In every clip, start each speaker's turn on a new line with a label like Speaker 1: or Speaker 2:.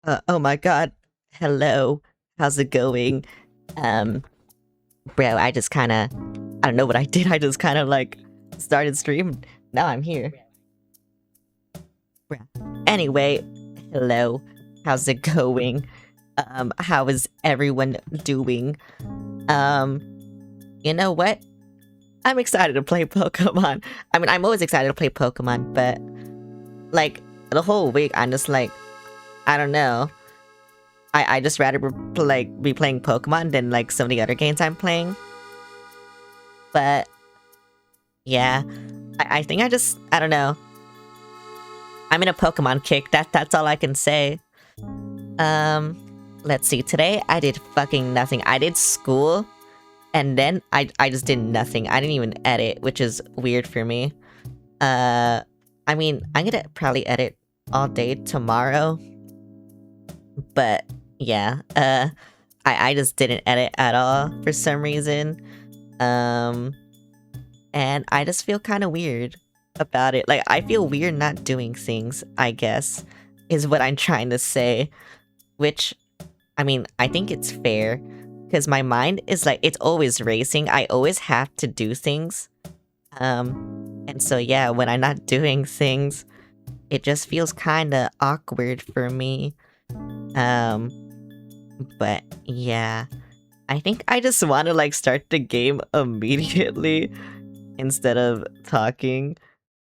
Speaker 1: Oh my god. Hello. How's it going? Um, bro, I don't know what I did. I just kind of like started stream. Now I'm here. Bruh. Anyway, hello. How's it going? How is everyone doing? Um, you know what? I'm excited to play Pokemon. I mean, I'm always excited to play Pokemon, but like the whole week, I'm just like, I don't know. I just rather be playing Pokemon than like some of the other games I'm playing. But yeah, I think I don't know. I'm in a Pokemon kick. That's all I can say. Let's see. Today I did fucking nothing. I did school, and then I just did nothing. I didn't even edit, which is weird for me. I mean, I'm gonna probably edit all day tomorrow, but yeah, I just didn't edit at all for some reason. And I just feel kind of weird about it. Like, I feel weird not doing things, I guess, is what I'm trying to say. Which, I mean, I think it's fair, because my mind is like, it's always racing. I always have to do things. And so yeah, when I'm not doing things, it just feels kind of awkward for me. But yeah, I think I just want to like start the game immediately instead of talking.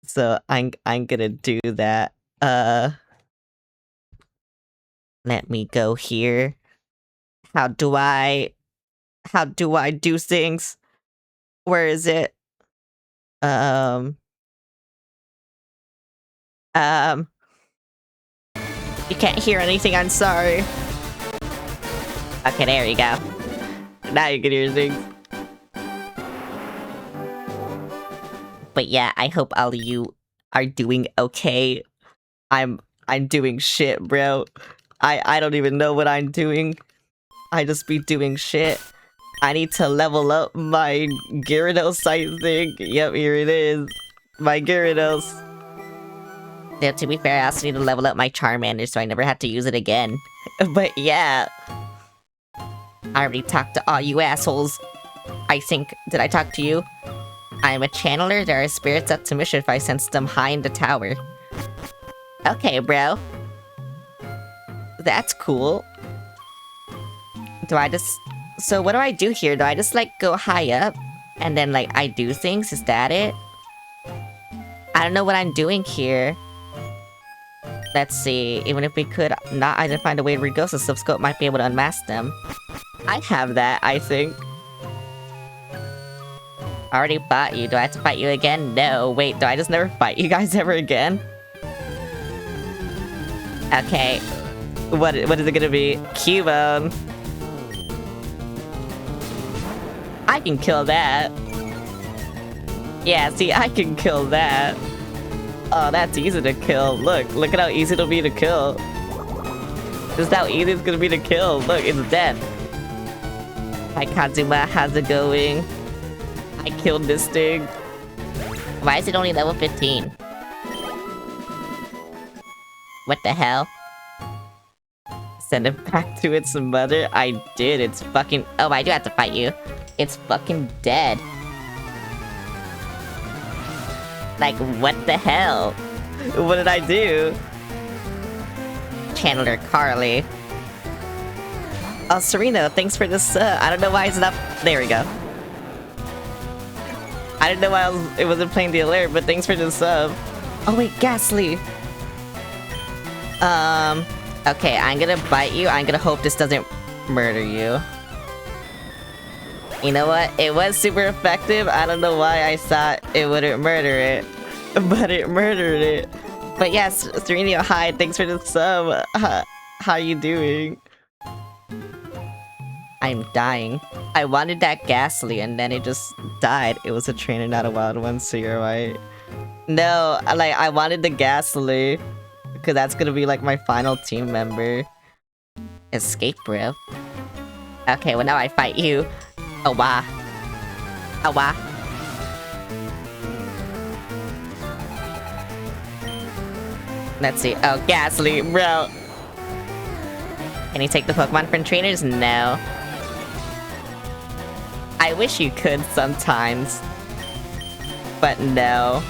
Speaker 1: So I'm gonna do that. Let me go here. How do I do things? Where is it? Um um you can't hear anything, I'm sorry. Okay, there you go. Now you can hear things. But yeah, I hope all of you are doing okay. I'm doing shit, bro. I don't even know what I'm doing. I just be doing shit. I need to level up my Gyarados, I think. Yep, here it is. My Gyarados. Yeah, to be fair, I also need to level up my Charmander so I never have to use it again. But yeah. I already talked to all you assholes. I think, did I talk to you? I'm a channeler. There are spirits up to mission if I sense them high in the tower. Okay, bro. That's cool. Do I just... So what do I do here? Do I just, like, go high up? And then, like, I do things? Is that it? I don't know what I'm doing here. Let's see. Even if we could not identify the way to read ghosts, the subscope might be able to unmask them. I have that, I think. Already fought you. Do I have to fight you again? No. Wait, do I just never fight you guys ever again? Okay. What is it gonna be? Cubone. I can kill that. Yeah, see, I can kill that. Oh, that's easy to kill. Look at how easy it'll be to kill. This is how easy it's gonna be to kill. Look, it's dead. Hi, Kazuma, how's it going? I killed this thing. Why is it only level 15? What the hell? Send it back to its mother? I did, it's fucking... Oh, I do have to fight you. It's fucking dead. Like, what the hell? What did I do? Channeler Carly. Oh, Serena, thanks for this, I don't know why it's not... There we go. I didn't know why it wasn't playing the alert, but thanks for the sub. Oh wait, Ghastly! Okay, I'm gonna bite you. I'm gonna hope this doesn't murder you. You know what? It was super effective. I don't know why I thought it wouldn't murder it. But it murdered it. But yes, Serena, hi, thanks for the sub. How you doing? I'm dying. I wanted that Ghastly and then it just died. It was a trainer, not a wild one, so you're right. No, like, I wanted the Ghastly. Because that's gonna be like my final team member. Escape, bro. Okay, well now I fight you. Oh, wow. Oh, wow. Let's see. Oh, Ghastly, bro. Can you take the Pokemon from trainers? No. I wish you could sometimes. But no.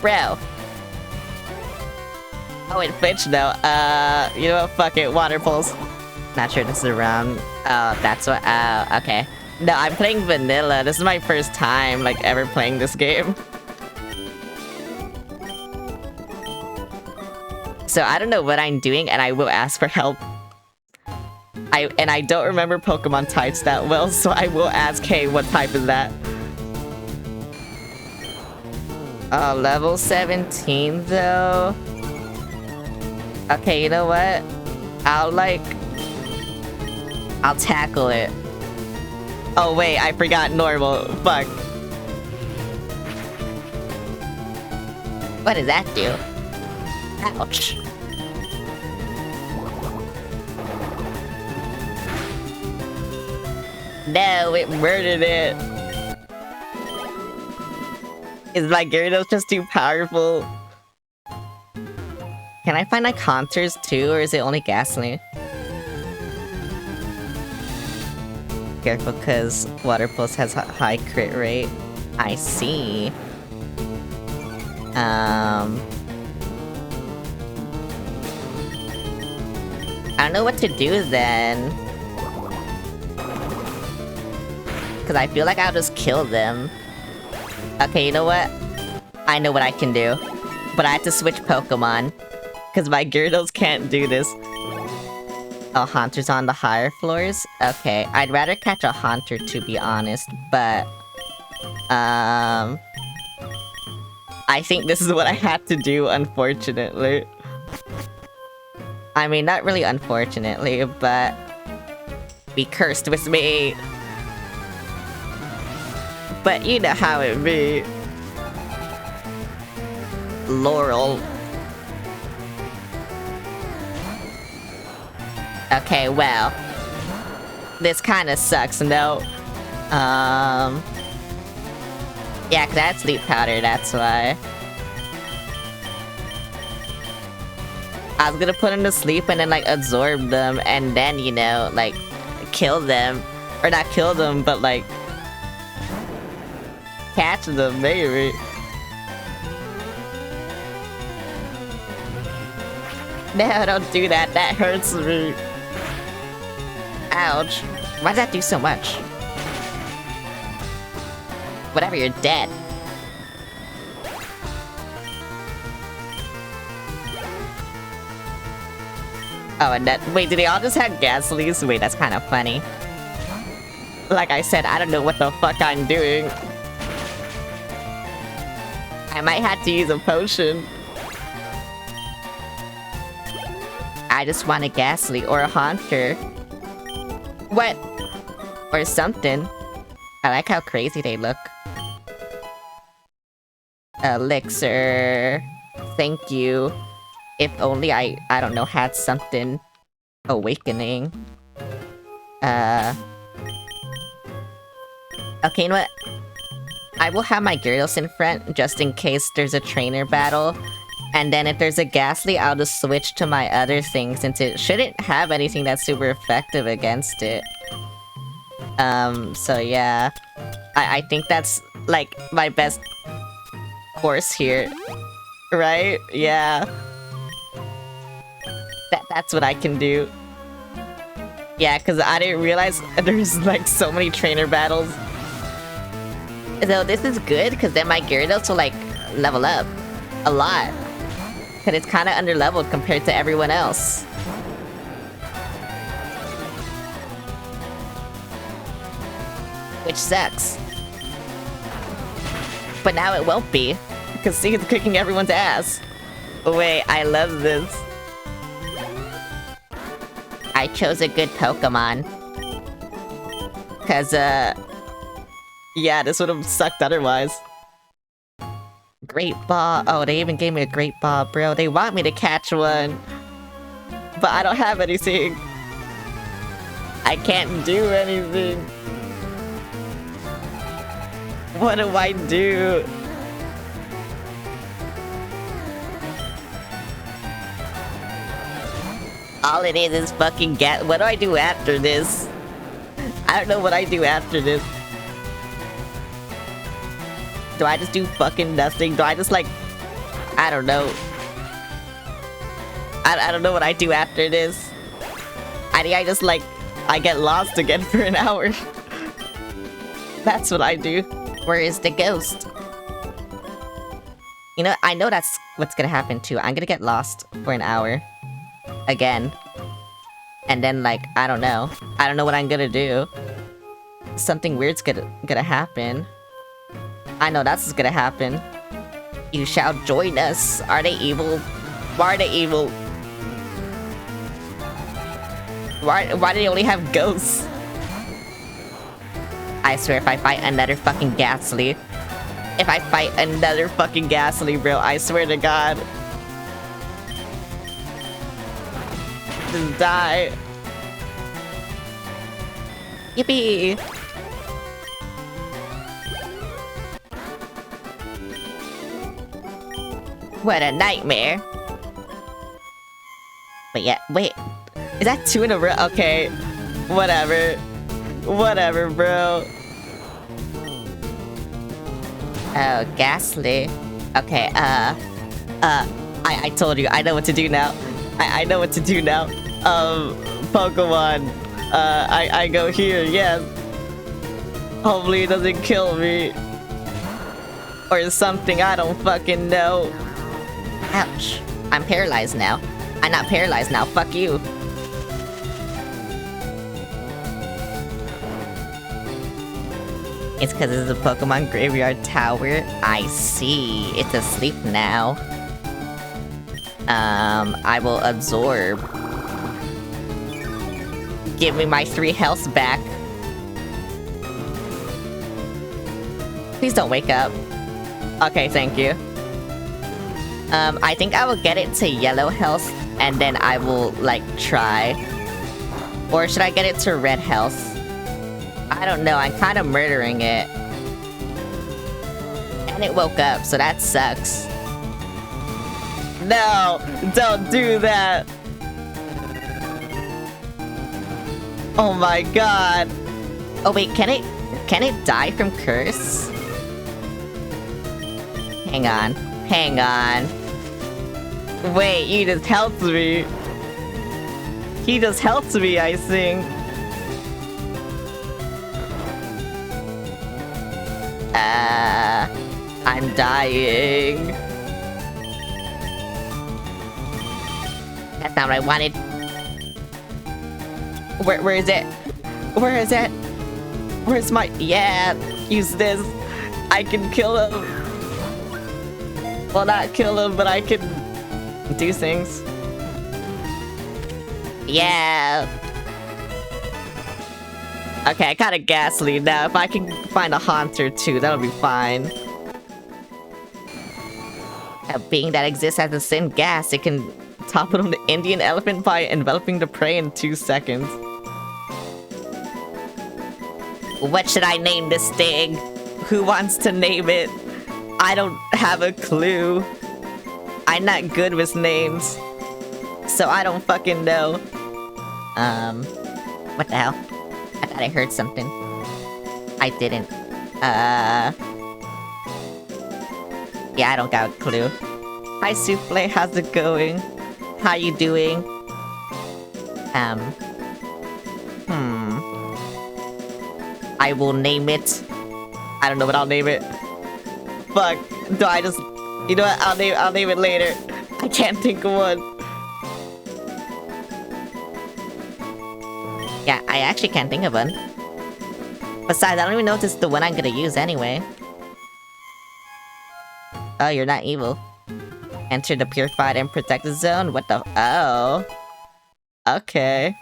Speaker 1: Bro. Oh, it glitched though. You know what? Fuck it. Water pulse. Not sure this is around. Oh, that's what. Okay. No, I'm playing vanilla. This is my first time, like, ever playing this game. So I don't know what I'm doing, and I will ask for help. I don't remember Pokemon types that well, so I will ask, hey, what type is that? Level 17, though. Okay, you know what? I'll tackle it. Oh, wait, I forgot normal. Fuck. What does that do? Ouch. No, it murdered it. Is my Gyarados just too powerful? Can I find like Haunters too, or is it only Ghastly? Careful, because Water Pulse has a high crit rate. I see. I don't know what to do then. Because I feel like I'll just kill them. Okay, you know what? I know what I can do. But I have to switch Pokemon. Because my Gyarados can't do this. Oh, Haunter's on the higher floors? Okay, I'd rather catch a Haunter, to be honest. But... I think this is what I had to do, unfortunately. I mean, not really unfortunately, but... be cursed with me. But you know how it be. Laurel. Okay, well. This kinda sucks, no? Yeah, 'cause I had sleep powder, that's why. I was gonna put them to sleep and then, like, absorb them, and then, you know, like, kill them. Or not kill them, but, like... catch them, maybe. No, don't do that. That hurts me. Ouch. Why does that do so much? Whatever, you're dead. Oh, and that- wait, did they all just have Ghastlies? Wait, that's kind of funny. Like I said, I don't know what the fuck I'm doing. I might have to use a potion. I just want a Ghastly or a Haunter. What? Or something. I like how crazy they look. Elixir. Thank you. If only I don't know, had something. Awakening. Okay, you know what? I will have my Gyarados in front, just in case there's a trainer battle. And then if there's a Ghastly, I'll just switch to my other thing, since it shouldn't have anything that's super effective against it. So yeah. I think that's, like, my best course here. Right? Yeah. That's what I can do. Yeah, because I didn't realize there's, like, so many trainer battles. So this is good, because then my Gyarados will, like, level up. A lot. Because it's kind of under-leveled compared to everyone else. Which sucks. But now it won't be. Because see, it's kicking everyone's ass. Wait, I love this. I chose a good Pokemon. Because, yeah, this would have sucked otherwise. Great Ball. Oh, they even gave me a Great Ball, bro. They want me to catch one. But I don't have anything. I can't do anything. What do I do? All it is fucking gas. What do I do after this? I don't know what I do after this. Do I just do fucking nothing? Do I just like... I don't know. I don't know what I do after this. I think I just like... I get lost again for an hour. That's what I do. Where is the ghost? You know, I know that's what's gonna happen too. I'm gonna get lost for an hour. Again. And then like, I don't know. I don't know what I'm gonna do. Something weird's gonna happen. I know that's what's gonna happen. You shall join us. Are they evil? Why are they evil? Why do they only have ghosts? I swear if I fight another fucking Ghastly. If I fight another fucking Ghastly, bro, I swear to God. Just die. Yippee! What a nightmare. But yeah, wait. Is that 2 in a row? Okay. Whatever. Whatever, bro. Oh, Ghastly. Okay, I told you, I know what to do now. I know what to do now. Pokemon. I go here, yes. Hopefully it doesn't kill me. Or something, I don't fucking know. Ouch. I'm paralyzed now. I'm not paralyzed now, fuck you. It's because it's a Pokemon Graveyard Tower. I see. It's asleep now. I will absorb. Give me my 3 health back. Please don't wake up. Okay, thank you. I think I will get it to yellow health, and then I will, like, try. Or should I get it to red health? I don't know, I'm kind of murdering it. And it woke up, so that sucks. No! Don't do that! Oh my god! Oh wait, can it die from curse? Hang on. Hang on. Wait, you just helped me. He just helped me, I think. I'm dying. That's not what I wanted. Where is it? Where is it? Where's my... Yeah, use this. I can kill him. Well, not kill him, but I can do things. Yeah. Okay, I got a Ghastly now. If I can find a Haunter too, that'll be fine. A being that exists as a sin gas, it can topple on the Indian elephant by enveloping the prey in 2 seconds. What should I name this thing? Who wants to name it? I don't have a clue. I'm not good with names. So I don't fucking know. What the hell? I thought I heard something. I didn't. Yeah, I don't got a clue. Hi, Souffle, how's it going? How you doing? I will name it. I don't know what I'll name it. Fuck. Do I just... You know what? I'll name it later. I can't think of one. Yeah, I actually can't think of one. Besides, I don't even know if this is the one I'm gonna use anyway. Oh, you're not evil. Enter the purified and protected zone? What the... Oh. Okay.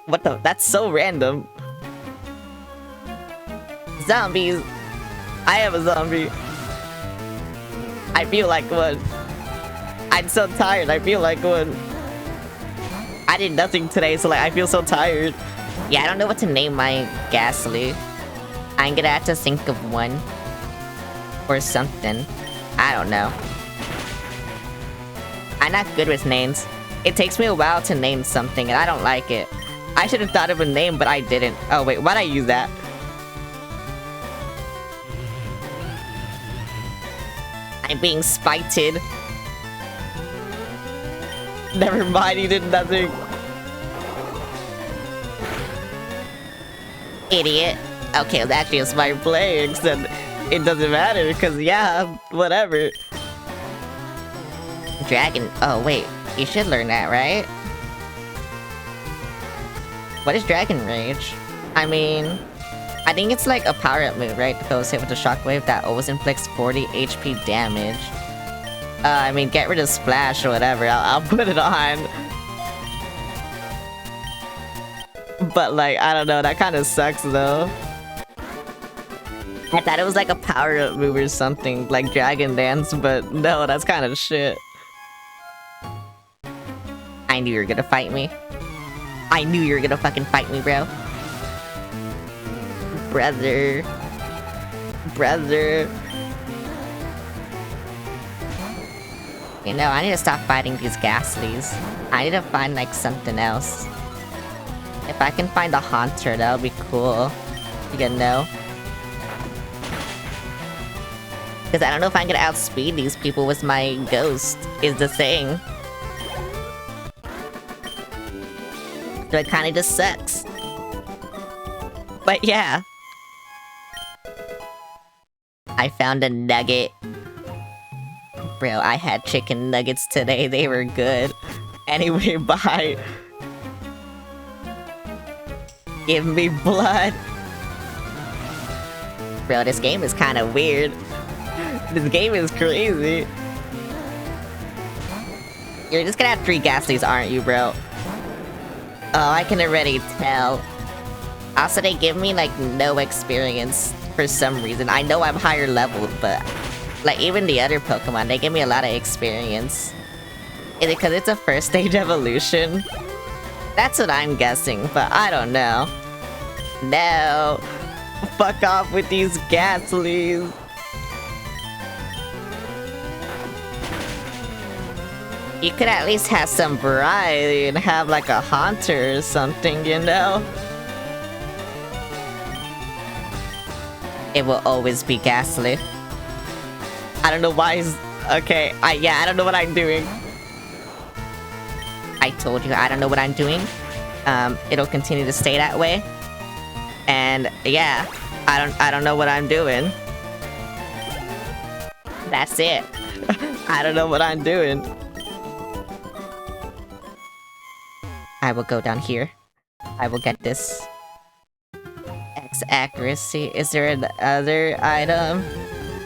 Speaker 1: What the... That's so random. Zombies. I am a zombie. I feel like one. I'm so tired, I feel like one. I did nothing today, so like, I feel so tired. Yeah, I don't know what to name my Ghastly. I'm gonna have to think of one. Or something. I don't know. I'm not good with names. It takes me a while to name something, and I don't like it. I should have thought of a name, but I didn't. Oh wait, why'd I use that? I'm being spited. Never mind, you did nothing. Idiot. Okay, well, actually it's my playing, so it doesn't matter, because yeah, whatever. Dragon. Oh wait, you should learn that, right? What is Dragon Rage? I mean, I think it's like a power-up move, right? That goes hit with a shockwave that always inflicts 40 HP damage. I mean, get rid of Splash or whatever, I'll put it on. But like, I don't know, that kind of sucks though. I thought it was like a power-up move or something, like Dragon Dance, but no, that's kind of shit. I knew you were gonna fight me. I knew you were gonna fucking fight me, bro. Brother. Brother. You know, I need to stop fighting these Ghastlies. I need to find, like, something else. If I can find a Haunter, that would be cool. You know? Because I don't know if I'm gonna outspeed these people with my Ghost, is the thing. So it kinda just sucks. But yeah. I found a nugget. Bro, I had chicken nuggets today, they were good. Anyway, bye. Give me blood. Bro, this game is kinda weird. This game is crazy. You're just gonna have 3 Ghastlies, aren't you, bro? Oh, I can already tell. Also, they give me, like, no experience for some reason. I know I'm higher leveled, but... like, even the other Pokemon, they give me a lot of experience. Is it because it's a first stage evolution? That's what I'm guessing, but I don't know. No! Fuck off with these Ghastlies! You could at least have some variety and have like a Haunter or something, you know? It will always be Ghastly. I don't know why he's... okay, I don't know what I'm doing. I told you, I don't know what I'm doing. It'll continue to stay that way. And yeah, I don't know what I'm doing. That's it. I don't know what I'm doing. I will go down here. I will get this. X accuracy. Is there another item?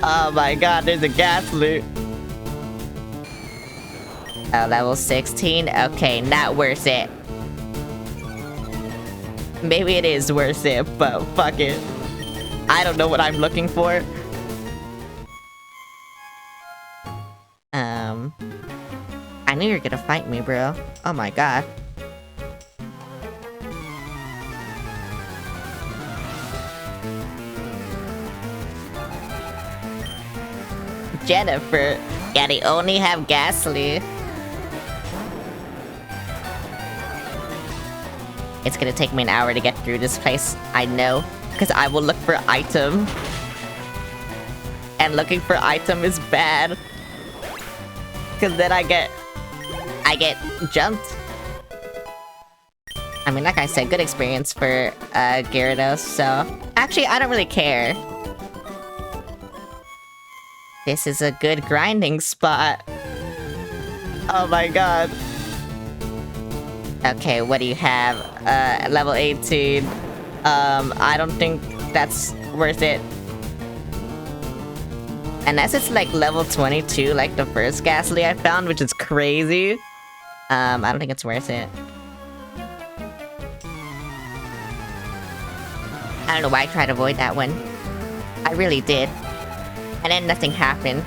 Speaker 1: Oh my god, there's a Ghastly. Oh, level 16? Okay, not worth it. Maybe it is worth it, but fuck it. I don't know what I'm looking for. I knew you were gonna fight me, bro. Oh my god. Jennifer. Yeah, they only have Ghastly. It's gonna take me an hour to get through this place, I know. Because I will look for item. And looking for item is bad. Because then I get jumped. I mean, like I said, good experience for Gyarados, so... actually, I don't really care. This is a good grinding spot. Oh my god. Okay, what do you have? Level 18. I don't think that's worth it. Unless it's like level 22, like the first Ghastly I found, which is crazy. I don't think it's worth it. I don't know why I tried to avoid that one. I really did. And then nothing happened.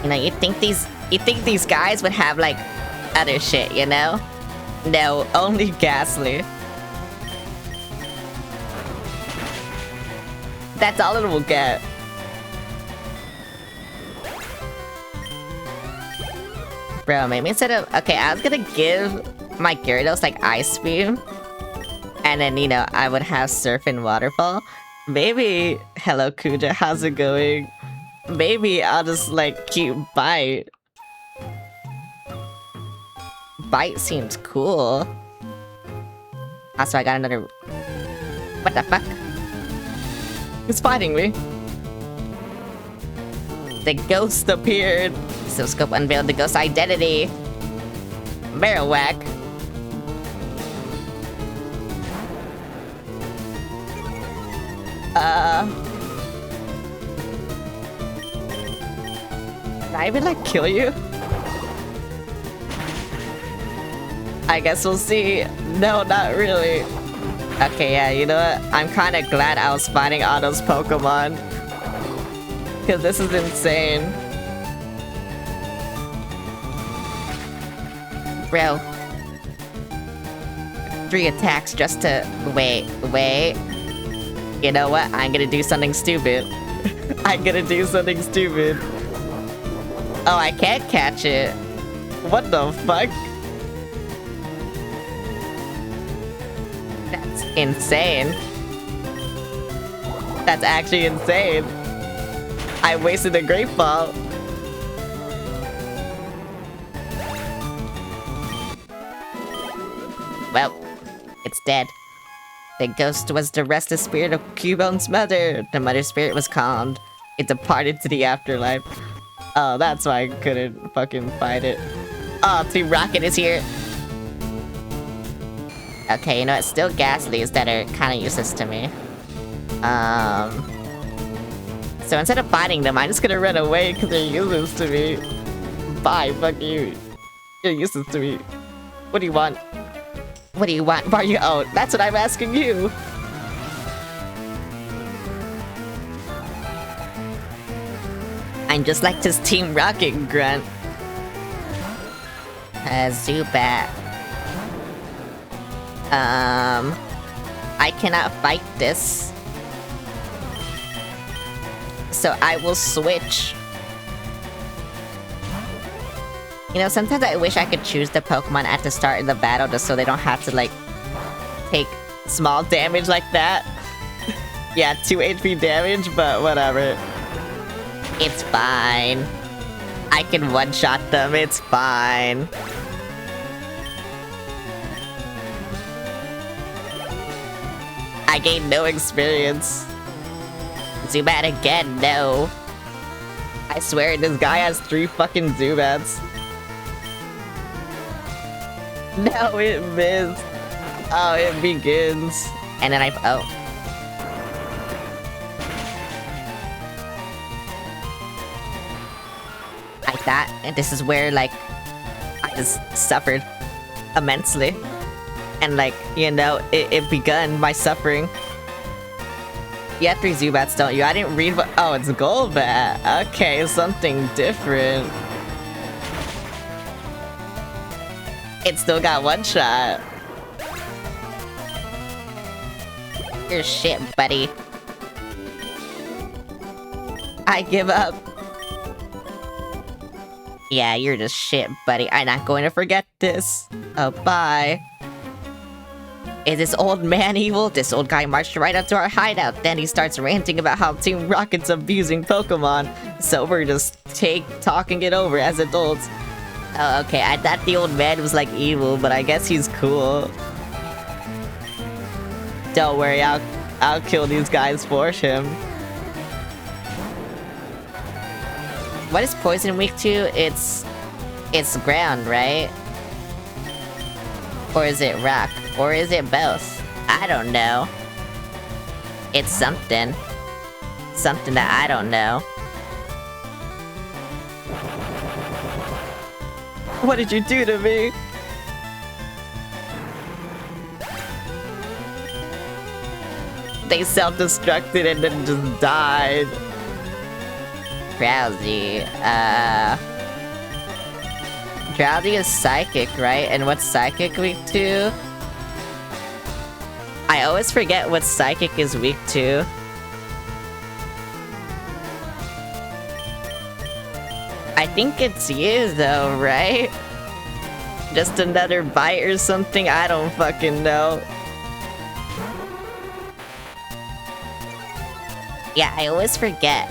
Speaker 1: You know, you think these guys would have like other shit, you know? No, only Ghastly. That's all it will get. Bro, maybe instead of... Okay, I was gonna give my Gyarados, like, Ice Beam. And then, you know, I would have Surf and Waterfall. Maybe... Hello, Kuja, how's it going? Maybe I'll just, like, keep Bite. Bite seems cool. Also, I got another... What the fuck? Who's fighting me? The ghost appeared. So Scope unveiled the ghost identity. Marowak. Can I even like kill you? I guess we'll see. No, not really. Okay, yeah, you know what? I'm kind of glad I was fighting all those Pokemon. Because this is insane. Bro. 3 attacks just to... Wait. You know what? I'm gonna do something stupid. I'm gonna do something stupid. Oh, I can't catch it. What the fuck? That's insane. That's actually insane. I wasted a Great Ball. Well, it's dead. The ghost was the restless spirit of Cubone's mother. The mother's spirit was calmed. It departed to the afterlife. Oh, that's why I couldn't fucking fight it. Oh, Team Rocket is here. Okay, you know what? Still Ghastlies that are kind of useless to me. So instead of fighting them, I'm just gonna run away because they're useless to me. Bye, fuck you. You're useless to me. What do you want? What do you want, Mario? Oh, that's what I'm asking you. I'm just like this Team Rocket grunt. Zubat. I cannot fight this. So I will switch. You know, sometimes I wish I could choose the Pokemon at the start of the battle just so they don't have to, like, take small damage like that. Yeah, 2 HP damage, but whatever. It's fine. I can one-shot them, it's fine. I gained no experience. Zubat again, no. I swear, this guy has 3 fucking Zubats. No, it missed. Oh, it begins. And then oh. Like that. And this is where, like, I just suffered immensely. And, like, you know, it begun my suffering. You have 3 Zubats, don't you? I didn't read what- oh, it's Golbat. Okay, something different. It still got 1 shot. You're shit, buddy. I give up. Yeah, you're just shit, buddy. I'm not going to forget this. Oh, bye. Is this old man evil? This old guy marched right up to our hideout. Then he starts ranting about how Team Rocket's abusing Pokemon. So we're just talking it over as adults. Oh, okay, I thought the old man was like evil, but I guess he's cool. Don't worry, I'll kill these guys for him. What is poison weak to? It's ground, right? Or is it rock? Or is it both? I don't know. It's something. Something that I don't know. What did you do to me? They self-destructed and then just died. Drowsy. Drowsy is psychic, right? And what's psychic weak to? I always forget what psychic is weak to. I think it's you though, right? Just another bite or something? I don't fucking know. Yeah, I always forget.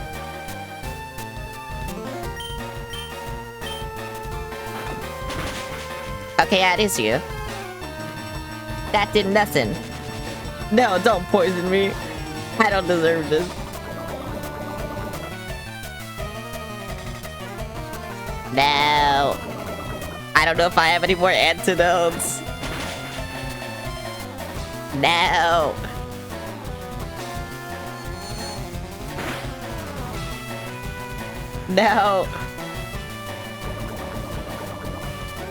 Speaker 1: Okay, yeah, it is you. That did nothing. No, don't poison me. I don't deserve this. No. I don't know if I have any more antidotes. No. No.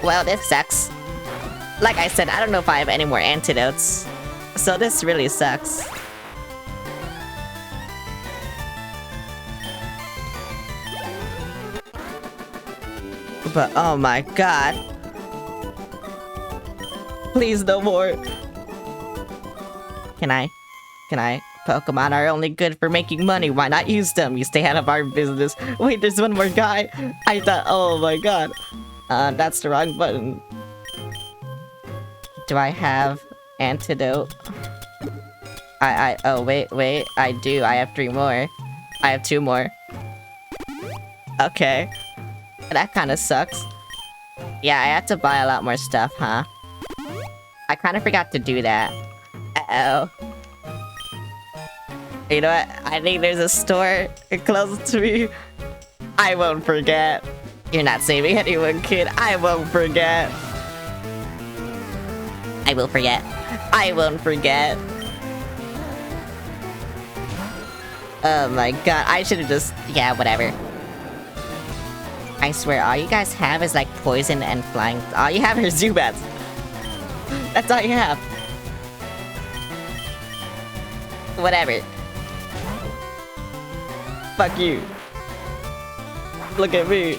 Speaker 1: Well, this sucks. Like I said, I don't know if I have any more antidotes. So this really sucks. But oh my god. Please no more. Can I? Pokemon are only good for making money. Why not use them? You stay out of our business. Wait, there's one more guy. I thought, oh my god. That's the wrong button. Do I have antidote? Oh, wait. I do. I have 3 more. I have 2 more. Okay. That kind of sucks. Yeah, I had to buy a lot more stuff, huh? I kind of forgot to do that. Uh-oh. You know what? I think there's a store close to me. I won't forget. You're not saving anyone, kid. I won't forget. I will forget. I won't forget. Oh my god, I should've just... Yeah, whatever. I swear, all you guys have is like poison and flying... All you have are Zubats. That's all you have. Whatever. Fuck you. Look at me.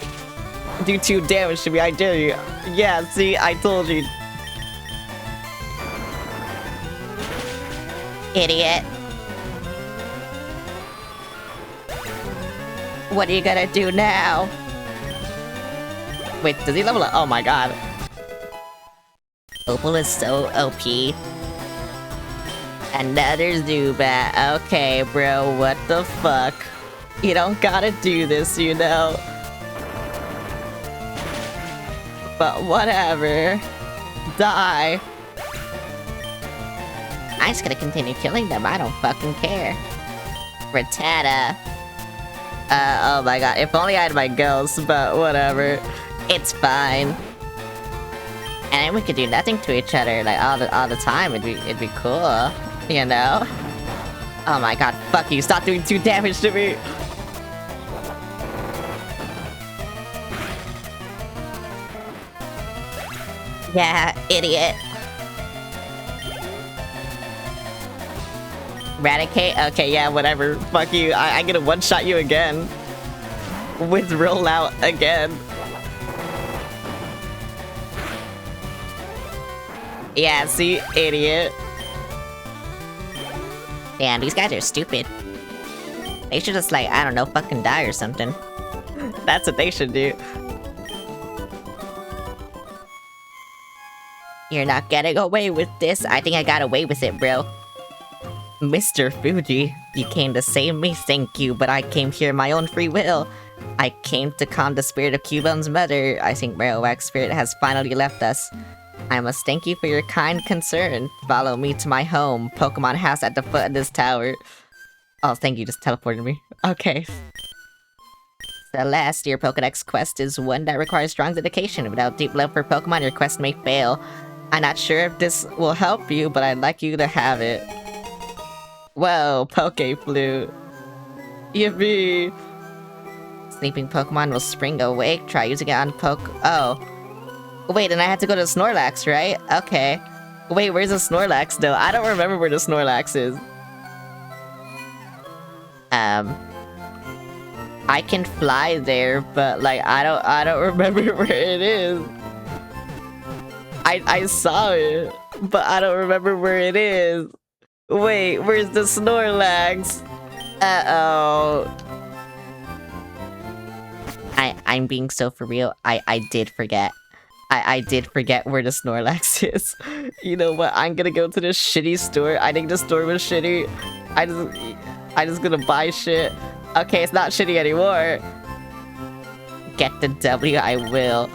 Speaker 1: Do 2 damage to me, I dare you. Yeah, see, I told you. Idiot. What are you gonna do now? Wait, does he level up? Oh my god. Opal is so OP. Another Zubat. Okay, bro, what the fuck? You don't gotta do this, you know. But whatever. Die. I'm just gonna continue killing them. I don't fucking care. Rattata. Oh my god. If only I had my ghost, but whatever. It's fine. And then we could do nothing to each other like all the time. It'd be cool, you know. Oh my god. Fuck you. Stop doing 2 damage to me. Yeah, idiot. Eradicate? Okay, yeah, whatever. Fuck you. I'm gonna one-shot you again. With rollout again. Yeah, see? Idiot. Damn, these guys are stupid. They should just, like, I don't know, fucking die or something. That's what they should do. You're not getting away with this. I think I got away with it, bro. Mr. Fuji, you came to save me, thank you, but I came here my own free will. I came to calm the spirit of Cubone's mother. I think Marowak's spirit has finally left us. I must thank you for your kind concern. Follow me to my home, Pokemon house at the foot of this tower. Oh, thank you, just teleported me. Okay. Celeste, your Pokedex quest is one that requires strong dedication. Without deep love for Pokemon, your quest may fail. I'm not sure if this will help you, but I'd like you to have it. Whoa, Poke Flute. Yippee! Sleeping Pokemon will spring awake. Try using it on Oh. Wait, and I had to go to Snorlax, right? Okay. Wait, where's the Snorlax, though? I don't remember where the Snorlax is. I can fly there, but, like, I don't remember where it is. I saw it, but I don't remember where it is. Wait, where's the Snorlax? Uh-oh. I'm being so for real. I did forget. I did forget where the Snorlax is. You know what? I'm gonna go to this shitty store. I think the store was shitty. I just gonna buy shit. Okay, it's not shitty anymore. Get the W, I will.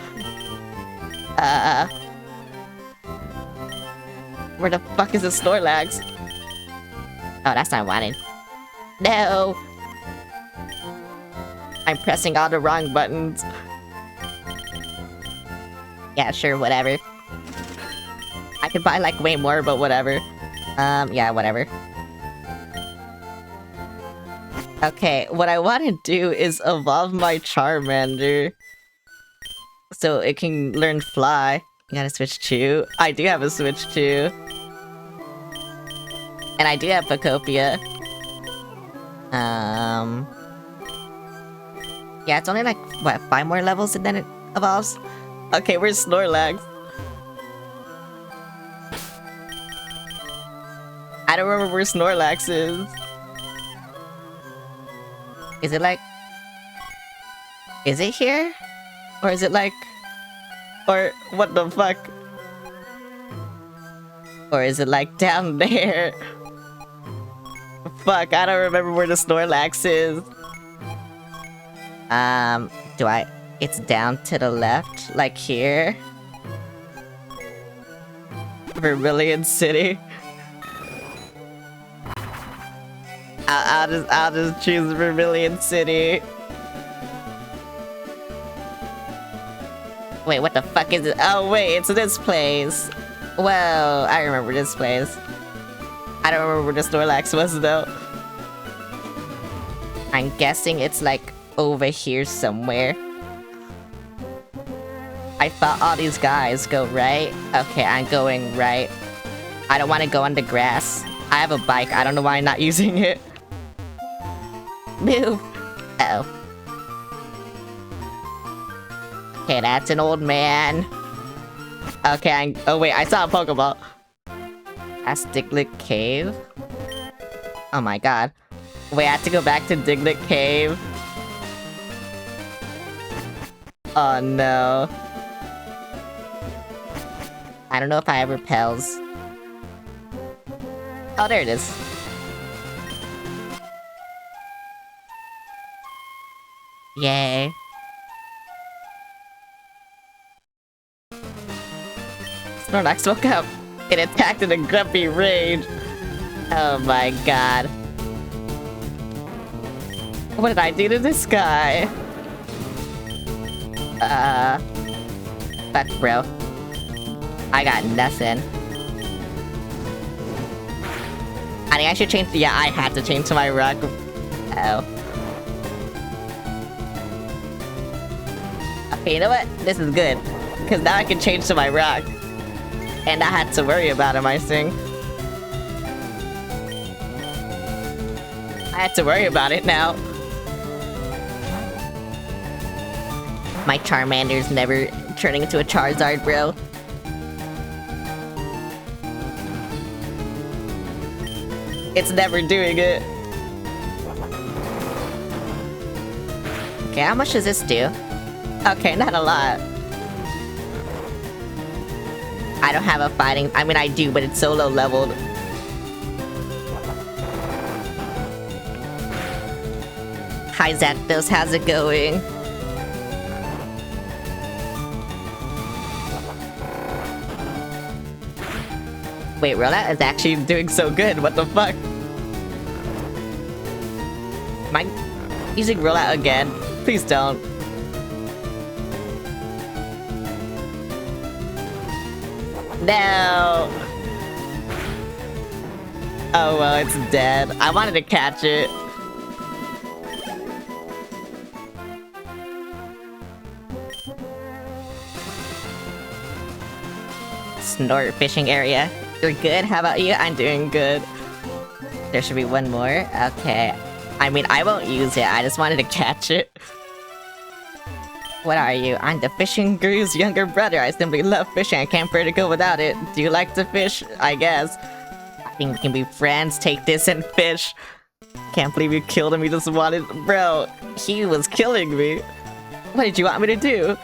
Speaker 1: Where the fuck is the Snorlax? Oh, that's not wanted. No! I'm pressing all the wrong buttons. Yeah, sure, whatever. I could buy, like, way more, but whatever. Yeah, whatever. Okay, what I want to do is evolve my Charmander. So it can learn Fly. You gotta switch to. I do have a switch to. And I do have Pacopia. Yeah, it's only like, what, 5 more levels and then it evolves? Okay, where's Snorlax? I don't remember where Snorlax is. Is it like... Is it here? Or is it like... Or what the fuck? Or is it like down there? Fuck, I don't remember where the Snorlax is. Do I... It's down to the left, like here? Vermilion City? I'll just choose Vermilion City. Wait, what the fuck is it? Oh wait, it's this place. Well, I remember this place. I don't remember where the Snorlax was though. I'm guessing it's like over here somewhere. I thought all these guys go right. Okay, I'm going right. I don't want to go on the grass. I have a bike. I don't know why I'm not using it. Move. Uh-oh. Okay, that's an old man. Okay, oh wait, I saw a Pokeball. That's Diglett Cave? Oh my god. Wait, I have to go back to Diglett Cave? Oh no. I don't know if I have repels. Oh, there it is. Yay. Snorlax woke up. It attacked in a grumpy rage. Oh my god. What did I do to this guy? Fuck, bro. I got nothing. I think I should change. Yeah, I had to change to my rock. Oh. Okay, you know what? This is good. Because now I can change to my rock. And I had to worry about him, I think. I had to worry about it now. My Charmander's never turning into a Charizard, bro. It's never doing it. Okay, how much does this do? Okay, not a lot. I don't have a fighting... I mean, I do, but it's so low leveled. Hi, Zapdos, how's it going? Wait, Rollout is actually doing so good, what the fuck? Am I using Rollout again? Please don't. No! Oh well, it's dead. I wanted to catch it. Snort fishing area. You're good? How about you? I'm doing good. There should be one more. Okay. I mean, I won't use it. I just wanted to catch it. What are you? I'm the fishing guru's younger brother. I simply love fishing. I can't bear to go without it. Do you like to fish? I guess. I think we can be friends. Take this and fish. Can't believe you killed him. You just wanted... Bro, he was killing me. What did you want me to do?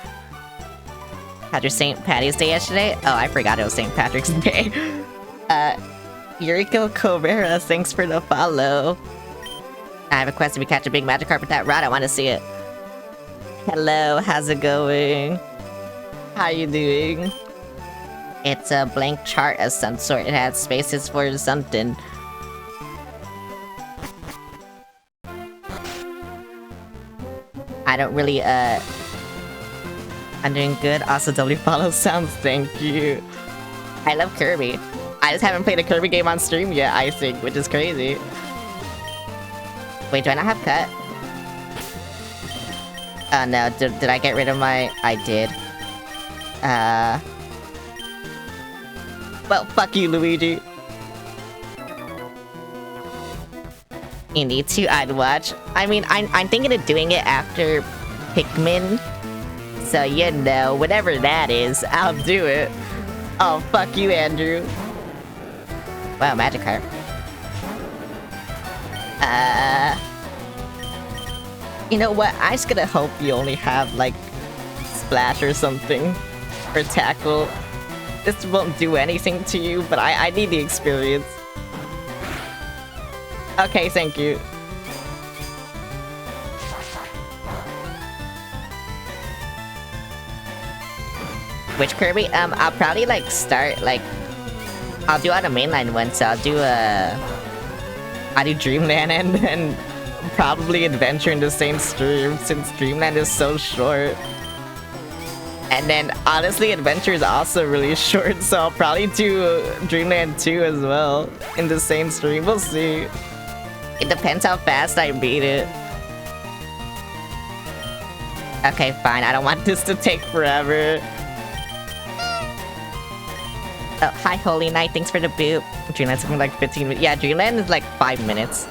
Speaker 1: Had your St. Patty's Day yesterday? Oh, I forgot it was St. Patrick's Day. Yuriko Cabrera, thanks for the follow. I have a quest if we catch a big Magikarp with that rod, I want to see it. Hello, how's it going? How you doing? It's a blank chart of some sort. It has spaces for something. I don't really, I'm doing good. Also, W follow sounds, thank you. I love Kirby. I just haven't played a Kirby game on stream yet, I think, which is crazy. Wait, do I not have cut? Oh no, did I get rid of my... I did. Well, fuck you, Luigi. You need to, I'd watch. I mean, I'm thinking of doing it after Pikmin. So, you know, whatever that is, I'll do it. Oh, fuck you, Andrew. Wow, Magikarp. You know what? I'm just gonna hope you only have, like, Splash or something. Or Tackle. This won't do anything to you, but I need the experience. Okay, thank you. Which Kirby? I'll probably, like, start, like... I'll do on a mainline one, so I'll do Dreamland and then probably Adventure in the same stream, since Dreamland is so short. And then, honestly, Adventure is also really short, so I'll probably do Dreamland 2 as well in the same stream. We'll see. It depends how fast I beat it. Okay, fine. I don't want this to take forever. Oh, hi, Holy Knight. Thanks for the boot. Dreamland's something like 15 minutes. Yeah, Dreamland is like 5 minutes.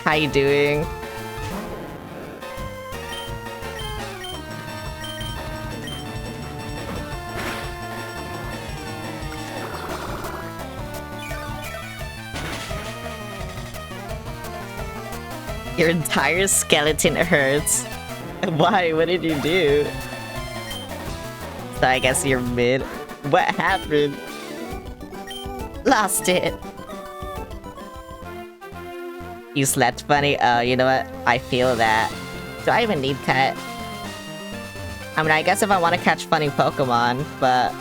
Speaker 1: How you doing? Your entire skeleton hurts. Why? What did you do? So I guess you're mid. What happened? Lost it. You slept funny? Oh, you know what? I feel that. Do I even need cut? I mean, I guess if I want to catch funny Pokemon, but...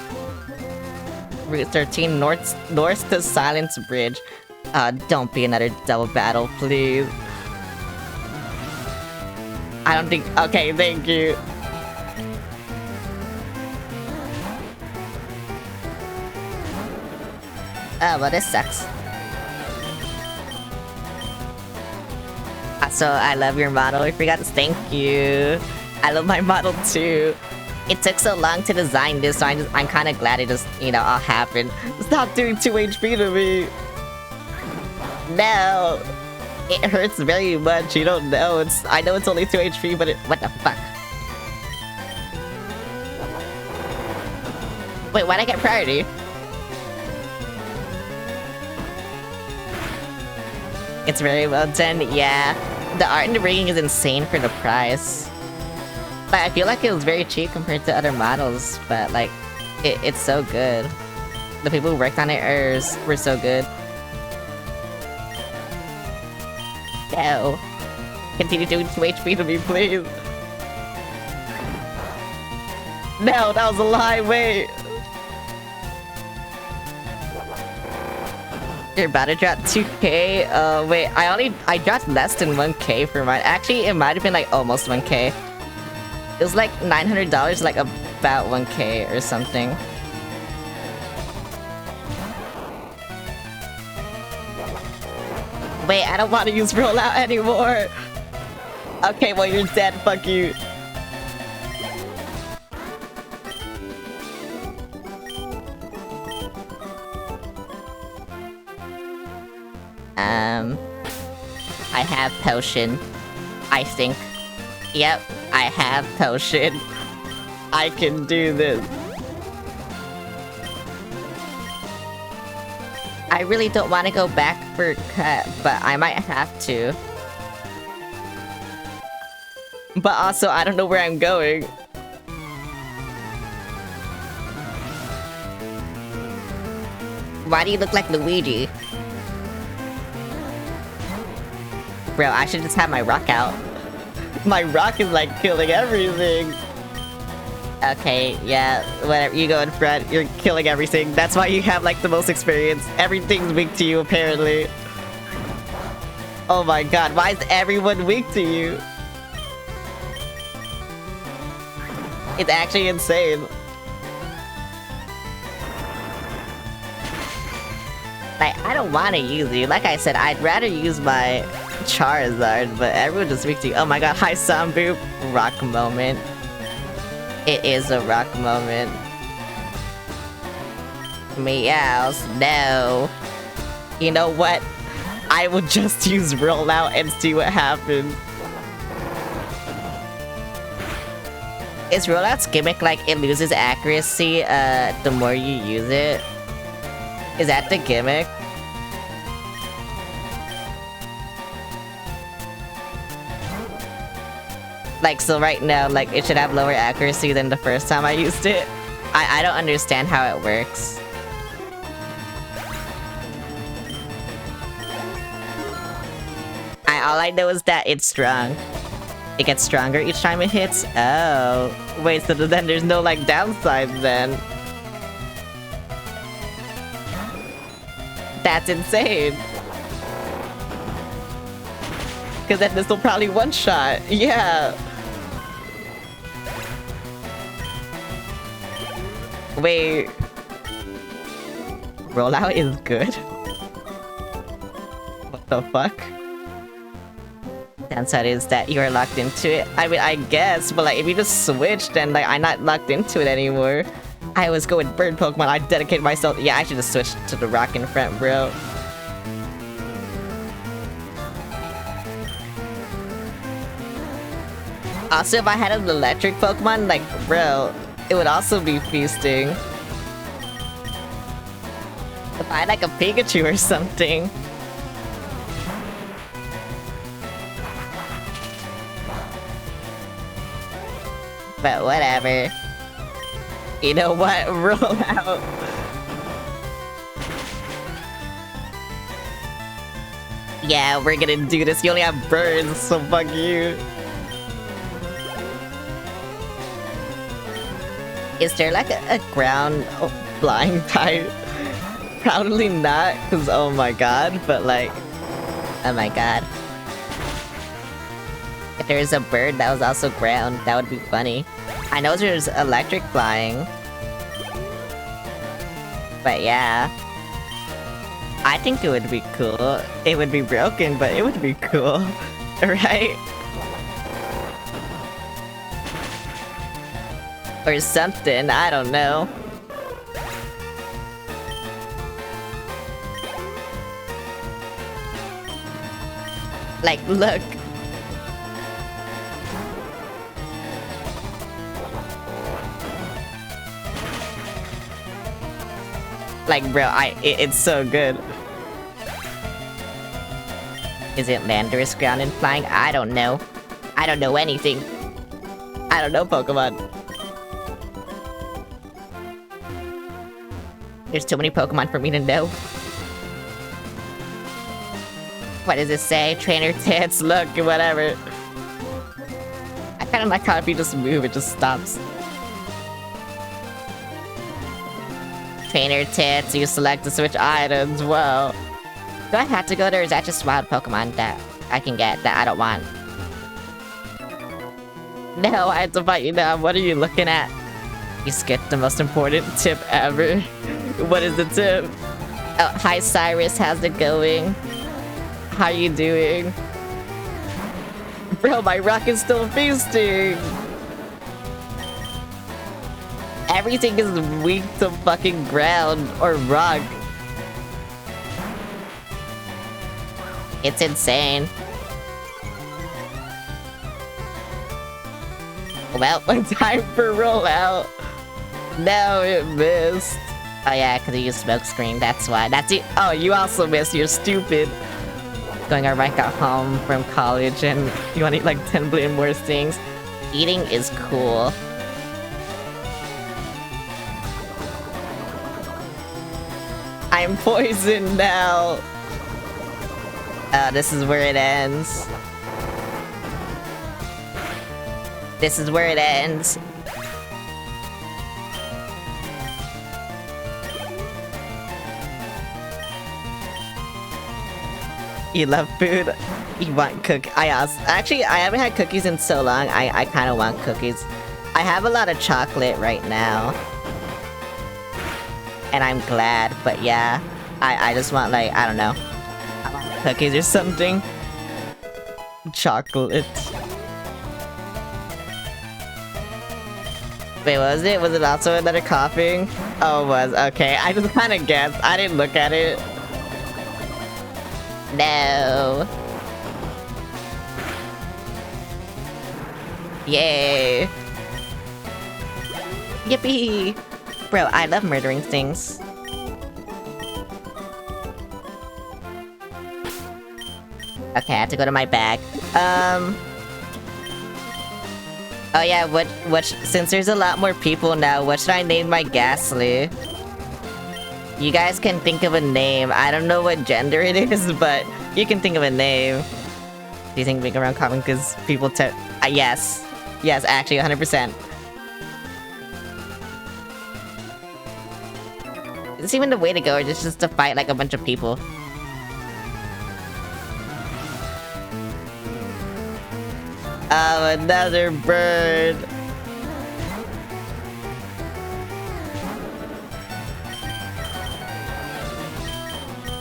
Speaker 1: Route 13, north to Silence Bridge. Don't be another double battle, please. I don't think... Okay, thank you. Oh, well, this sucks. So, I love your model. I forgot to thank you. I love my model, too. It took so long to design this, so I'm kind of glad it just, you know, all happened. Stop doing 2 HP to me! No! It hurts very much, you don't know. I know it's only 2 HP, but what the fuck? Wait, why'd I get priority? It's very well done, yeah. The art and the rigging is insane for the price. But I feel like it was very cheap compared to other models, but like, it's so good. The people who worked on it were so good. No. Continue doing 2 HP to me, please. No, that was a lie, wait. You're about to drop 2k? Wait, I dropped less than 1k for mine. Actually, it might have been like almost 1k. It was like $900, like about 1k or something. Wait, I don't want to use rollout anymore. Okay, well, you're dead, fuck you. I have potion. I think. Yep, I have potion. I can do this. I really don't want to go back for cut, but I might have to. But also, I don't know where I'm going. Why do you look like Luigi? Bro, I should just have my rock out. My rock is like killing everything. Okay, yeah, whatever. You go in front, you're killing everything. That's why you have like the most experience. Everything's weak to you, apparently. Oh my god, why is everyone weak to you? It's actually insane. Like, I don't want to use you. Like I said, I'd rather use my Charizard, but everyone just weak to you. Oh my god, hi Sambu. Rock moment. It is a rock moment. Meows, no. You know what? I will just use rollout and see what happens. Is rollout's gimmick like it loses accuracy the more you use it? Is that the gimmick? Like, so right now, like, it should have lower accuracy than the first time I used it? I don't understand how it works. All I know is that it's strong. It gets stronger each time it hits? Oh. Wait, so then there's no, like, downside then. That's insane. Because then this will probably one-shot. Yeah. Wait. Rollout is good? What the fuck? Downside is that you are locked into it. I mean, I guess, but like, if you just switch, then like, I'm not locked into it anymore. I always go with bird Pokemon. I dedicate myself. Yeah, I should just switch to the rock in front, bro. Also, if I had an electric Pokemon, like, bro, it would also be feasting. If I had like a Pikachu or something. But whatever. You know what? Roll out. Yeah, we're gonna do this. You only have birds, so fuck you. Is there like a ground flying type? Probably not, because oh my god, but like... Oh my god. If there's a bird that was also ground, that would be funny. I know there's electric flying. But yeah. I think it would be cool. It would be broken, but it would be cool. Right? Or something, I don't know. Like, look. Like, bro, it's so good. Is it Landorus, ground and flying? I don't know. I don't know anything. I don't know Pokemon. There's too many Pokemon for me to know. What does it say? Trainer tits, look, whatever. I kinda like how if you just move, it just stops. Trainer tits, you select to switch items, whoa. Do I have to go there, or is that just wild Pokemon that I can get that I don't want? No, I have to fight you now. What are you looking at? You skipped the most important tip ever. What is the tip? Oh, hi Cyrus, how's it going? How you doing? Bro, my rock is still feasting! Everything is weak to fucking ground or rock. It's insane. Well, time for rollout. No, it missed. Oh yeah, because you used smokescreen, that's why. That's it. Oh, you also missed, you're stupid. going right back at home from college and you want to eat like 10 billion more things. Eating is cool. I'm poisoned now. Oh, this is where it ends. This is where it ends. You love food? You want actually, I haven't had cookies in so long. I kind of want cookies. I have a lot of chocolate right now. And I'm glad, but yeah. I just want, like, I don't know. I want cookies or something. Chocolate. Wait, what was it? Was it also another coughing? Oh, it was. Okay, I just kind of guessed. I didn't look at it. No. Yay. Yippee. Bro, I love murdering things. Okay, I have to go to my bag. Oh yeah, since there's a lot more people now, what should I name my Ghastly? You guys can think of a name. I don't know what gender it is, but you can think of a name. Do you think being around common because people yes. Yes, actually, 100%. Is this even the way to go, or just to fight like a bunch of people? Oh, another bird!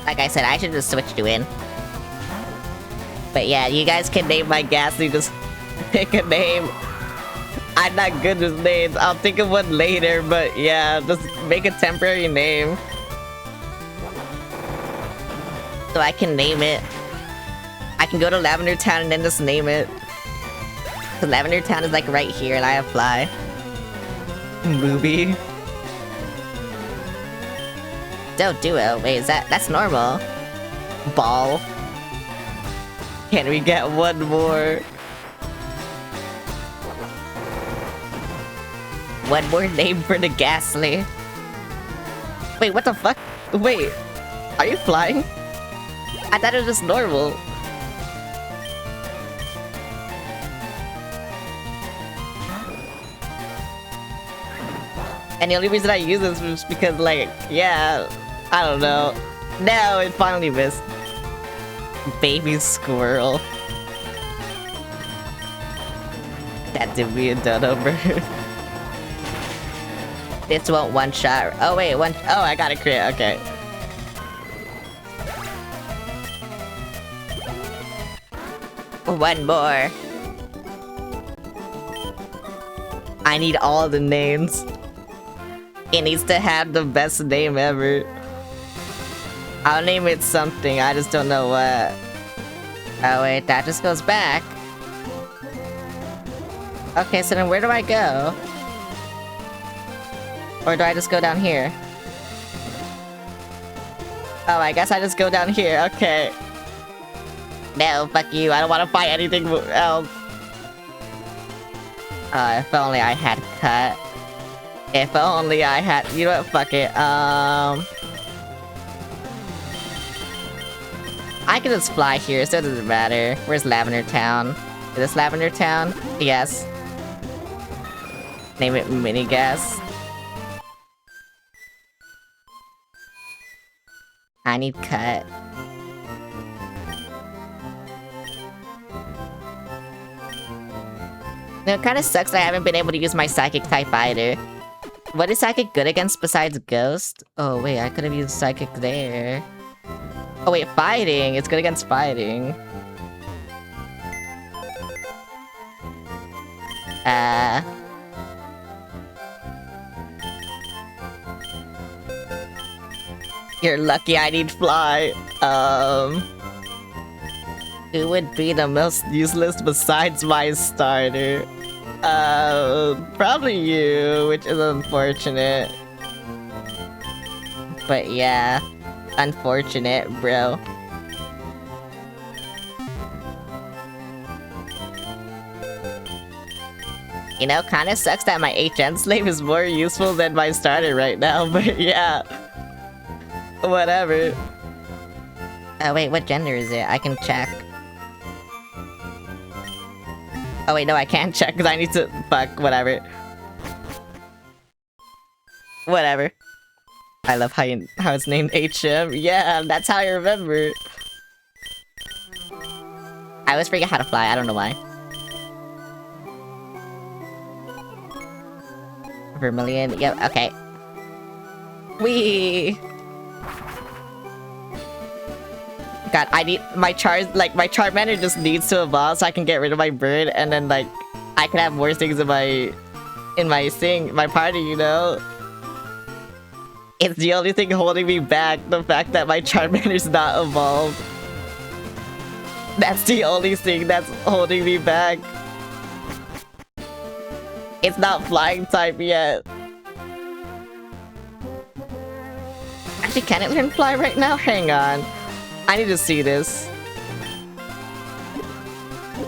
Speaker 1: Like I said, I should just switch you in. But yeah, you guys can name my Ghastly, just pick a name. I'm not good with names. I'll think of one later, but yeah, just make a temporary name. So I can name it. I can go to Lavender Town and then just name it. Cause Lavender Town is like right here and I apply. Movie. Don't do it. Wait, that's normal. Ball. Can we get one more? One more name for the Ghastly. Wait, what the fuck? Wait, are you flying? I thought it was just normal. And the only reason I use this was because, like, yeah, I don't know. No, it finally missed. Baby squirrel. That did be a dodo bird. This won't one shot. Oh wait, oh, I got a crit. Okay. One more. I need all the names. It needs to have the best name ever. I'll name it something, I just don't know what. Oh wait, that just goes back. Okay, so then where do I go? Or do I just go down here? Oh, I guess I just go down here, okay. No, fuck you, I don't want to fight anything else. If only I had cut. If only I had... You know what, fuck it, I can just fly here, so it doesn't matter. Where's Lavender Town? Is this Lavender Town? Yes. Name it Mini Gas. I need cut. No, it kinda sucks I haven't been able to use my Psychic type either. What is Psychic good against besides Ghost? Oh wait, I could've used Psychic there. Oh wait, Fighting! It's good against Fighting. You're lucky I need Fly. Who would be the most useless besides my starter? Probably you, which is unfortunate. But yeah, unfortunate, bro. You know, kinda sucks that my HN slave is more useful than my starter right now, but yeah. Whatever. Oh wait, what gender is it? I can check. Oh wait, no, I can't check because I need to... Fuck, whatever. Whatever. I love how it's named HM. Yeah, that's how I remember. I always forget how to fly, I don't know why. Vermilion, yep, okay. Whee! God, I need my Charmander just needs to evolve so I can get rid of my bird, and then like I can have more things in my party, you know? It's the only thing holding me back, the fact that my Charmander's not evolved. That's the only thing that's holding me back. It's not flying type yet. Actually, can it learn fly right now? Hang on. I need to see this.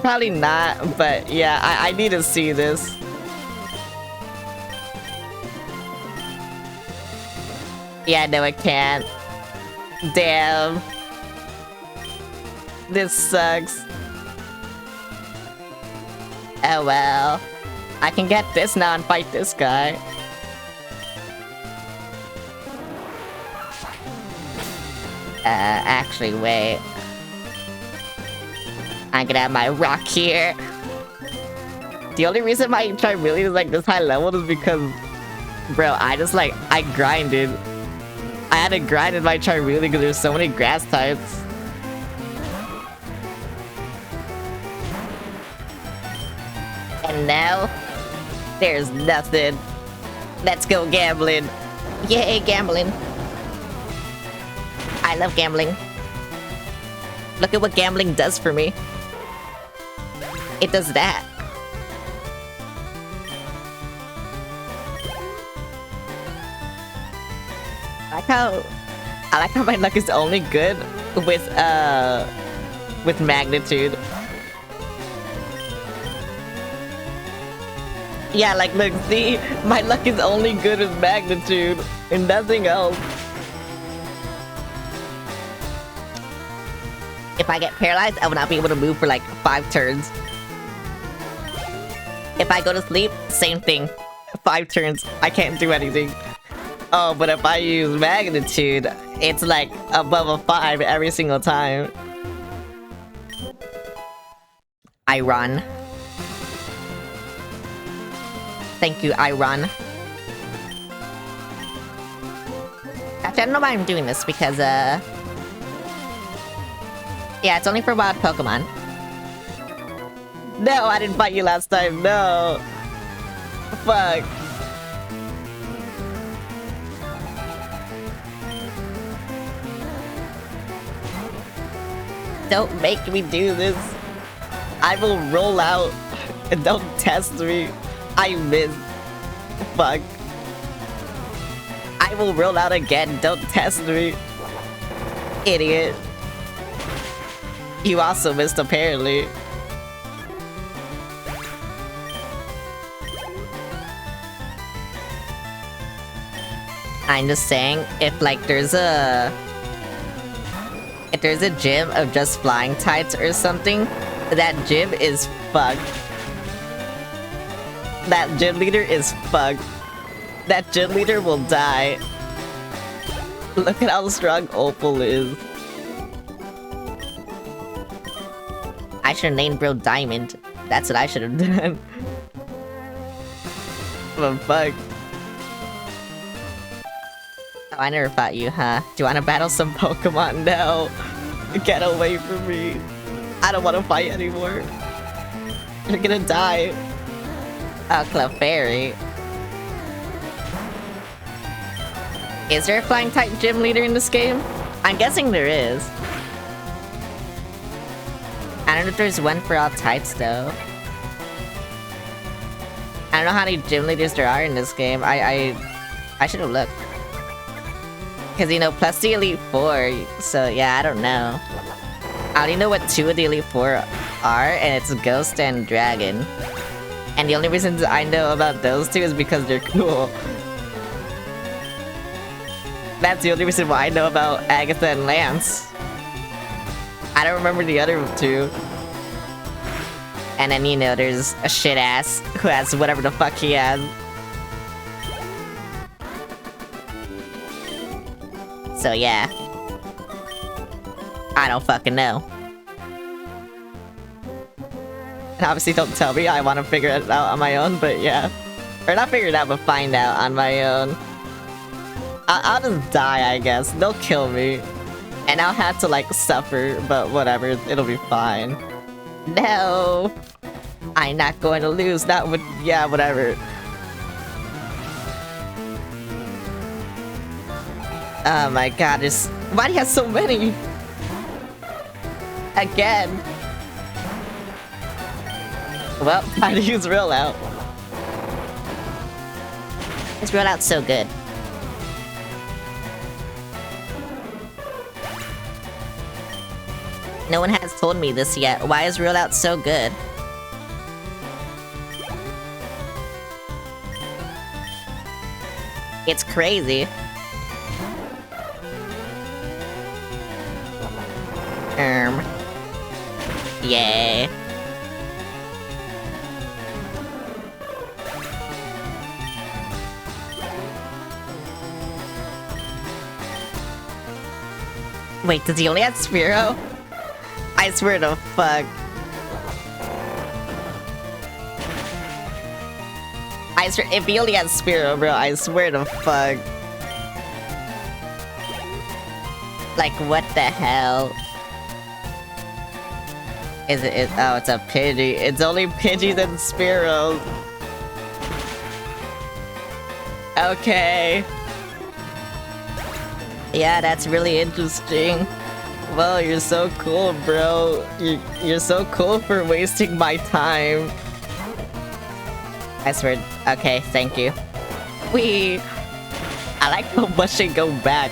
Speaker 1: Probably not, but yeah, I need to see this. Yeah, no, it can't. Damn. This sucks. Oh well. I can get this now and fight this guy. Actually, wait. I'm gonna have my rock here. The only reason my Charmeleon is like this high level is because, bro, I grinded. I had to grind in my Charmeleon because there's so many grass types. And now, there's nothing. Let's go gambling. Yay, gambling. I love gambling. Look at what gambling does for me. It does that. I like how my luck is only good with magnitude. Yeah, like look, see? My luck is only good with magnitude and nothing else. If I get paralyzed, I will not be able to move for like 5 turns. If I go to sleep, same thing. 5 turns, I can't do anything. Oh, but if I use magnitude, it's like above a 5 every single time. I run. Thank you, I run. Actually, I don't know why I'm doing this because, yeah, it's only for wild Pokemon. No, I didn't fight you last time, no! Fuck. Don't make me do this. I will roll out and don't test me. I missed. Fuck. I will roll out again, don't test me. Idiot. You also missed apparently. I'm just saying, if like there's a gym of just flying types or something, that gym is fucked. That gym leader is fucked. That gym leader will die. Look at how strong Opal is. I should have named Bro Diamond. That's what I should have done. But fuck. Oh, I never fought you, huh? Do you want to battle some Pokemon? No. Get away from me. I don't want to fight anymore. You're gonna die. Oh, Clefairy. Is there a flying type gym leader in this game? I'm guessing there is. I don't know if there's one for all types though. I don't know how many gym leaders there are in this game. I should have looked. Cause you know, plus the Elite Four, so yeah, I don't know. I only know what 2 of the Elite Four are, and it's Ghost and Dragon. And the only reasons I know about those two is because they're cool. That's the only reason why I know about Agatha and Lance. I don't remember the other two. And then, you know, there's a shit ass who has whatever the fuck he has. So yeah. I don't fucking know. And obviously don't tell me, I want to figure it out on my own, but yeah. Or not figure it out, but find out on my own. I'll just die, I guess. They'll kill me. And I'll have to, like, suffer, but whatever, it'll be fine. No! I'm not going to lose, not with- yeah, whatever. Oh my god, there's- why do you have so many? Again! Well, time to use rollout. This rollout's so good. No one has told me this yet. Why is rollout so good? It's crazy. Yay. Wait, does he only have Sphero? I swear to fuck. I swear, if he only had Sphero, bro, I swear to fuck. Like, what the hell? Is it? Oh, it's a Pidgey. It's only Pidgeys and Spearows. Okay. Yeah, that's really interesting. Well, you're so cool, bro. You're so cool for wasting my time. I swear. Okay, thank you. I like how much they go back.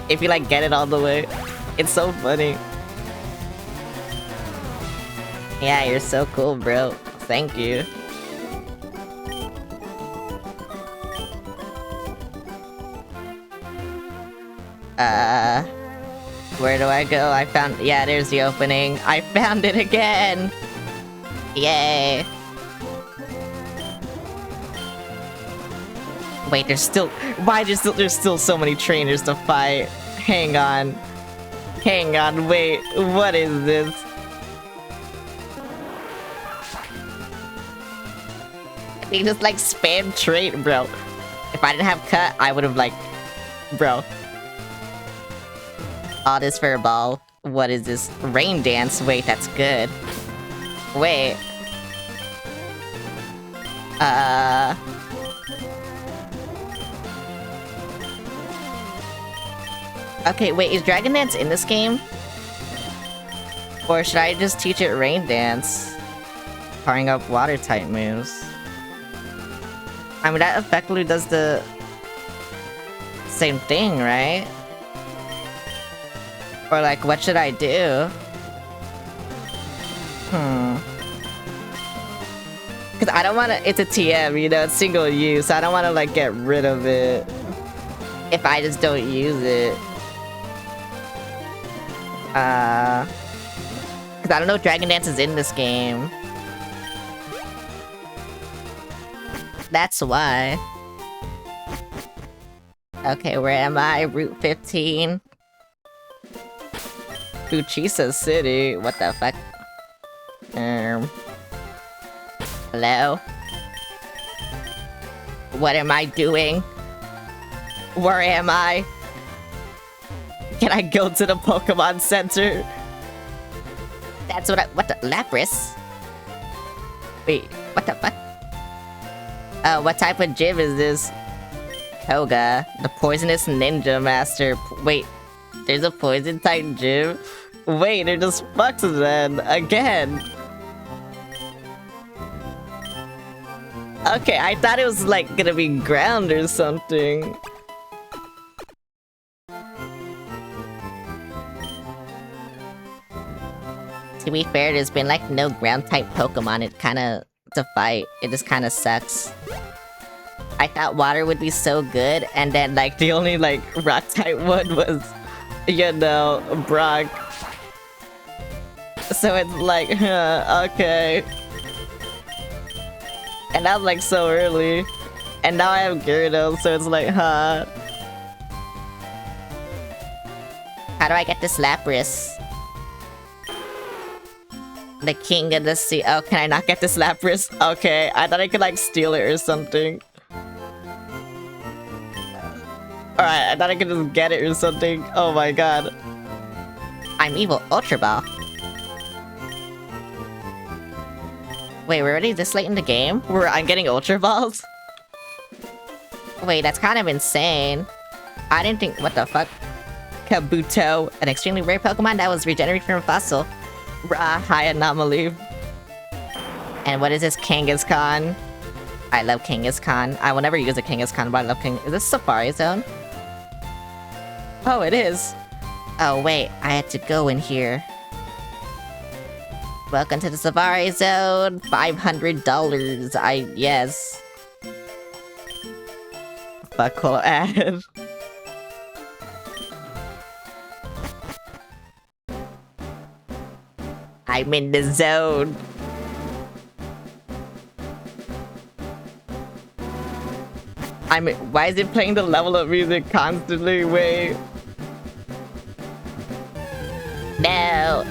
Speaker 1: If you, like, get it all the way. It's so funny. Yeah, you're so cool, bro. Thank you. Where do I go? I found- yeah, there's the opening. I found it again! Yay! Wait, there's still- why there's still so many trainers to fight? Hang on. Hang on, wait, what is this? They just, like, spam trait, bro. If I didn't have cut, I would've, like... Bro. All this for a ball. What is this? Rain dance? Wait, that's good. Wait. Okay, wait, is Dragon Dance in this game? Or should I just teach it Rain Dance? Powering up water-type moves. I mean, that effectively does the... same thing, right? Or like, what should I do? Because I don't want to... It's a TM, you know? It's single use. I don't want to, like, get rid of it. If I just don't use it. Because I don't know if Dragon Dance is in this game. That's why. Okay, where am I? Route 15. Fuchisa City. What the fuck? Hello? What am I doing? Where am I? Can I go to the Pokemon Center? That's what I- what the- Lapras? Wait, what the fuck? What type of gym is this? Koga, the poisonous ninja master. Wait, there's a poison type gym? Wait, they're just fucks then, again. Okay, I thought it was like gonna be ground or something. To be fair, there's been like no ground type Pokemon. It kinda to fight. It just kind of sucks. I thought water would be so good, and then like the only like rock type one was, you know, Brock. So it's like, okay. And that was like so early. And now I have Gyarados, so it's like, huh. How do I get this Lapras? The king of the sea. Oh, can I not get this Lapras? Okay, I thought I could like steal it or something. Alright, I thought I could just get it or something. Oh my god. I'm evil. Ultra Ball. Wait, we're already this late in the game? I'm getting Ultra Balls? Wait, that's kind of insane. I didn't think- what the fuck? Kabuto, an extremely rare Pokemon that was regenerated from a fossil. Rah, high anomaly. And what is this Kangaskhan? I love Kangaskhan. I will never use a Kangaskhan, but I love Is this Safari Zone? Oh, it is. Oh, wait, I had to go in here. Welcome to the Safari Zone. $500. Yes. Buckle ad. I'm in the zone. Why is it playing the level up music constantly? Wait. No.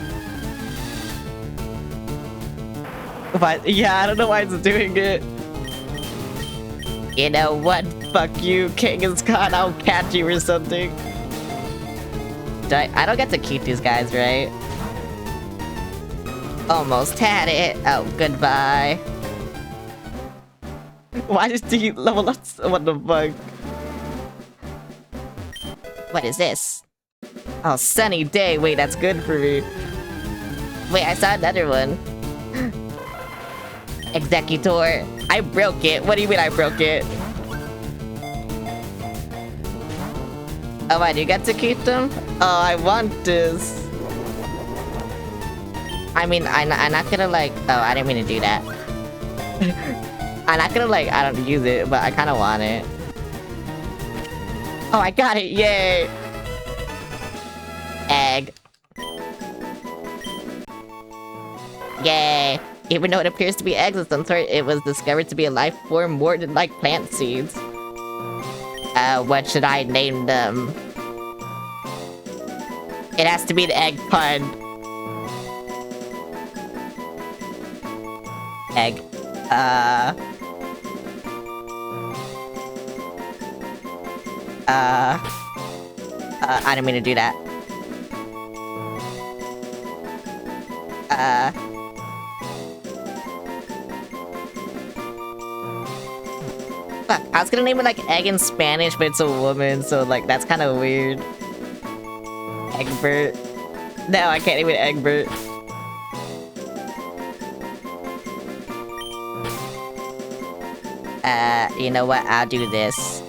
Speaker 1: But yeah, I don't know why it's doing it. You know what? Fuck you, Kangaskhan. I'll catch you or something. I don't get to keep these guys, right? Almost had it. Oh, goodbye. Why did he level up? What the fuck? What is this? Oh, sunny day. Wait, that's good for me. Wait, I saw another one. Executor. I broke it. What do you mean I broke it? Oh, why do you get to keep them? Oh, I want this. I mean, I'm not gonna like... Oh, I didn't mean to do that. I'm not gonna like... I don't use it, but I kind of want it. Oh, I got it! Yay! Egg. Yay! Even though it appears to be eggs of some sort, it was discovered to be a life form more than like plant seeds. What should I name them? It has to be the egg pun. Egg. I didn't mean to do that. Fuck, I was gonna name it like egg in Spanish, but it's a woman, so like that's kind of weird. Egbert. No, I can't name it Egbert. You know what? I'll do this.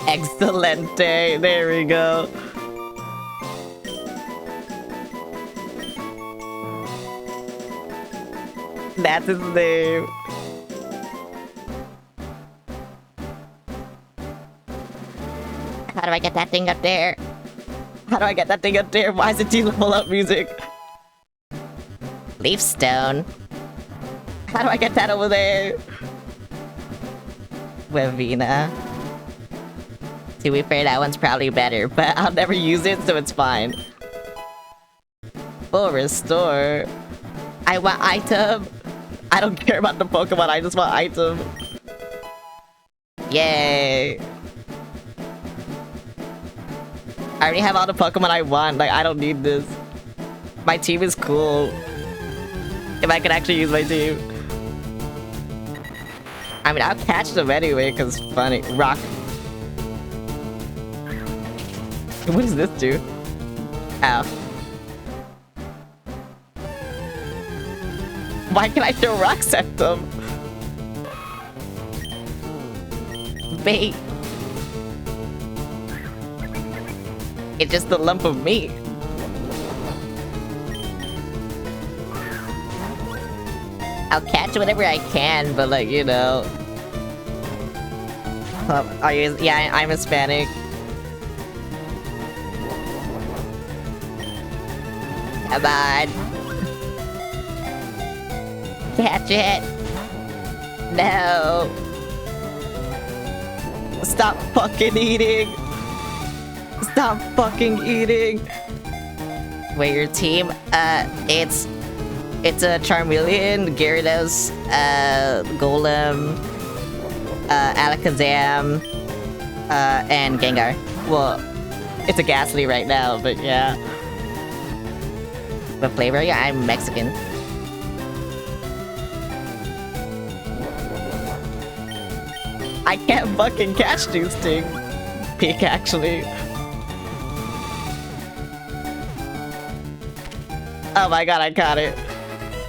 Speaker 1: Excelente. There we go. That's his name. How do I get that thing up there? How do I get that thing up there? Why is it level up music? Leaf stone. How do I get that over there? Wavina. To be fair, that one's probably better, but I'll never use it, so it's fine. Full restore. I want item. I don't care about the Pokemon, I just want item. Yay. I already have all the Pokemon I want, like I don't need this. My team is cool. If I could actually use my team. I mean, I'll catch them anyway, cause funny. Rock. What does this do? Ow. Why can I throw rocks at them? Bait. It's just the lump of meat. I'll catch whatever I can, but like, you know... Are you? Yeah, I'm Hispanic. Come on. Catch it. No. Stop fucking eating. Stop fucking eating. Wait, your team? It's a Charmeleon, Gyarados, Golem, Alakazam, and Gengar. Well, it's a Ghastly right now, but yeah. What flavor? Yeah, I'm Mexican. I can't fucking catch these things. Peak, actually. Oh my god, I caught it.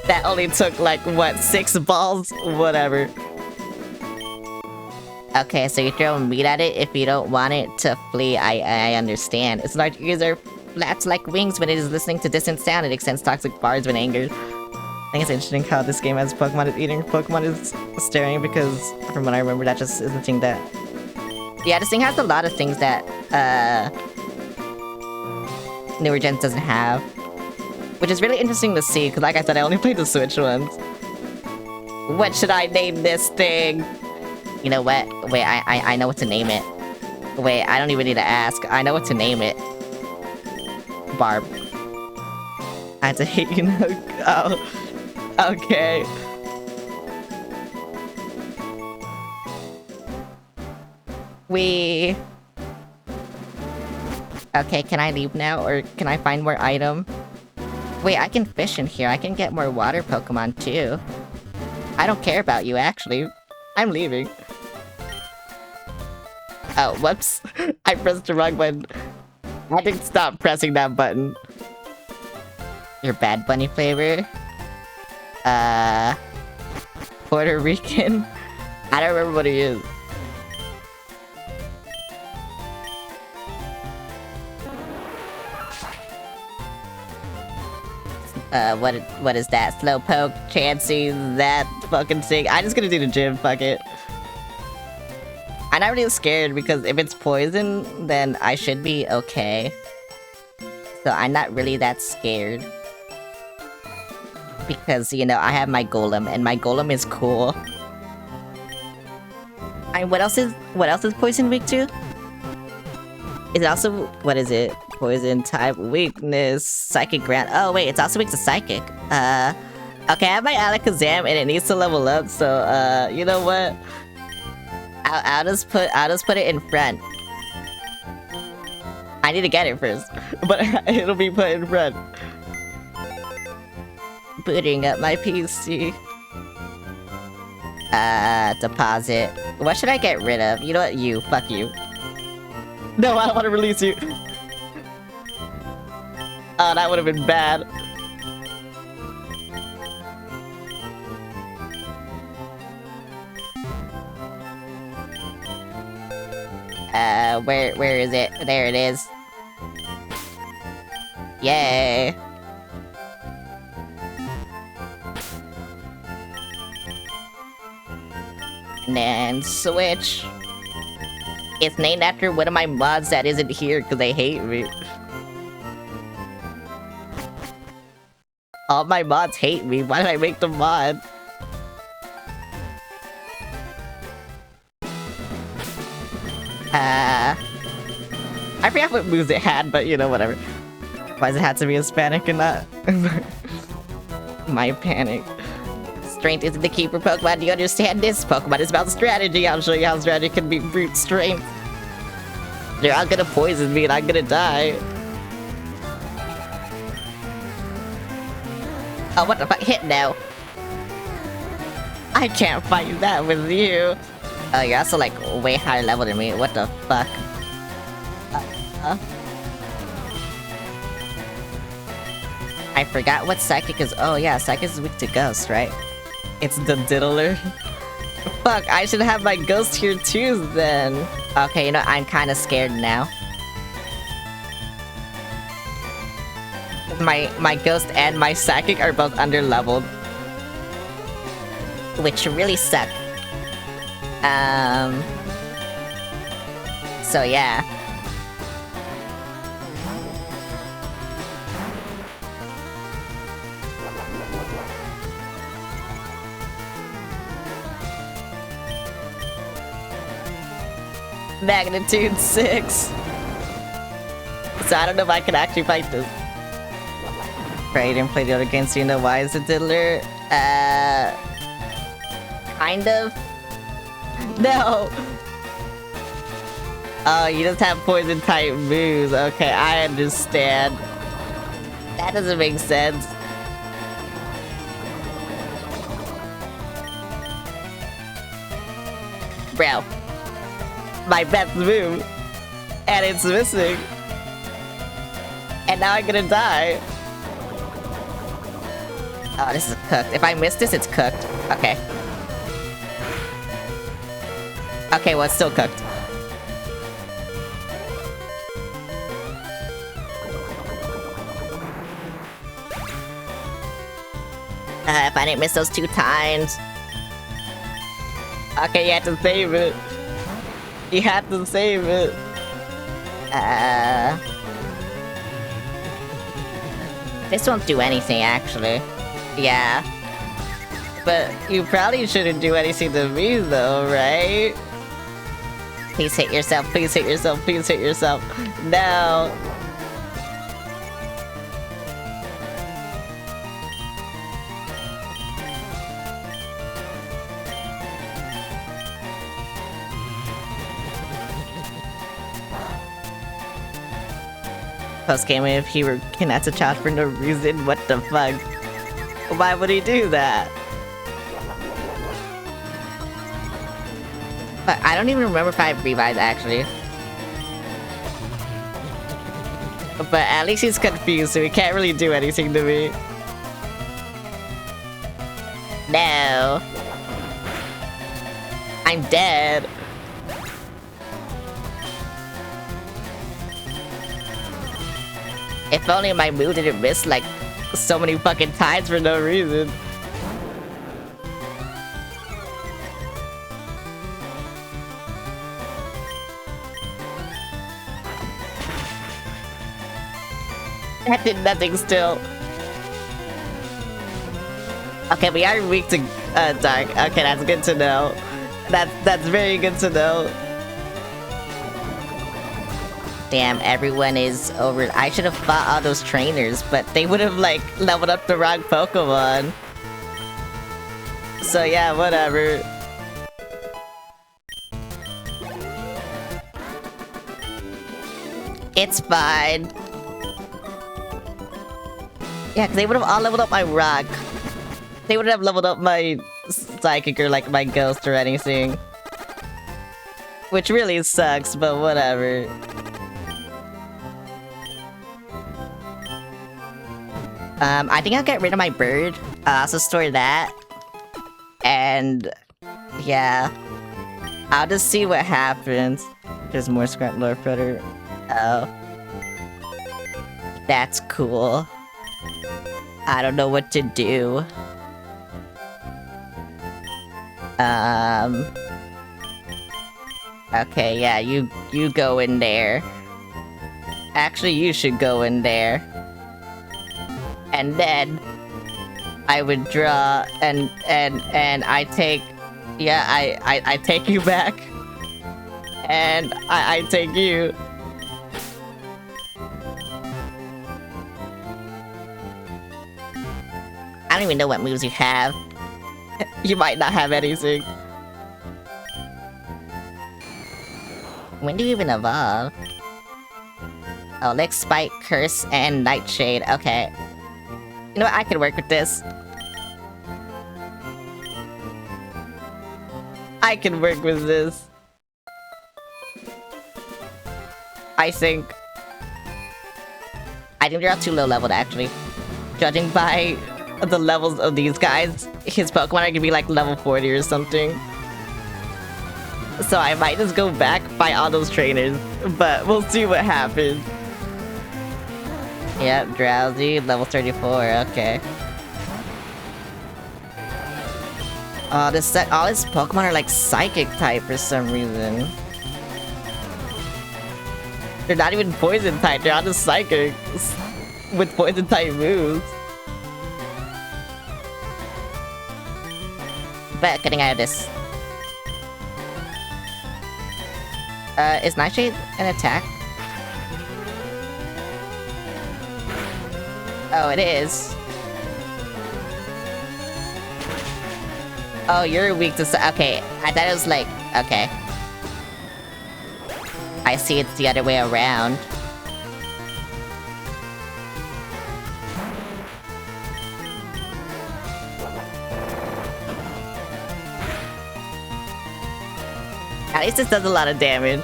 Speaker 1: That only took like, what, 6 balls? Whatever. Okay, so you throw meat at it if you don't want it to flee. I understand. Its large ears are flaps like wings when it is listening to distant sound. It extends toxic bars when angered. I think it's interesting how this game has Pokemon is eating, Pokemon is staring, because from what I remember, that just is the thing that... Yeah, this thing has a lot of things that, newer gens doesn't have. Which is really interesting to see, because like I said, I only played the Switch ones. What should I name this thing? You know what? Wait, I know what to name it. Wait, I don't even need to ask. I know what to name it. Barb. I had to hate you know. Oh. Okay. Okay, can I leave now, or can I find more item? Wait, I can fish in here. I can get more water Pokemon, too. I don't care about you, actually. I'm leaving. Oh, whoops. I pressed the wrong button. I didn't stop pressing that button. Your Bad Bunny flavor? Puerto Rican? I don't remember what he is. What is that? Slowpoke, Chansey, that fucking thing. I'm just gonna do the gym, fuck it. I'm not really scared because if it's poison, then I should be okay. So I'm not really that scared. Because, you know, I have my Golem, and my Golem is cool. And what else is poison weak to? Is it also, what is it? Poison type weakness, psychic ground. Oh wait, it's also weak to psychic. Okay, I have my Alakazam and it needs to level up, so you know what? I'll just put it in front. I need to get it first, but it'll be put in front. Booting up my PC. Deposit. What should I get rid of? You know what? You. Fuck you. No, I don't want to release you. Oh, that would have been bad. Where is it? There it is. Yay. And then switch. It's named after one of my mods that isn't here because they hate me. All my mods hate me. Why did I make the mod? I forgot what moves it had, but you know, whatever. Why does it have to be Hispanic and not my panic? Strength isn't the key for Pokemon. Do you understand this? Pokemon is about strategy. I'll show you how strategy can be brute strength. They're all gonna poison me and I'm gonna die. Oh, what the fuck? Hit now. I can't fight that with you. Oh, you're also like way higher level than me. What the fuck? I forgot what Psychic is. Oh yeah, Psychic is weak to Ghost, right? It's the Diddler. Fuck, I should have my Ghost here too then. Okay, you know, I'm kind of scared now. my ghost and my psychic are both under-leveled. Which really suck. So yeah. Magnitude 6. So I don't know if I can actually fight this. Right, you didn't play the other games, so you know why is it diddler? Kind of. No! Oh, you just have poison type moves. Okay, I understand. That doesn't make sense. Bro. My best move. And it's missing. And now I'm gonna die. Oh, this is cooked. If I miss this, it's cooked. Okay. Okay, well, it's still cooked. If I didn't miss those 2 times. Okay, you have to save it. You have to save it. This won't do anything, actually. Yeah. But you probably shouldn't do anything to me, though, right? Please hit yourself, please hit yourself, please hit yourself. No. Post-game, if he were kidnapped a child for no reason, what the fuck? Why would he do that? But I don't even remember if I revived, actually. But at least he's confused, so he can't really do anything to me. No. I'm dead. If only my move didn't miss, like, so many fucking times for no reason. That did nothing still. Okay, we are weak to dark. Okay, that's good to know. That's very good to know. Damn, everyone is over. I should have fought all those trainers, but they would have, like, leveled up the wrong Pokemon. So yeah, whatever. It's fine. Yeah, because they would have all leveled up my rock. They wouldn't have leveled up my psychic or, like, my ghost or anything. Which really sucks, but whatever. I think I'll get rid of my bird. I'll also store that. And yeah. I'll just see what happens. There's more Scrap Lord Predator. Oh. That's cool. I don't know what to do. Okay, yeah, you go in there. Actually, you should go in there. And then I would draw and I take, yeah, I take you back. And I take you. I don't even know what moves you have. You might not have anything. When do you even evolve? Oh, Lick, Spike, Curse, and Nightshade. Okay. You know what? I can work with this. I can work with this. I think they're all too low leveled, actually. Judging by the levels of these guys, his Pokemon are gonna be like level 40 or something. So I might just go back, fight all those trainers, but we'll see what happens. Yep, drowsy, level 34, okay. All his Pokemon are like psychic type for some reason. They're not even poison type, they're all just psychics with poison type moves. But getting out of this. Is Nightshade an attack? Oh, it is. Oh, you're weak to... Okay, I thought it was like... Okay. I see it's the other way around. At least this does a lot of damage.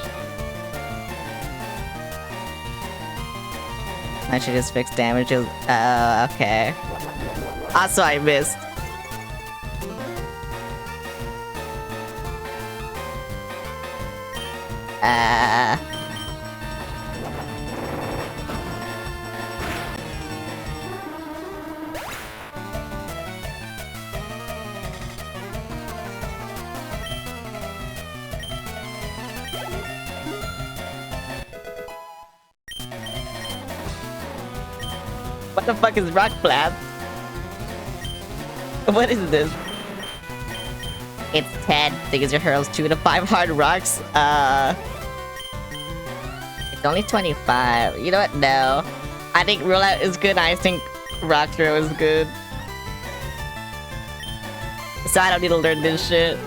Speaker 1: I should just fix damage. Okay. Also, I missed. What the fuck is Rock Blast? What is this? It's 10. Because your hurls 2 to 5 hard rocks. It's only 25. You know what? No. I think Rollout is good. I think Rock Throw is good. So I don't need to learn this shit.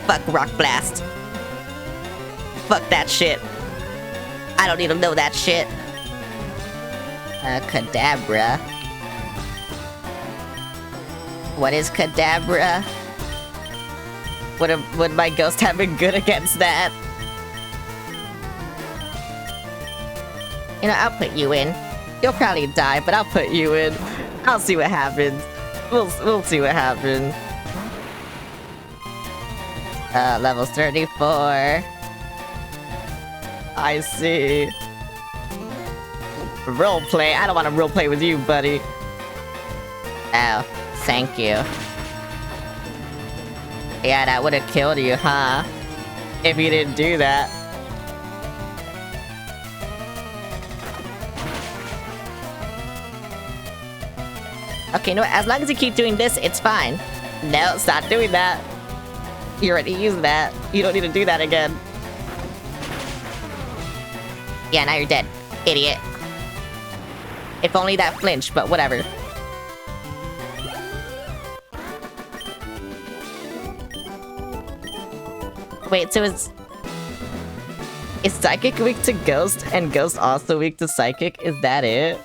Speaker 1: Fuck Rock Blast. Fuck that shit. I don't need to know that shit. Kadabra. What is Kadabra? Would my ghost have been good against that? You know, I'll put you in. You'll probably die, but I'll put you in. I'll see what happens. We'll see what happens. Level 34. I see. Roleplay? I don't want to roleplay with you, buddy. Oh, thank you. Yeah, that would have killed you, huh? If you didn't do that. Okay, no, as long as you keep doing this, it's fine. No, stop doing that. You already used that. You don't need to do that again. Yeah, now you're dead. Idiot. If only that flinched, but whatever. Wait, so is Psychic weak to Ghost and Ghost also weak to Psychic? Is that it?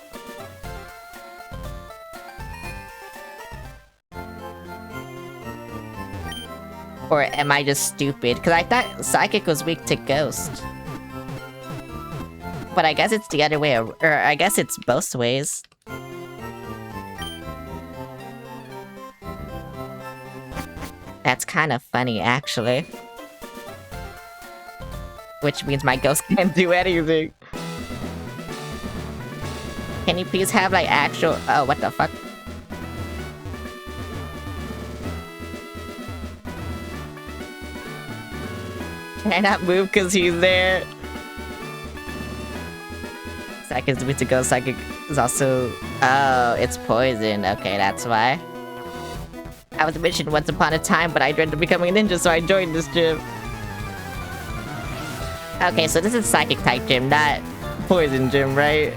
Speaker 1: Or am I just stupid? Because I thought Psychic was weak to Ghost. But I guess it's the other way, or I guess it's both ways. That's kind of funny, actually. Which means my ghost can't do anything. Can you please have, like, actual... Oh, what the fuck? Can I not move because he's there? Psychic's weak to Ghost. Psychic is also... Oh, it's poison. Okay, that's why. I was mentioned once upon a time, but I dreamed of becoming a ninja, so I joined this gym. Okay, so this is Psychic type gym, not Poison gym, right?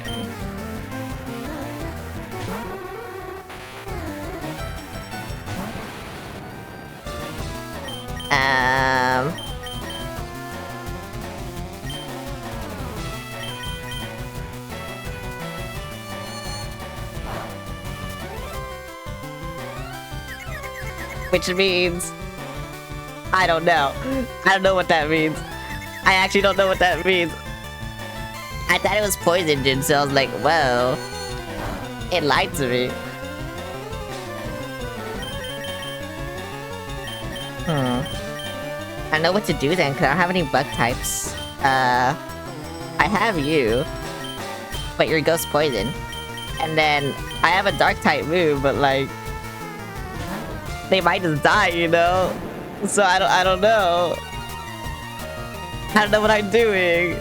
Speaker 1: Which means... I don't know. I don't know what that means. I actually don't know what that means. I thought it was Poison Gym, so I was like, whoa. It lied to me. I don't know what to do then, because I don't have any bug types. I have you. but your ghost poison. And then I have a dark type move, but like they might just die, you know? So I don't know. I don't know what I'm doing.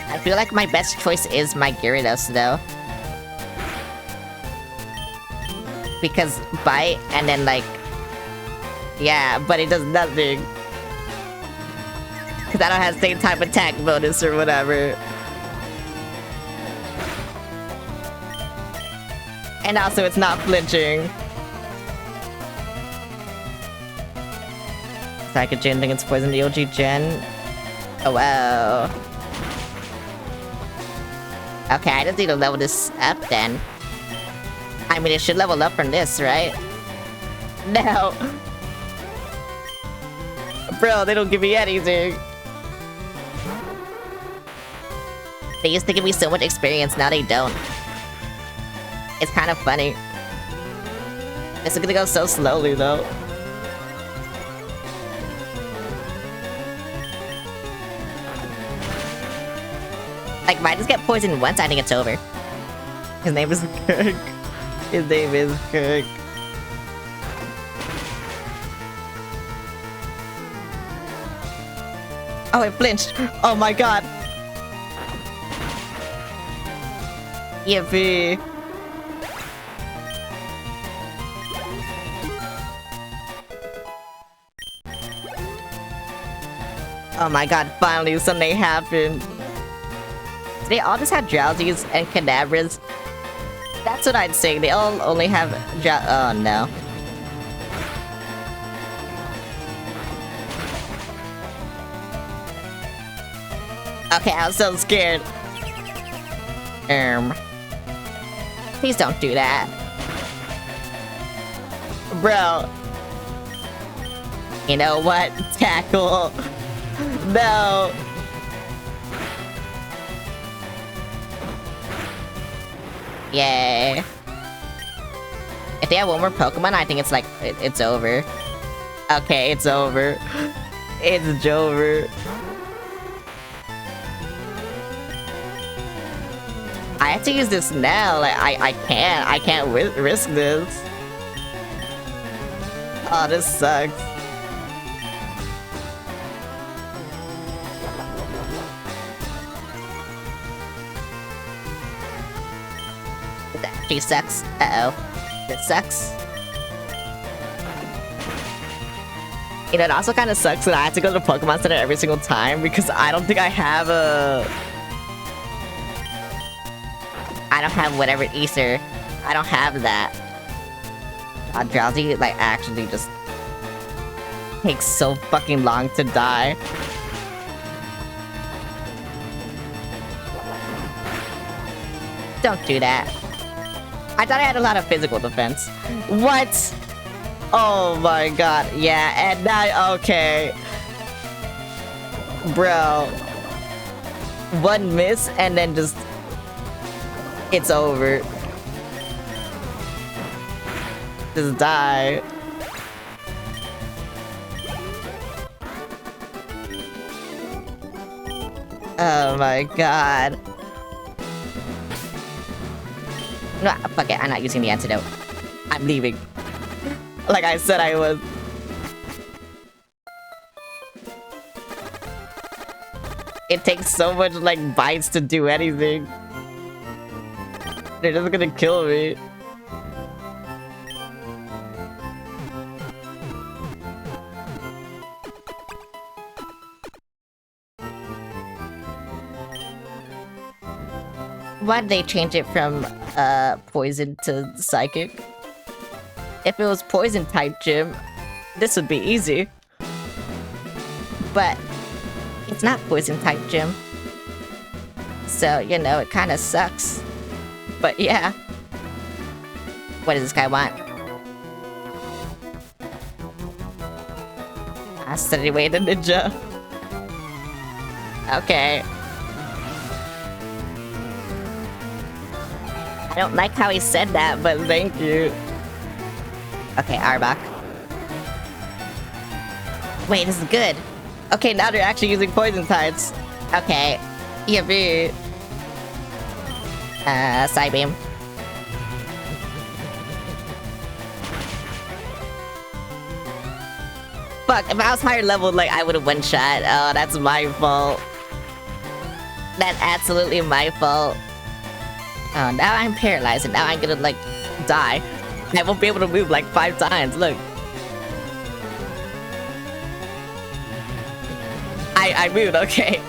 Speaker 1: I feel like my best choice is my Gyarados though. Because bite and then like yeah, but it does nothing. Cause I don't have same type attack bonus or whatever. And also it's not flinching. Psychic Gen thinks it's poison the OG Gen. Oh wow. Okay, I just need to level this up then. I mean, it should level up from this, right? No. Bro, they don't give me anything. They used to give me so much experience, now they don't. It's kind of funny. It's gonna go so slowly, though. Like, might just get poisoned once, I think it's over. His name is Kirk. His name is Kirk. Oh, it flinched. Oh my god. Yippee. Oh my god, finally something happened. They all just have Drowsies and Kadabras. That's what I'd say. They all only have oh no. Okay, I was so scared. Please don't do that. Bro. You know what? Tackle. No. Yay. If they have one more Pokemon, I think it's like, it's over. Okay, it's over. It's over. I have to use this now. Like, I can't risk this. Oh, this sucks. She sucks. Uh-oh. This sucks. You know, it also kind of sucks that I have to go to the Pokemon Center every single time because I don't think I have a... I don't have whatever Ether. I don't have that. Drowsy, like, actually just takes so fucking long to die. Don't do that. I thought I had a lot of physical defense. What? Oh my god. Yeah, and now, okay. Bro. One miss and then just... It's over. Just die. Oh my god. No, fuck it, I'm not using the antidote. I'm leaving. Like I said I was. It takes so much, like, bites to do anything. They're just gonna kill me. Why'd they change it from, poison to psychic? If it was poison type gym, this would be easy. But it's not poison type gym. So, you know, it kinda sucks. But yeah. What does this guy want? I studied away the ninja. Okay. I don't like how he said that, but thank you. Okay, Arbok. Wait, this is good. Okay, now they're actually using poison types. Okay. Yippee. Side beam. Fuck, if I was higher level, like, I would've one-shot. Oh, that's my fault. That's absolutely my fault. Oh, now I'm paralyzed, and now I'm gonna, like, die. I won't be able to move, like, 5 times, look. I moved, okay.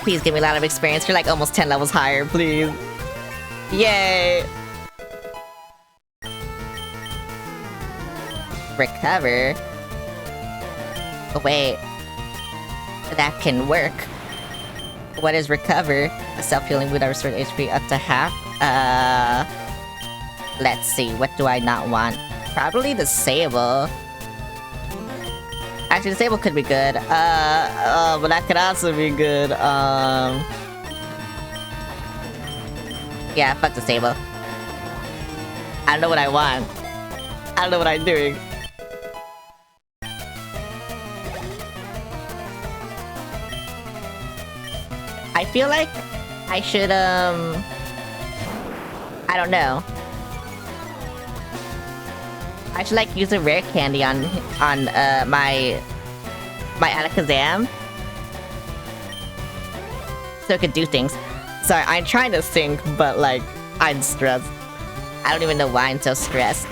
Speaker 1: Please give me a lot of experience. You're, like, almost 10 levels higher, please. Yay! Recover? Oh, wait. That can work. What is recover? A self-healing wound that restores HP up to half? Let's see. What do I not want? Probably disable. Actually, disable could be good. But that could also be good. Yeah, fuck disable. I don't know what I want. I don't know what I'm doing. I feel like I should, I don't know. I should, like, use a rare candy on my Alakazam. So it could do things. Sorry, I'm trying to think, but, like, I'm stressed. I don't even know why I'm so stressed.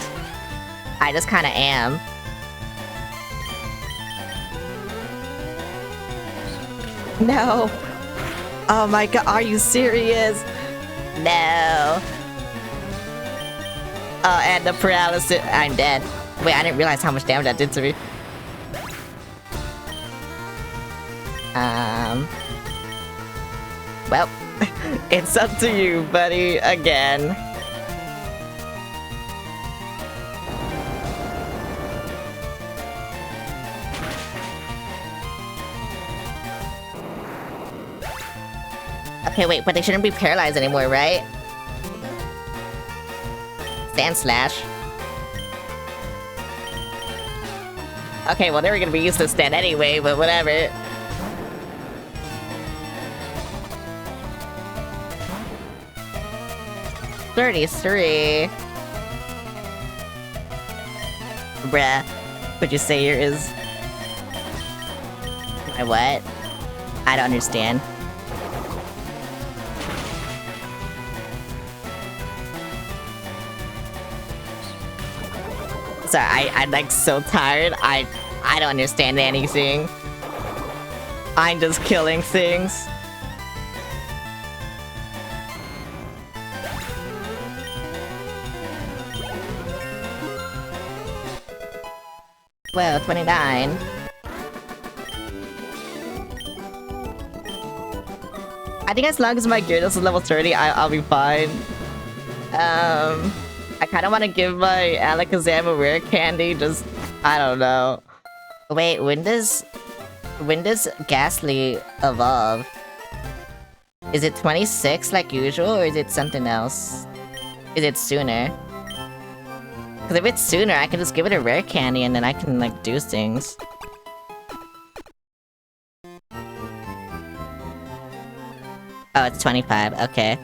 Speaker 1: I just kinda am. No! Oh my god, are you serious? No. Oh, and the paralysis. I'm dead. Wait, I didn't realize how much damage that did to me. Well, it's up to you, buddy, again. Okay, wait, but they shouldn't be paralyzed anymore, right? Sand Slash. Okay, well, they were gonna be useless then anyway, but whatever. $33. Bruh. Would you say yours is... My what? I don't understand. Sorry, I'm like so tired. I don't understand anything. I'm just killing things. Well, 29. I think as long as my Gyarados is level 30, I'll be fine. I kind of want to give my Alakazam a rare candy, just... I don't know. Wait, when does Ghastly evolve? Is it 26 like usual, or is it something else? Is it sooner? Because if it's sooner, I can just give it a rare candy and then I can, like, do things. Oh, it's 25, okay.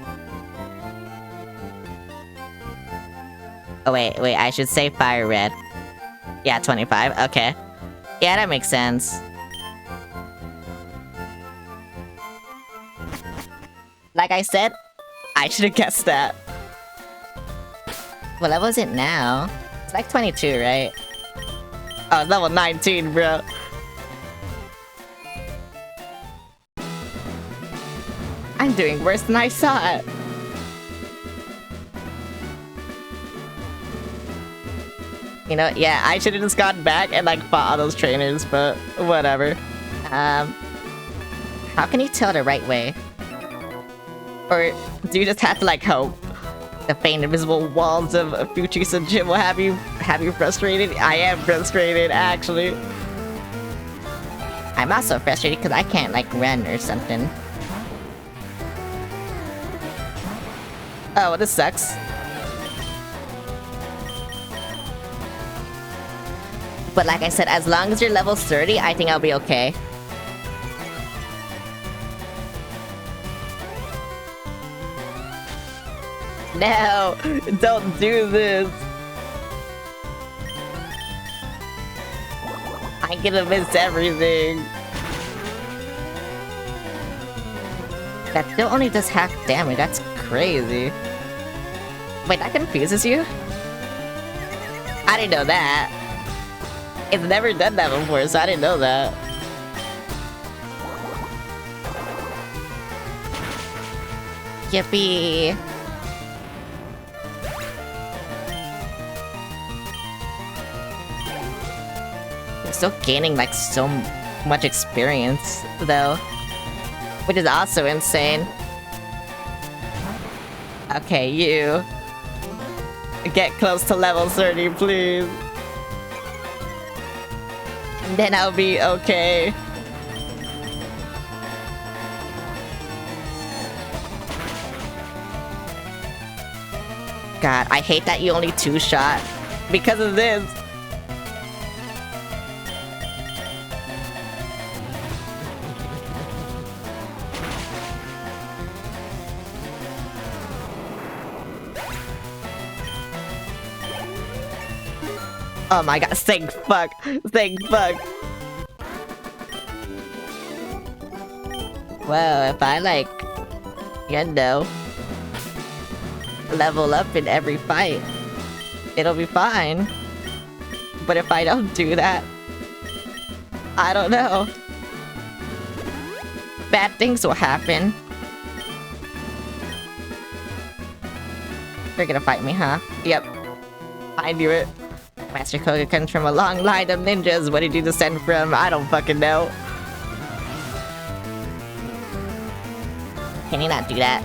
Speaker 1: Oh, wait, I should say FireRed. Yeah, 25, okay. Yeah, that makes sense. Like I said, I should've guessed that. What level is it now? It's like 22, right? Oh, it's level 19, bro. I'm doing worse than I thought. You know, yeah, I should've just gone back and, like, fought all those trainers, but whatever. How can you tell the right way? Or do you just have to, like, hope? The faint invisible walls of Fuchsia Gym will have you frustrated? I am frustrated, actually. I'm also frustrated because I can't, like, run or something. Oh, well, this sucks. But like I said, as long as you're level 30, I think I'll be okay. No! Don't do this! I'm gonna miss everything. That still only does half damage, that's crazy. Wait, that confuses you? I didn't know that. It's never done that before, so I didn't know that. Yippee! I'm still gaining like so much experience, though. Which is also insane. Okay, you. Get close to level 30, please. And then I'll be okay. God, I hate that you only two-shot because of this. Oh my god, thank fuck. Thank fuck. Well, if I like, you know, level up in every fight, it'll be fine. But if I don't do that, I don't know. Bad things will happen. You're gonna fight me, huh? Yep. I knew it. Master Koga comes from a long line of ninjas. What did you descend from? I don't fucking know. Can you not do that?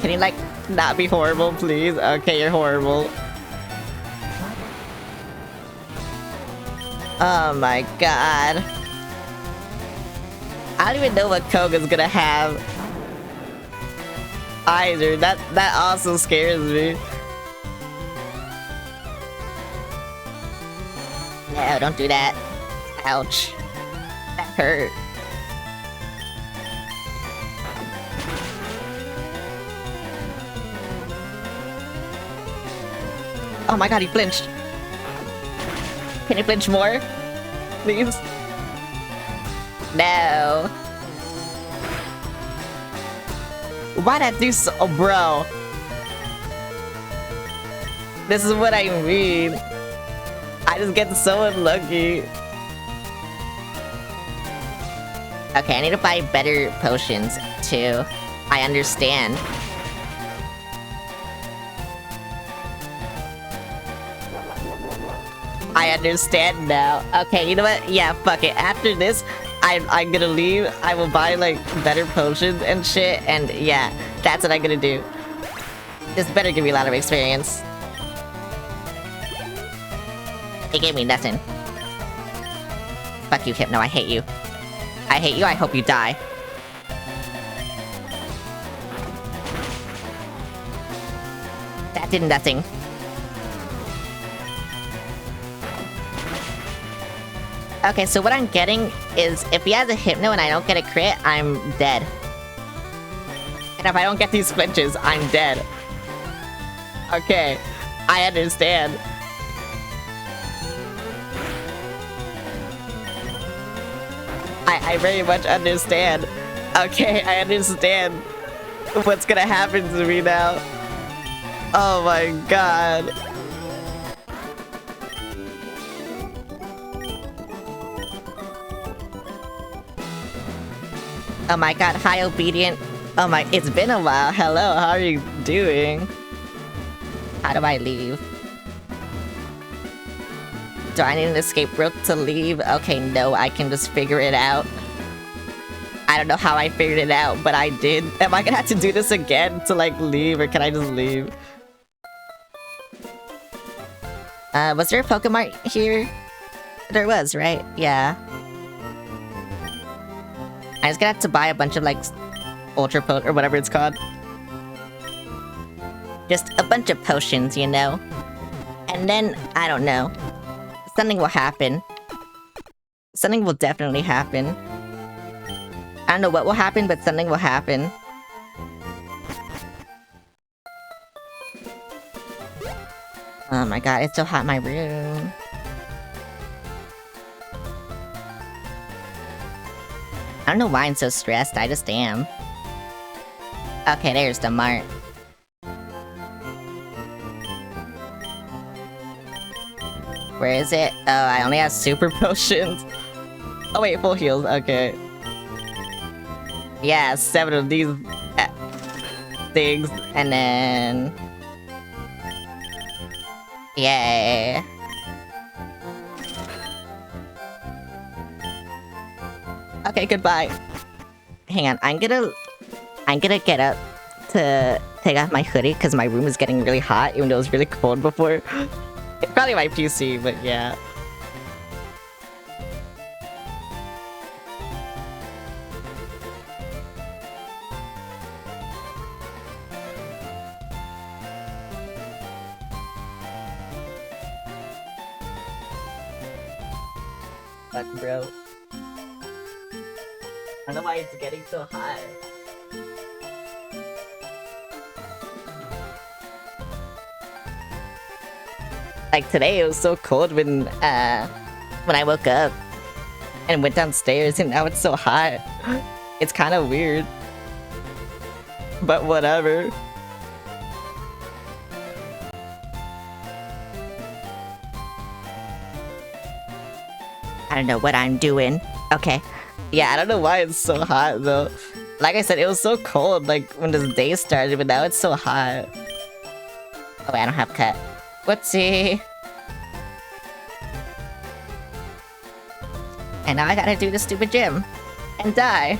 Speaker 1: Can you, like, not be horrible, please? Okay, you're horrible. Oh my god. I don't even know what Koga's gonna have. Either. That also scares me. No, don't do that. Ouch. That hurt. Oh my god, he flinched. Can you flinch more? Please? No. Why'd that do so... Oh, bro. This is what I mean. I just get so unlucky. Okay, I need to buy better potions, too. I understand. I understand now. Okay, you know what? Yeah, fuck it. After this, I'm gonna leave. I will buy, like, better potions and shit. And yeah, that's what I'm gonna do. This better give me a lot of experience. It gave me nothing. Fuck you, Hypno. I hate you. I hate you. I hope you die. That did nothing. Okay, so what I'm getting is if he has a Hypno and I don't get a crit, I'm dead. And if I don't get these flinches, I'm dead. Okay, I understand. I very much understand. Okay, I understand what's gonna happen to me now. Oh my god. Oh my god, hi Obedient. Oh my, it's been a while. Hello, how are you doing? How do I leave? Do I need an escape rope to leave? Okay, no, I can just figure it out. I don't know how I figured it out, but I did. Am I gonna have to do this again to, like, leave, or can I just leave? Was there a Pokemon here? There was, right? Yeah. I just gonna have to buy a bunch of, like, Ultra or whatever it's called. Just a bunch of potions, you know? And then, I don't know. Something will happen. Something will definitely happen. I don't know what will happen, but something will happen. Oh my god, it's so hot in my room. I don't know why I'm so stressed, I just am. Okay, there's the mart. Where is it? Oh, I only have super potions. Oh wait, full heals, okay. Yeah, 7 of these things, and then... Yay. Okay, goodbye. Hang on, I'm gonna get up to take off my hoodie because my room is getting really hot, even though it was really cold before. It's probably my PC, but yeah. Fuck, bro. I don't know why it's getting so hot. Like today, it was so cold when I woke up and went downstairs, and now it's so hot. It's kind of weird, but whatever. I don't know what I'm doing. Okay. Yeah, I don't know why it's so hot though. Like I said, it was so cold like when the day started, but now it's so hot. Oh wait, I don't have cut. Whoopsie. And now I gotta do the stupid gym. And die.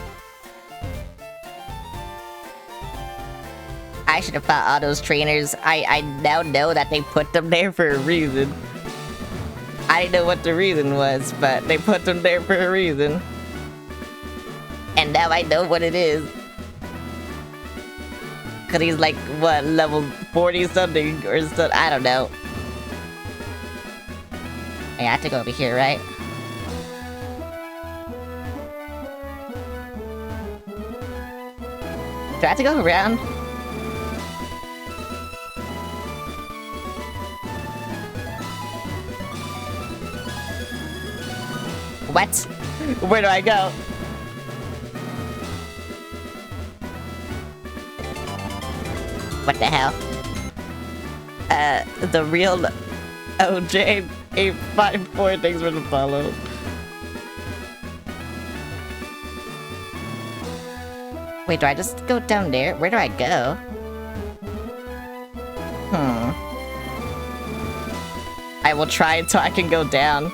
Speaker 1: I should have fought all those trainers. I now know that they put them there for a reason. I didn't know what the reason was, but they put them there for a reason. And now I know what it is. Cause he's like, what, level 40 something or something, I don't know. I have to go over here, right? Do I have to go around? What? Where do I go? What the hell? The real OJ854, thanks for the follow. Wait, do I just go down there? Where do I go? I will try until I can go down.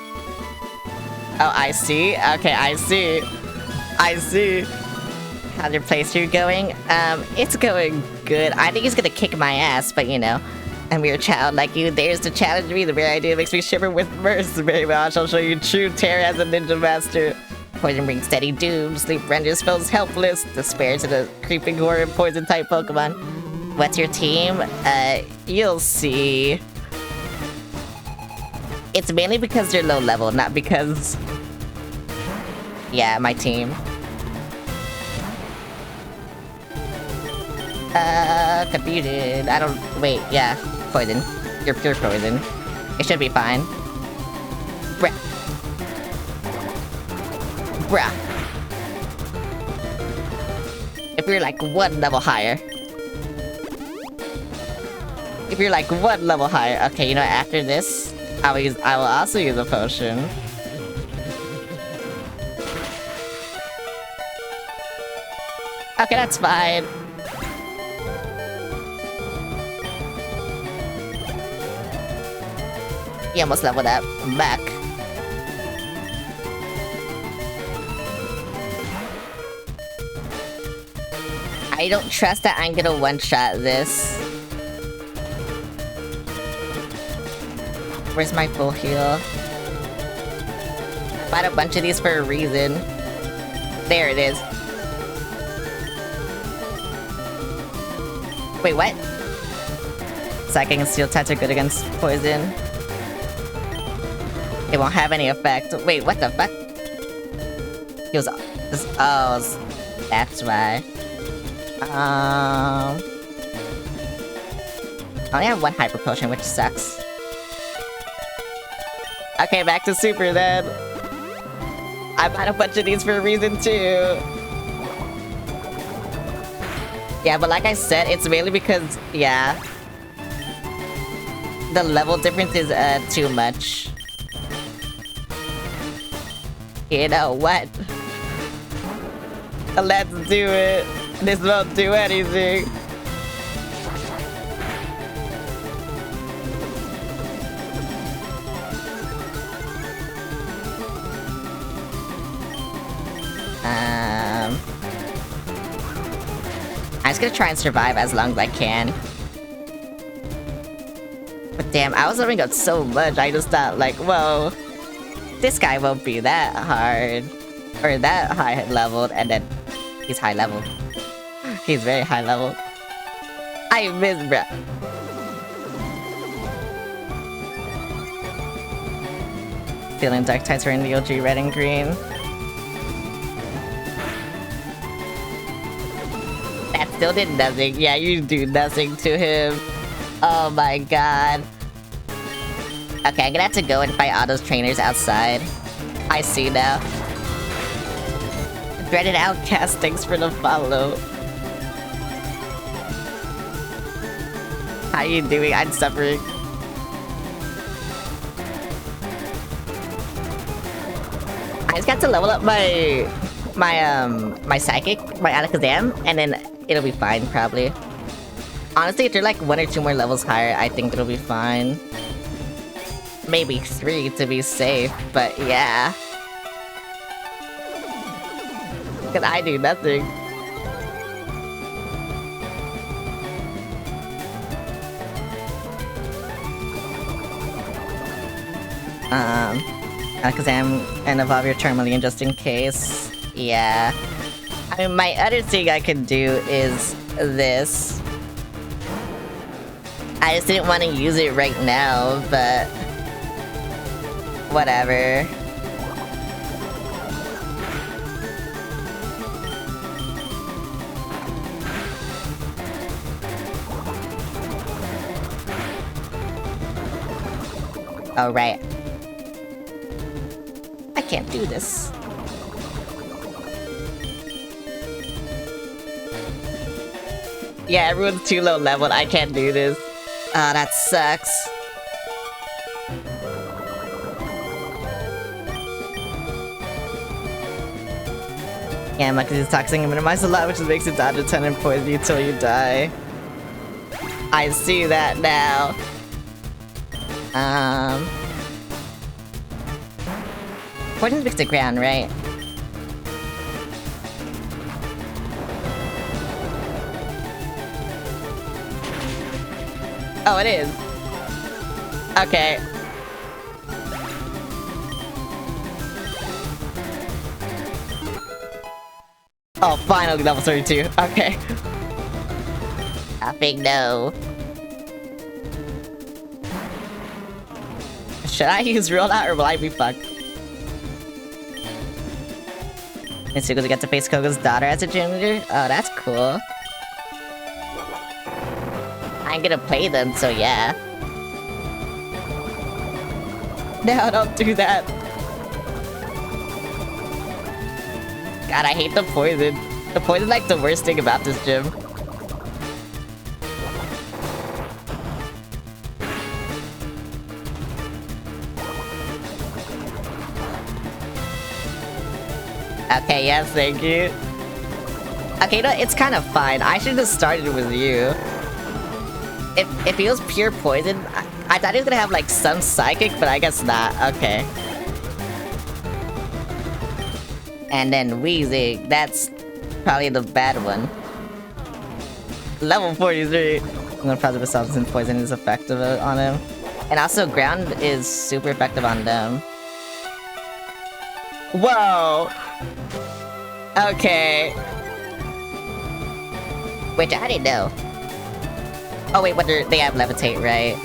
Speaker 1: Oh, I see. Okay, I see. I see. How's your playthrough going? It's going good. I think he's gonna kick my ass, but you know, I'm your child like you. There's to challenge me. The very idea makes me shiver with mirth. Very much. I'll show you true terror as a ninja master. Poison brings steady doom. Sleep renders foes helpless. Despair to the creeping horror poison type Pokemon. What's your team? You'll see. It's mainly because they're low level, not because... Yeah, my team. Confuted. I don't... Wait, yeah. Poison. You're pure poison. It should be fine. Bruh. Bruh. If you're like 1 level higher. If you're like 1 level higher. Okay, you know, after this, I will also use a potion. Okay, that's fine. He almost leveled up. I'm back. I don't trust that I'm gonna one-shot this. Where's my full heal? I bought a bunch of these for a reason. There it is. Wait, what? Psychic and steel types are good against poison. It won't have any effect. Wait, what the fuck? He was... Oh, that's why. I only have one hyper potion, which sucks. Okay, back to super then. I bought a bunch of these for a reason too. Yeah, but like I said, it's mainly because, yeah, the level difference is too much. You know what? Let's do it. This won't do anything. I'm just gonna try and survive as long as I can. But damn, I was leveling up so much, I just thought like, whoa, this guy won't be that hard. Or that high leveled, and then he's high leveled. He's very high leveled. I miss bruh. Feeling dark types were in the OG red and green. That still did nothing. Yeah, you do nothing to him. Oh my god. Okay, I'm gonna have to go and fight all those trainers outside. I see now. Dreaded outcast, thanks for the follow. How you doing? I'm suffering. I just got to level up my psychic, my Alakazam, and then it'll be fine, probably. Honestly, if you're like 1 or 2 more levels higher, I think it'll be fine. Maybe 3 to be safe, but yeah. Because I do nothing. Alakazam and evolve your Charmeleon just in case. Yeah. I mean, my other thing I could do is this. I just didn't want to use it right now, but... whatever. Oh, right. I can't do this. Yeah, everyone's too low leveled. I can't do this. Ah, that sucks. Yeah, Muckus is toxic and minimize a lot, which makes it dodge a ton and poison you till you die. I see that now. Poison sticks to ground, right? Oh, it is. Okay. Oh, finally level 32. Okay. Nothing, no. Should I use rollout or will I be fucked? Mitsuko get to face Kogo's daughter as a gym leader? Oh, that's cool. I'm gonna play them, so yeah. No, don't do that. God, I hate the poison. The poison's like the worst thing about this gym. Okay, yes, thank you. Okay, you know, it's kind of fine. I should have started with you. If he was pure poison, I thought he was gonna have like some psychic, but I guess not. Okay. And then Wheezing, that's probably the bad one. Level 43. I'm gonna positive assault since poison is effective on him. And also ground is super effective on them. Whoa! Okay. Which I didn't know. Oh wait, what they have levitate, right?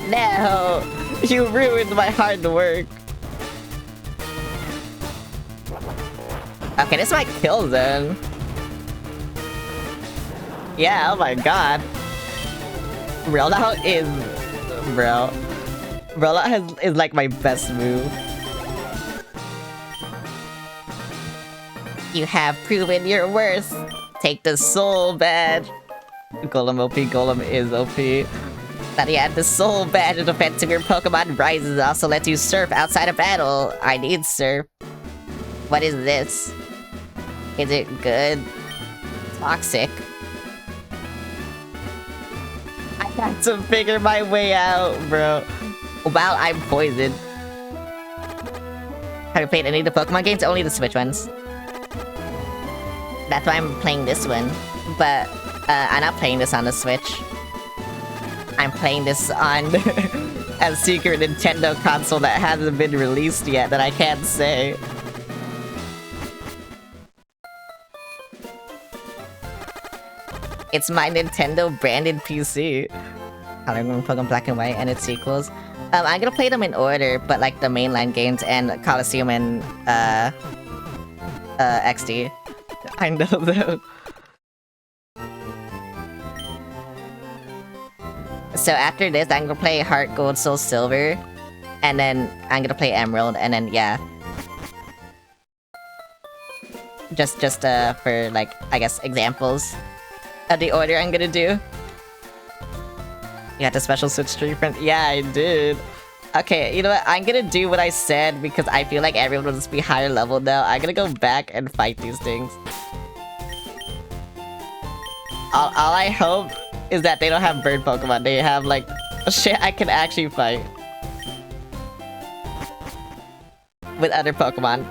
Speaker 1: No! You ruined my hard work. Okay, this might kill then. Yeah, oh my god. Rollout is... Bro. Rollout is like my best move. You have proven your worth. Take the soul badge. Golem OP, Golem is OP. Now you have the soul badge of defense of your Pokemon rises. Also lets you surf outside of battle. I need surf. What is this? Is it good? Toxic. I got to figure my way out, bro. While I'm poisoned. Have you played any of the Pokemon games? Only the Switch ones. That's why I'm playing this one. But I'm not playing this on the Switch. I'm playing this on a secret Nintendo console that hasn't been released yet that I can't say. It's my Nintendo branded PC. I'm gonna Pokemon Black and White and its sequels. I'm gonna play them in order, but like the mainline games and Coliseum and XD. I know though. So after this, I'm gonna play Heart Gold, Soul Silver, and then I'm gonna play Emerald, and then yeah. Just for like, I guess, examples of the order I'm gonna do. You got the special Switch stream friend? Yeah, I did. Okay, you know what? I'm gonna do what I said because I feel like everyone will just be higher level now. I'm gonna go back and fight these things. All I hope is that they don't have bird Pokemon. They have like shit I can actually fight with other Pokemon.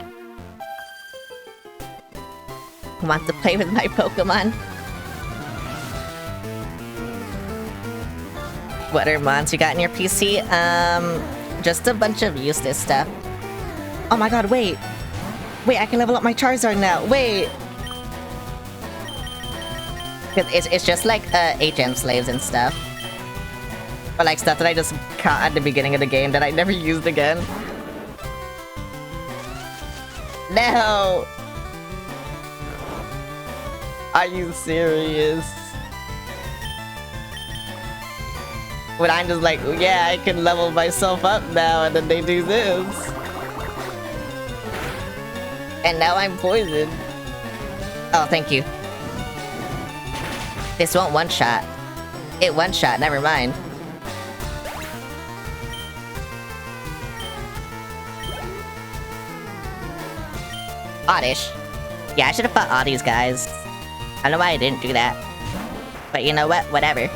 Speaker 1: Who wants to play with my Pokemon? What are mods you got in your PC? Just a bunch of useless stuff. Oh my god, wait! Wait, I can level up my Charizard now, wait! It's just like, HM slaves and stuff. Or like stuff that I just caught at the beginning of the game that I never used again. No! Are you serious? When I'm just like, yeah, I can level myself up now, and then they do this. And now I'm poisoned. Oh, thank you. This won't one-shot. It one-shot, never mind. Oddish. Yeah, I should have fought all these guys. I don't know why I didn't do that. But you know what? Whatever.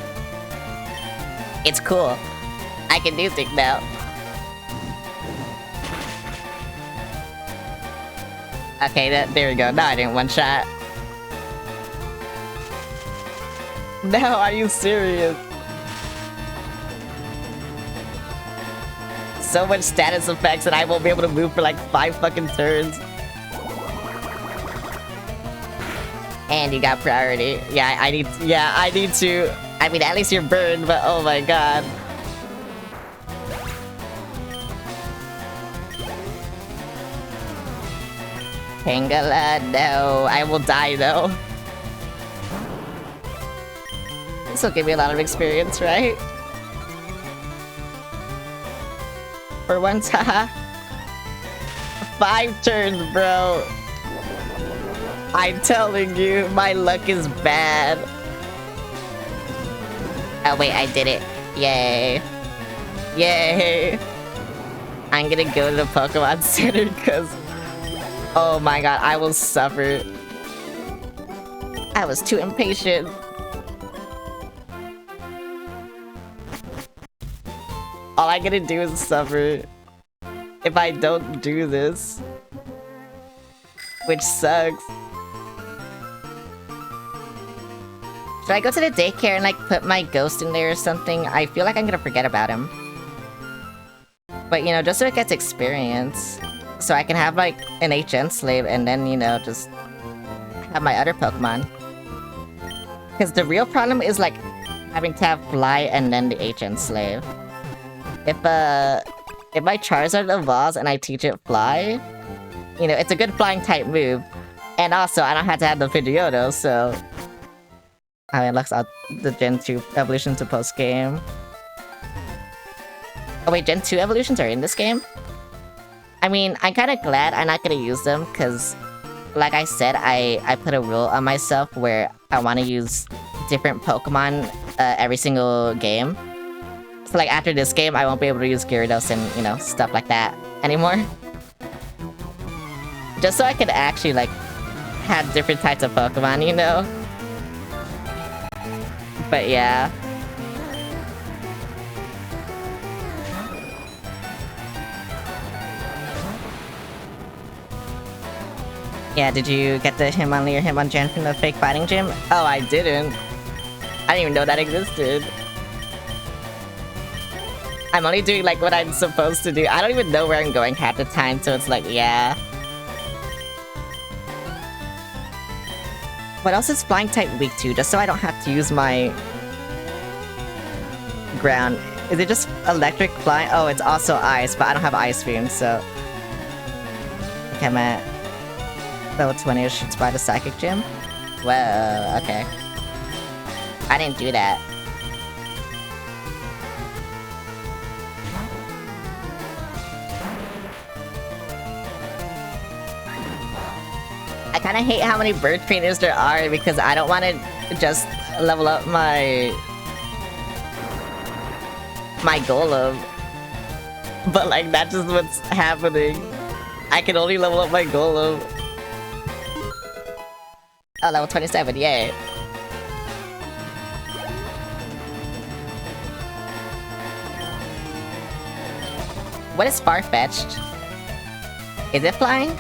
Speaker 1: It's cool. I can do things now. Okay, there we go. Now I didn't one-shot. No, are you serious? So much status effects and I won't be able to move for like 5 fucking turns. And you got priority. Yeah, I need to. I mean, at least you're burned, but oh my god. Tangela, no. I will die though. This will give me a lot of experience, right? For once, haha. 5 turns, bro. I'm telling you, my luck is bad. Oh wait, I did it. Yay. Yay. I'm gonna go to the Pokemon Center because... oh my god, I will suffer. I was too impatient. All I'm gonna do is suffer if I don't do this. Which sucks. Should I go to the daycare and like put my ghost in there or something? I feel like I'm gonna forget about him. But you know, just so it gets experience. So I can have like an HN slave and then, you know, just have my other Pokemon. Because the real problem is like having to have Fly and then the HN slave. If my Charizard evolves and I teach it Fly, you know, it's a good flying type move. And also, I don't have to have the Pidgeotto, so... I mean, looks out the Gen 2 evolution to post-game. Oh wait, Gen 2 evolutions are in this game? I mean, I'm kinda glad I'm not gonna use them, because... Like I said, I put a rule on myself where I want to use different Pokemon every single game. So like after this game, I won't be able to use Gyarados and, you know, stuff like that anymore. Just so I could actually like have different types of Pokemon, you know? But yeah. Yeah, did you get the Hitmonlee or Hitmonchan from the fake fighting gym? Oh, I didn't. I didn't even know that existed. I'm only doing like what I'm supposed to do. I don't even know where I'm going half the time, so it's like, yeah. What else is flying type weak to? Just so I don't have to use my ground. Is it just electric flying? Oh, it's also ice, but I don't have ice beam, so... Okay, I'm at level 20 shoots by the psychic gym. Whoa, okay. I didn't do that. I kinda hate how many bird trainers there are because I don't want to just level up my Golem. But like, that's just what's happening. I can only level up my Golem. Oh, level 27, yay. What is far-fetched? Is it flying?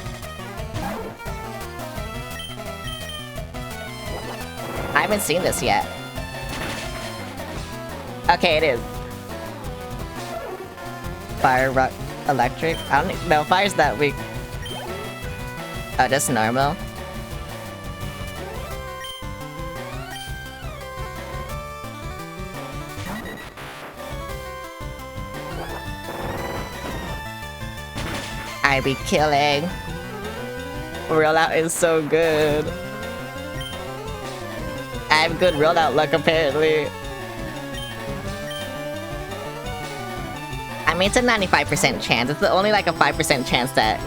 Speaker 1: I haven't seen this yet. Okay, it is. Fire, rock, electric? I don't know, fire's that weak. Oh, just normal? I be killing. Rollout is so good. I have good rollout luck apparently. I mean, it's a 95% chance. It's only like a 5% chance that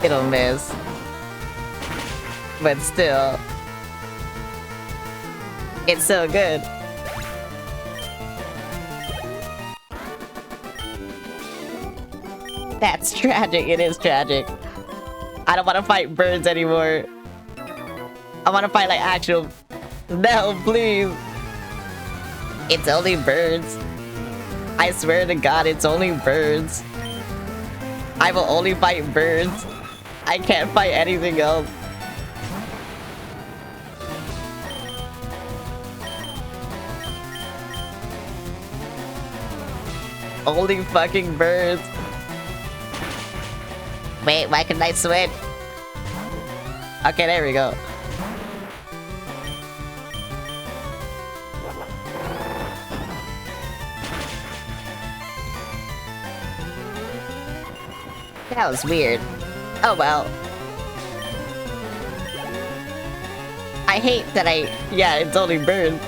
Speaker 1: it'll miss. But still. It's so good. That's tragic, it is tragic. I don't want to fight birds anymore. I want to fight like actual... No, please. It's only birds. I swear to God, it's only birds. I will only fight birds. I can't fight anything else. Only fucking birds. Wait, why couldn't I switch? Okay, there we go. That was weird. Oh well. I hate that yeah, it's only birds.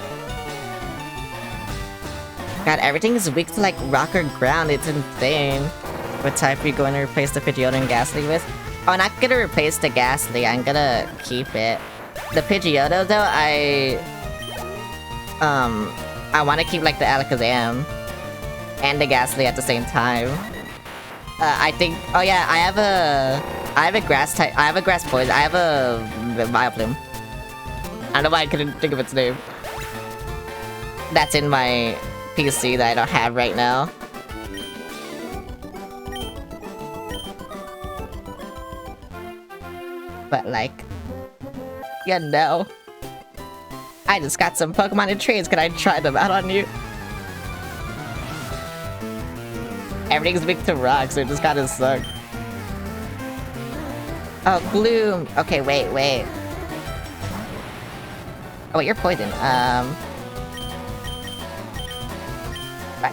Speaker 1: God, everything is weak to like rock or ground, it's insane. What type are you going to replace the Pidgeotto and Ghastly with? Oh, I'm not gonna replace the Ghastly, I'm gonna keep it. The Pidgeotto though, I want to keep like the Alakazam and the Ghastly at the same time. I think, oh yeah, I have a grass type, I have a grass poison, I have a Vileplume. I don't know why I couldn't think of its name. That's in my PC that I don't have right now. But like, you know, I just got some Pokemon in trades. Can I try them out on you? Everything's weak to rock, so it just kinda suck. Oh, Gloom. Okay, wait. Oh, wait, you're poison. I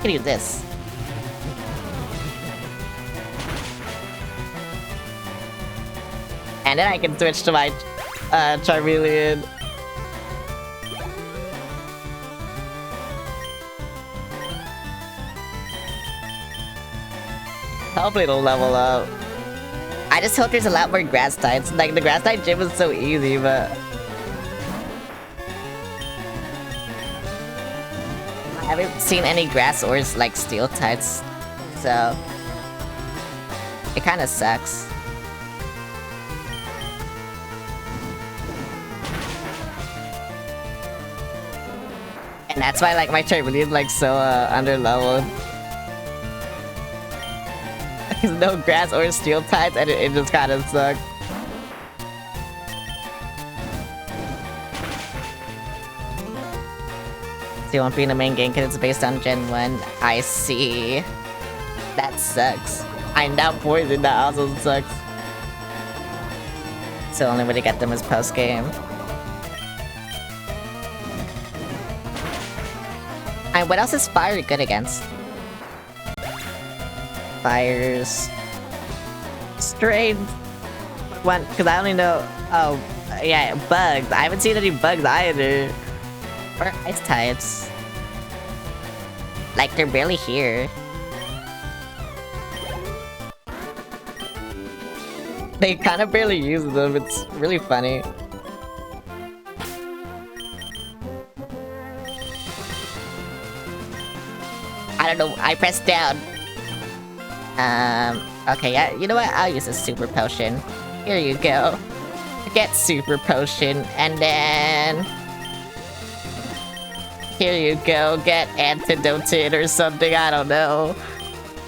Speaker 1: can use this. And then I can switch to my Charmeleon. Hopefully it'll level up. I just hope there's a lot more grass types. Like, the grass type gym is so easy, but... I haven't seen any grass or, like, steel types. So... it kinda sucks. And that's why, like, my Charmeleon, like, so, underleveled. There's no grass or steel types, and it just kinda sucks. Still won't be in the main game because it's based on Gen 1. I see. That sucks. I'm now poisoned, that also sucks. So the only way to get them is post-game. And what else is Fire good against? Fire's... Strength! One, because I only know... Oh, yeah, bugs. I haven't seen any bugs either. Or ice types. Like, they're barely here. They kind of barely use them, it's really funny. I don't know, I pressed down. Okay, yeah, you know what? I'll use a super potion. Here you go. Get super potion, and then... here you go, get antidoted or something, I don't know.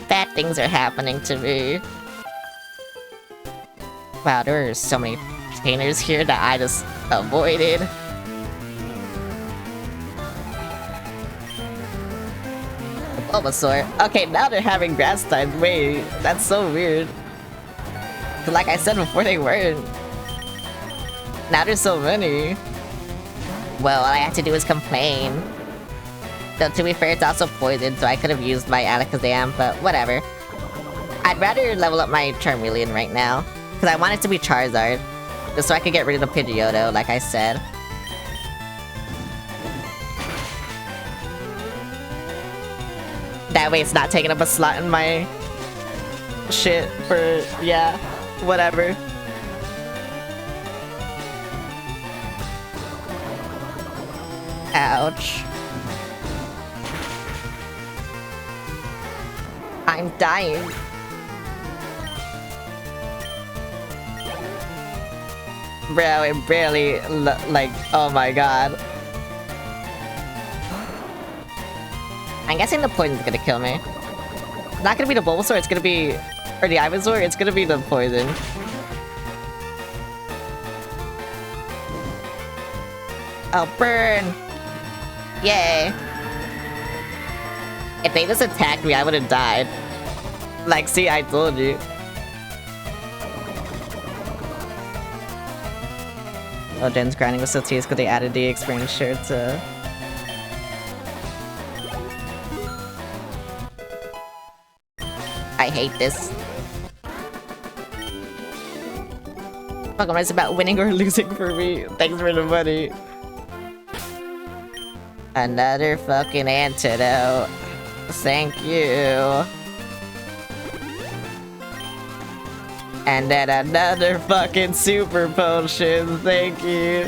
Speaker 1: Bad things are happening to me. Wow, there are so many trainers here that I just avoided. Bulbasaur. Okay, now they're having grass types. Wait, that's so weird. Like I said before, they weren't. Now there's so many. Well, all I have to do is complain. Though to be fair, it's also poisoned, so I could have used my Alakazam, but whatever. I'd rather level up my Charmeleon right now. Because I want it to be Charizard. Just so I could get rid of the Pidgeotto, like I said. That way it's not taking up a slot in my... shit for... yeah, whatever. Ouch. I'm dying. Bro, it barely, like, oh my god. I'm guessing the poison's gonna kill me. It's not gonna be the Bulbasaur, it's gonna be... or the Ivysaur, it's gonna be the poison. Oh, burn! Yay! If they just attacked me, I would've died. Like, see, I told you. Oh, Jen's grinding with Sotias because they added the experience shirt to... I hate this. Fuck, it's about winning or losing for me. Thanks for the money. Another fucking antidote. Thank you. And then another fucking super potion. Thank you.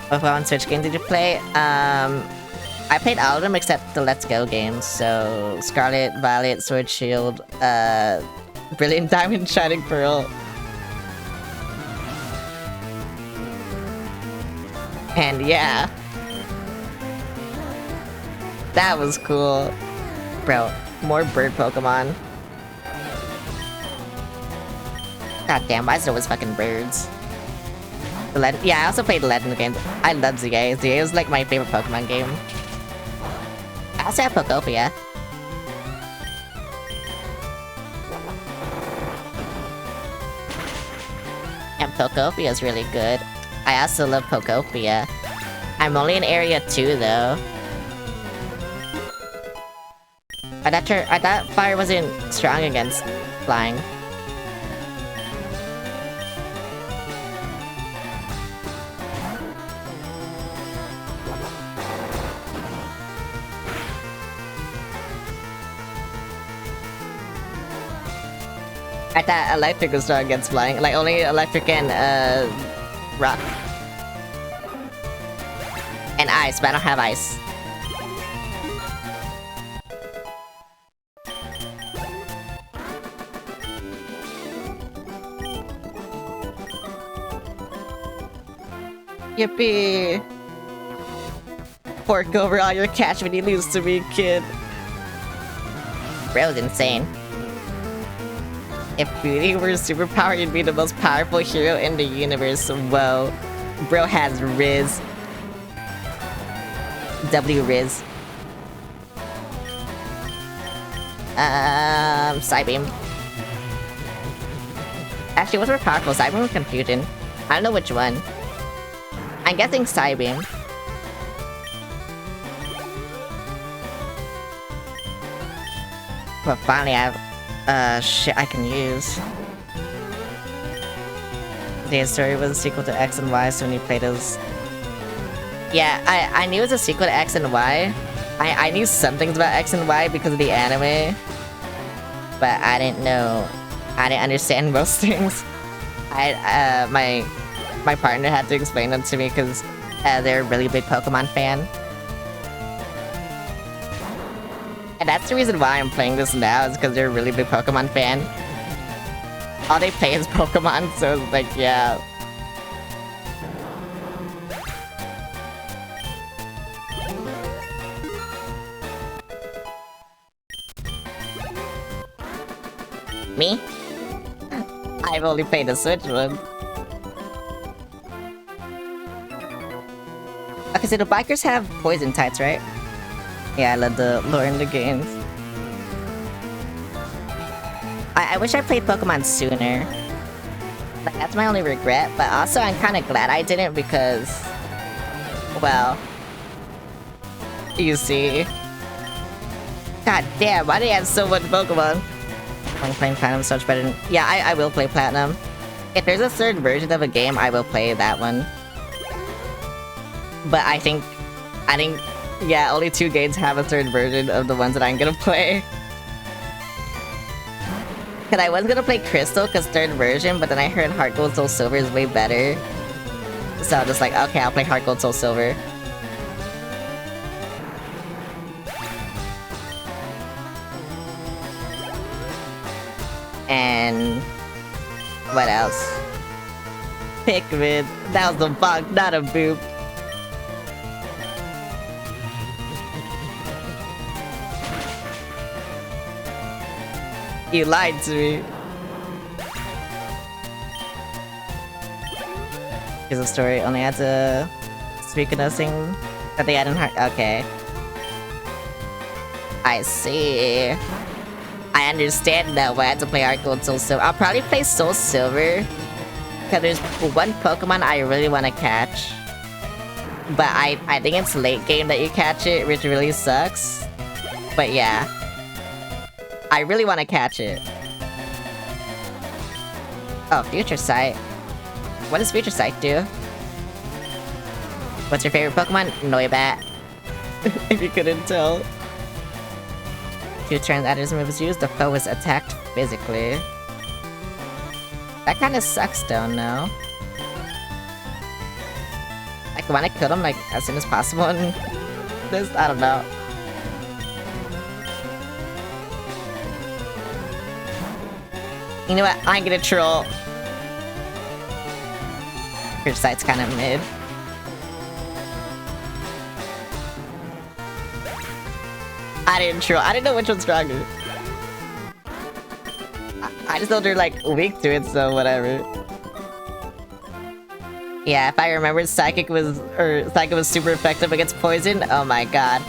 Speaker 1: What on Switch game did you play? I played all of them except the Let's Go games. So Scarlet, Violet, Sword Shield, Brilliant Diamond, Shining Pearl. And yeah. That was cool. Bro, more bird Pokemon. God damn, why is it always fucking birds? Yeah, I also played the Legend games. I love ZA. ZA is like my favorite Pokemon game. I also have Pokopia. And Pokopia is really good. I also love Pokopia. I'm only in Area 2 though. I thought fire wasn't strong against flying. I thought electric was strong against flying. Like, only electric and, rock. And ice, but I don't have ice. Yippee! Fork over all your cash when you lose to me, kid. Bro's insane. If beauty were a superpower, you'd be the most powerful hero in the universe. Whoa. Bro has Riz. W Riz. Psybeam. Actually, what's more powerful? Psybeam or Confusion? I don't know which one. I'm guessing Psybeam. But finally I have, shit I can use. The story was a sequel to X and Y, so when you played as... Yeah, I knew it was a sequel to X and Y. I knew some things about X and Y because of the anime. But I didn't know... I didn't understand most things. My partner had to explain them to me because they're a really big Pokemon fan. And that's the reason why I'm playing this now, is because they're a really big Pokemon fan. All they play is Pokemon, so it's like, yeah. Me? I've only played the Switch one. Okay, so the bikers have poison types, right? Yeah, I love the lore in the games. I wish I played Pokemon sooner. Like, that's my only regret, but also I'm kind of glad I didn't because... Well... You see... God damn, why do you have so much Pokemon? I'm playing Platinum so much better than... Yeah, I will play Platinum. If there's a third version of a game, I will play that one. But I think... Yeah, only 2 games have a third version of the ones that I'm gonna play. Cause I was gonna play Crystal, cause third version, but then I heard Heart Gold Soul Silver is way better. So I'm just like, okay, I'll play Heart Gold Soul Silver. And... What else? Pikmin. That was a bug, not a boop. You lied to me. Here's the story. Only had to speak of nothing that they had in heart. Okay. I see. I understand now why I had to play Heart Gold Soul Silver. I'll probably play Soul Silver. Because there's one Pokemon I really want to catch. But I think it's late game that you catch it, which really sucks. But yeah. I really want to catch it. Oh, Future Sight. What does Future Sight do? What's your favorite Pokemon? Noibat. If you couldn't tell. 2 turns after this move is used, the foe is attacked physically. That kind of sucks though, no? Like, want to kill them like as soon as possible and this? I don't know. You know what? I'm gonna troll. Your sight's kind of mid. I didn't troll. I didn't know which one's stronger. I just know they're like weak to it, so whatever. Yeah, if I remember, Psychic was super effective against poison. Oh my god.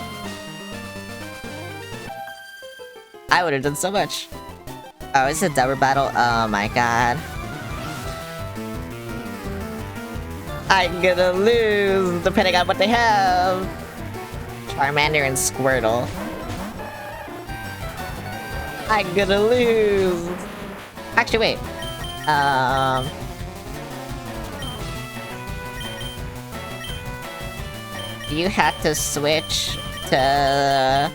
Speaker 1: I would have done so much. Oh, it's a double battle? Oh my god. I'm gonna lose, depending on what they have. Charmander and Squirtle. I'm gonna lose. Actually, wait. You have to switch to...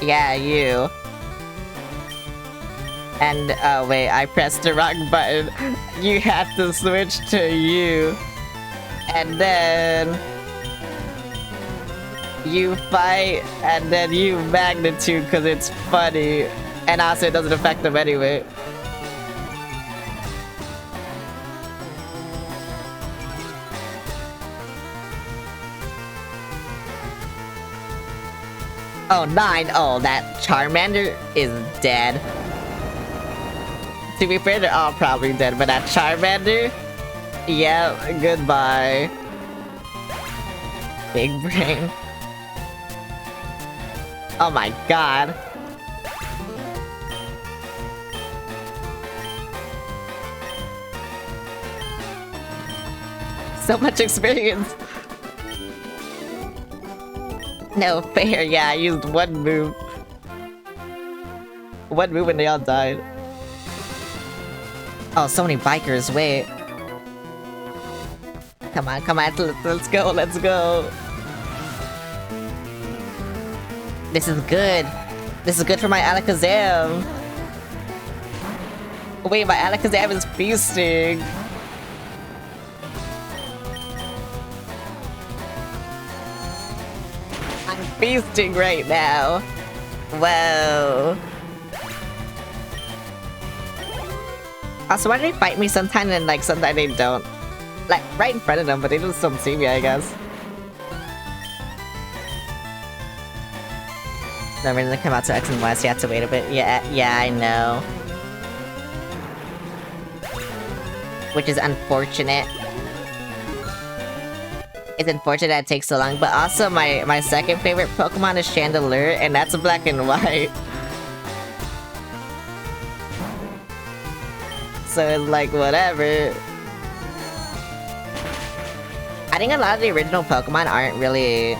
Speaker 1: Yeah, you. And, wait, I pressed the wrong button. You have to switch to you. And then... you fight, and then you magnitude, because it's funny. And also, it doesn't affect them anyway. Oh, 9. Oh, that Charmander is dead. To be fair, they're all probably dead, but that Charmander? Yeah, goodbye. Big brain. Oh my god. So much experience. No fair, yeah, I used one move. One move and they all died. Oh, so many bikers, wait. Come on, let's go, let's go. This is good. This is good for my Alakazam. Wait, my Alakazam is feasting. I'm feasting right now. Whoa. Also, why do they fight me sometimes and like sometimes they don't? Like right in front of them, but they just don't see me, I guess. No, we're gonna come out to X and Y, so you have to wait a bit. Yeah, I know. Which is unfortunate. It's unfortunate that it takes so long, but also my second favorite Pokemon is Chandelure, and that's black and white. So it's like, whatever. I think a lot of the original Pokemon aren't really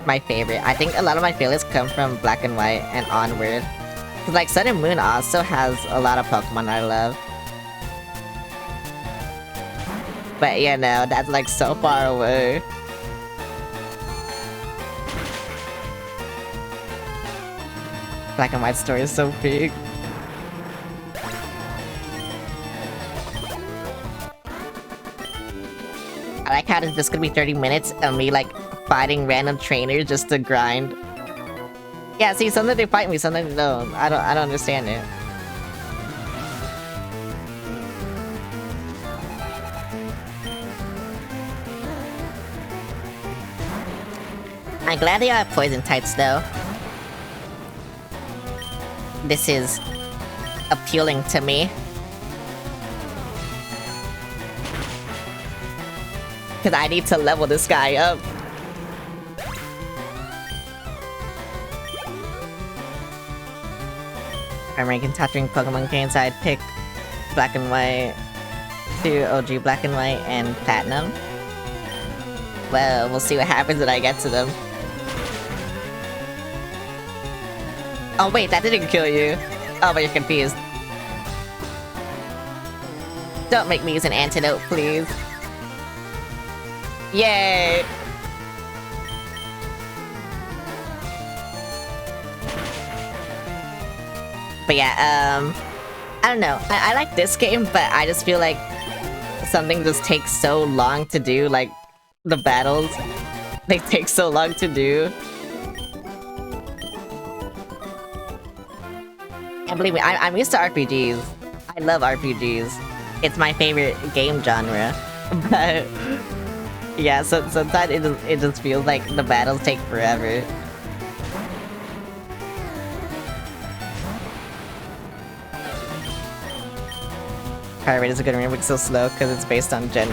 Speaker 1: my favorite. I think a lot of my favorites come from Black and White and onward. Cause like Sun and Moon also has a lot of Pokemon I love. But yeah, no, that's like so far away. Black and White story is so big. I like how it's just gonna be 30 minutes of me like fighting random trainers just to grind. Yeah, see, sometimes they fight me, sometimes they don't. I don't understand it. I'm glad they are poison types though. This is appealing to me. Cause I need to level this guy up. I'm ranking top 3 Pokemon games. I'd pick Black and White, 2 OG Black and White, and Platinum. Well, we'll see what happens when I get to them. Oh wait, that didn't kill you. Oh, but you're confused. Don't make me use an antidote, please. Yay! But yeah, I don't know. I like this game, but I just feel like something just takes so long to do, like, the battles. They take so long to do. And believe me, I'm used to RPGs. I love RPGs. It's my favorite game genre. But yeah, so sometimes it just feels like the battles take forever. FireRed is a good remake, so slow because it's based on Gen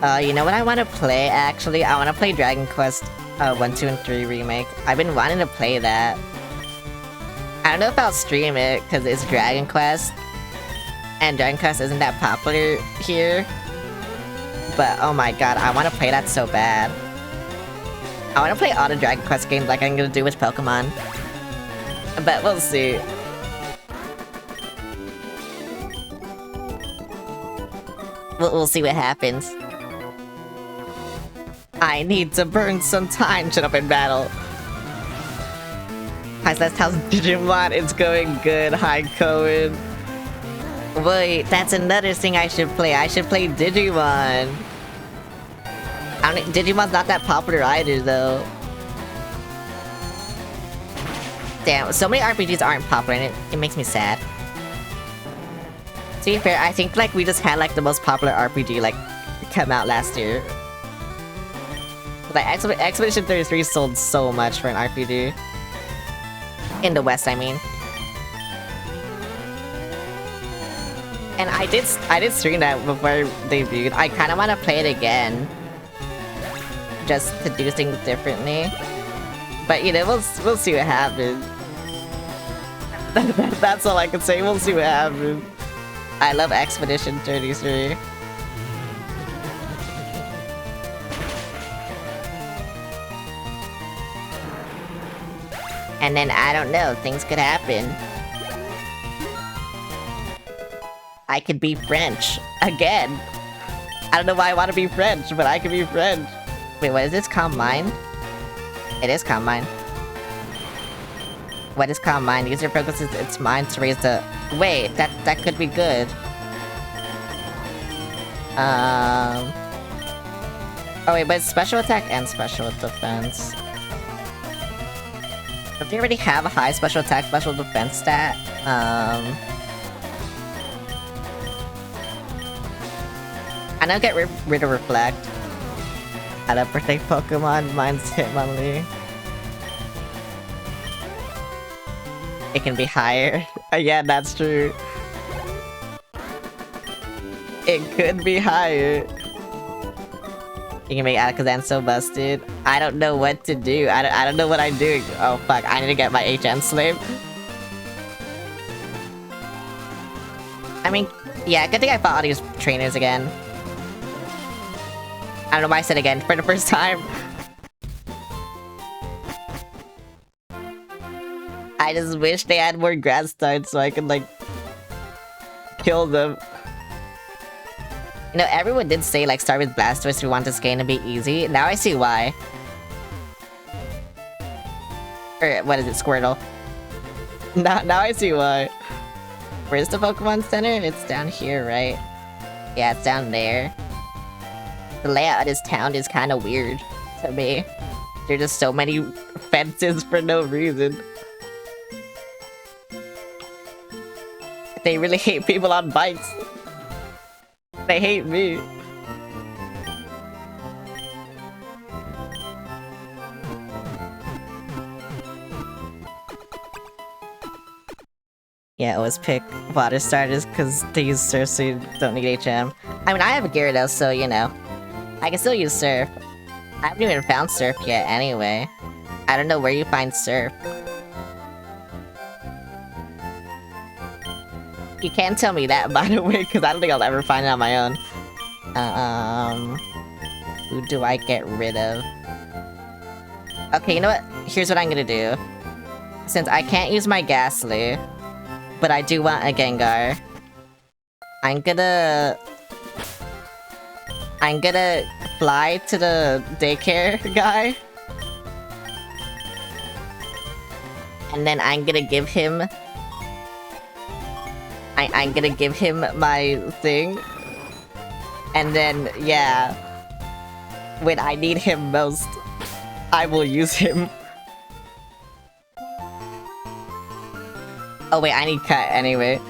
Speaker 1: 1. You know what I want to play, actually? I want to play Dragon Quest 1, 2, and 3 Remake. I've been wanting to play that. I don't know if I'll stream it, because it's Dragon Quest. And Dragon Quest isn't that popular here. But, oh my god, I want to play that so bad. I want to play all the Dragon Quest games like I'm gonna do with Pokemon. But we'll see. We'll see what happens. I need to burn some time. Shut up in battle. Hi, that's how's Digimon? It's going good. Hi, Cohen. Wait, that's another thing I should play. I should play Digimon. Digimon's not that popular either, though. Damn, so many RPGs aren't popular, and it makes me sad. To be fair, I think like we just had like the most popular RPG like come out last year. Like Expedition 33 sold so much for an RPG. In the West, I mean. And I did stream that before it debuted. I kind of want to play it again, just to do things differently. But you know, we'll see what happens. That's all I can say. We'll see what happens. I love Expedition 33. And then, I don't know, things could happen. I could be French. Again. I don't know why I want to be French, but I could be French. Wait, what is this? Calm Mind? It is Calm Mind. What is Calm Mind? User focuses its mind to raise the... Wait, that could be good. Oh wait, but it's special attack and special defense. Don't they already have a high special attack, special defense stat? I know get rid of Reflect. Add a protect Pokemon, mine's Hitmonlee. It can be higher. Yeah, that's true. It could be higher. You can make Alakazam so busted. I don't know what to do. I don't know what I'm doing. Oh fuck, I need to get my HN slave. I mean, yeah, good thing I fought all these trainers again. I don't know why I said again for the first time. I just wish they had more grass starts so I could like kill them. You know, everyone did say, like, start with Blastoise if you want this game to be easy. Now I see why. Or, what is it, Squirtle? Now I see why. Where's the Pokemon Center? It's down here, right? Yeah, it's down there. The layout of this town is kind of weird to me. There's just so many fences for no reason. They really hate people on bikes. They hate me. Yeah, always pick water starters because they use Surf so you don't need HM. I mean, I have a Gyarados, so you know. I can still use Surf. I haven't even found Surf yet anyway. I don't know where you find Surf. You can't tell me that, by the way, because I don't think I'll ever find it on my own. Who do I get rid of? Okay, you know what? Here's what I'm gonna do. Since I can't use my Ghastly, but I do want a Gengar, I'm gonna fly to the daycare guy. And then I'm gonna give him... I'm gonna give him my thing. And then, yeah, when I need him most, I will use him. Oh wait, I need cut anyway.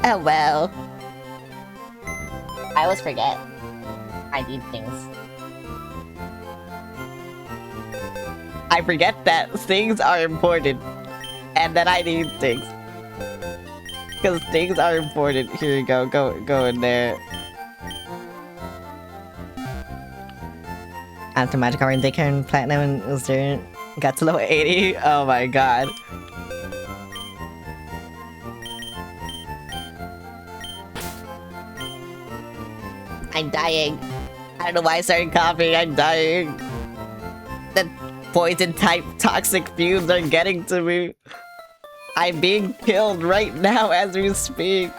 Speaker 1: Oh well. I always forget. I need things. I forget that things are important, and that I need things. Because things are important. Here you go. Go in there. After Magic Hour and Daycare and Platinum and was there, got to level 80. Oh my god. I'm dying. I don't know why I started coughing. I'm dying. The poison type toxic fumes are getting to me. I'm being killed right now as we speak.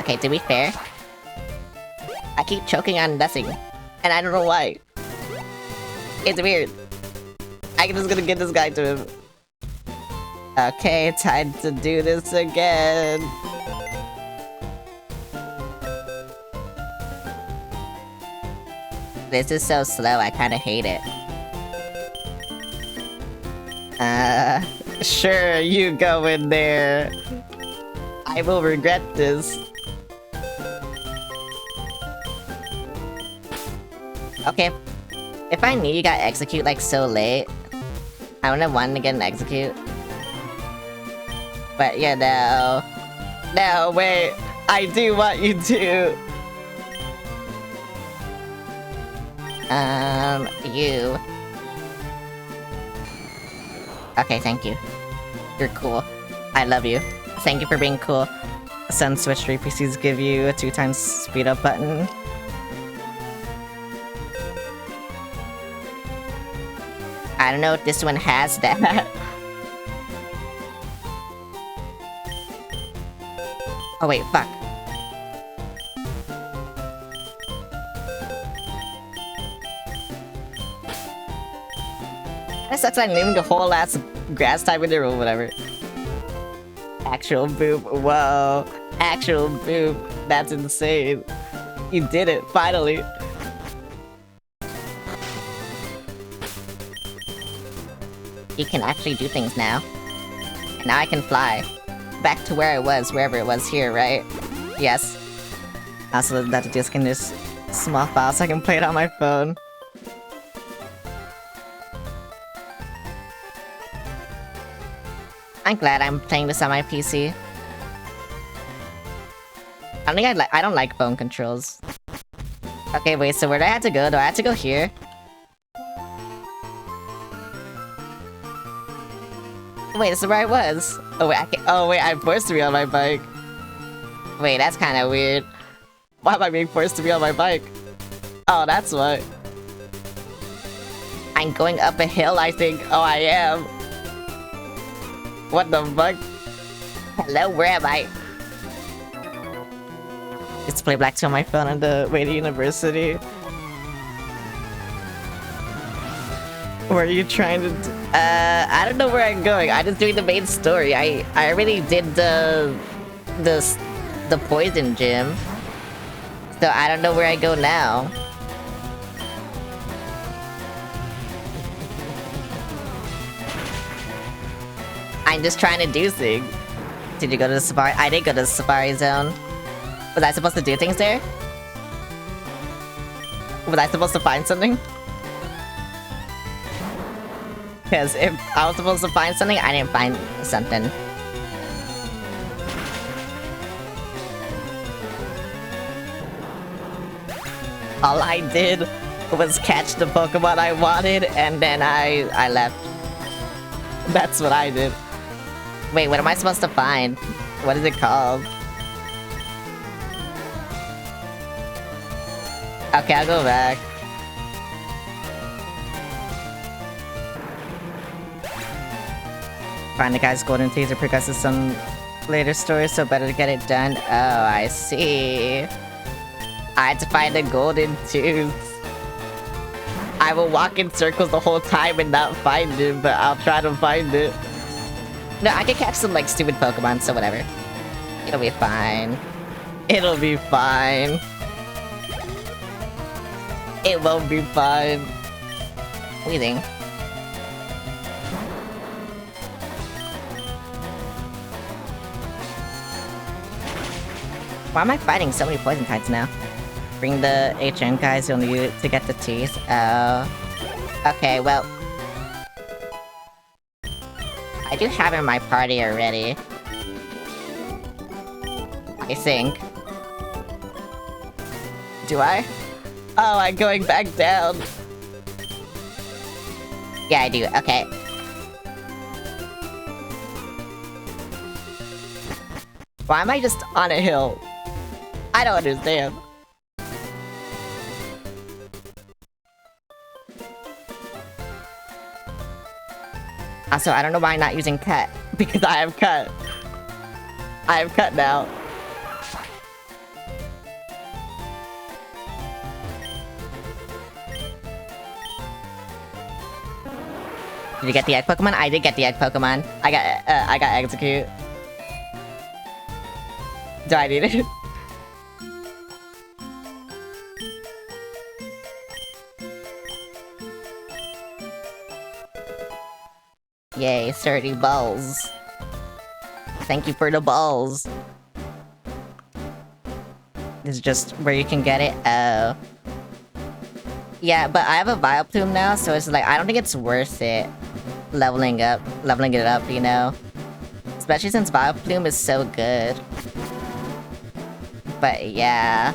Speaker 1: Okay, to be fair, I keep choking on nothing, and I don't know why. It's weird. I'm just gonna get this guy to him. Okay, time to do this again. This is so slow, I kinda hate it. Sure, you go in there. I will regret this. Okay, if I knew you got execute like so late, I wouldn't have wanted to get an execute. But yeah, no. No, wait. I do want you to. You. Okay, thank you. You're cool. I love you. Thank you for being cool. Sun Switch 3 PCs give you a 2x speed up button. I don't know if this one has that. Oh wait, fuck. That sucks, I'm naming a whole ass grass type in there or whatever. Actual boop, whoa. Actual boop, that's insane. You did it, finally. You can actually do things now. And now I can fly. Back to where I was, wherever it was here, right? Yes. I also love that the disc in this small file so I can play it on my phone. I'm glad I'm playing this on my PC. I don't like phone controls. Okay, wait, so where do I have to go? Do I have to go here? Wait, this is where I was. Oh wait, I'm forced to be on my bike. Wait, that's kind of weird. Why am I being forced to be on my bike? Oh, that's what. I'm going up a hill, I think. Oh, I am. What the fuck? Hello, where am I? It's play Black 2 on my phone on the way to university. Where are you trying to I don't know where I'm going. I'm just doing the main story. I already did the poison gym. So I don't know where I go now. I'm just trying to do things. Did you go to the safari? I did go to the safari zone. Was I supposed to do things there? Was I supposed to find something? Because if I was supposed to find something, I didn't find something. All I did was catch the Pokemon I wanted, and then I left. That's what I did. Wait, what am I supposed to find? What is it called? Okay, I'll go back. Find the guy's golden taser progresses some later stories, so better to get it done. Oh, I see. I had to find the golden tooth. I will walk in circles the whole time and not find it, but I'll try to find it. No, I can catch some, like, stupid Pokemon, so whatever. It'll be fine. It'll be fine. It won't be fine. What do you think? Why am I fighting so many poison types now? Bring the HN guys you'll need to get the teeth. Oh. Okay, well. I do have in my party already. I think. Do I? Oh, I'm going back down. Yeah, I do. Okay. Why am I just on a hill? I don't understand. Also, I don't know why I'm not using cut. Because I have cut. I have cut now. Did you get the egg Pokemon? I did get the egg Pokemon. I got Execute. Do I need it? Yay, 30 balls. Thank you for the balls. This is just where you can get it. Oh. Yeah, but I have a Vileplume now, so it's like, I don't think it's worth it leveling it up, you know? Especially since Vileplume is so good. But yeah.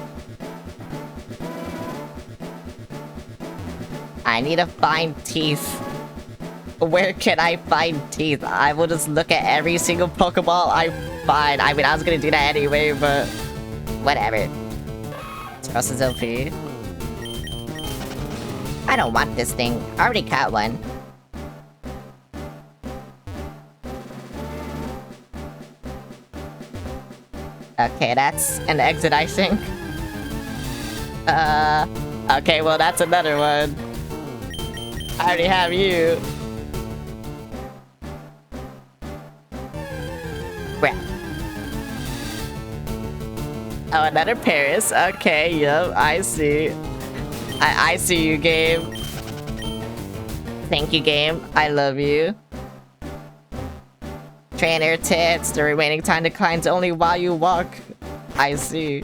Speaker 1: I need to find teeth. Where can I find teeth? I will just look at every single Pokeball I find. I mean, I was gonna do that anyway, but whatever. Spross is OP. I don't want this thing. I already caught one. Okay, that's an exit, I think. Okay, well, that's another one. I already have you. Crap. Oh, another Paris. Okay, yep, I see. I see you, game. Thank you, game. I love you. Trainer tits. The remaining time declines only while you walk. I see.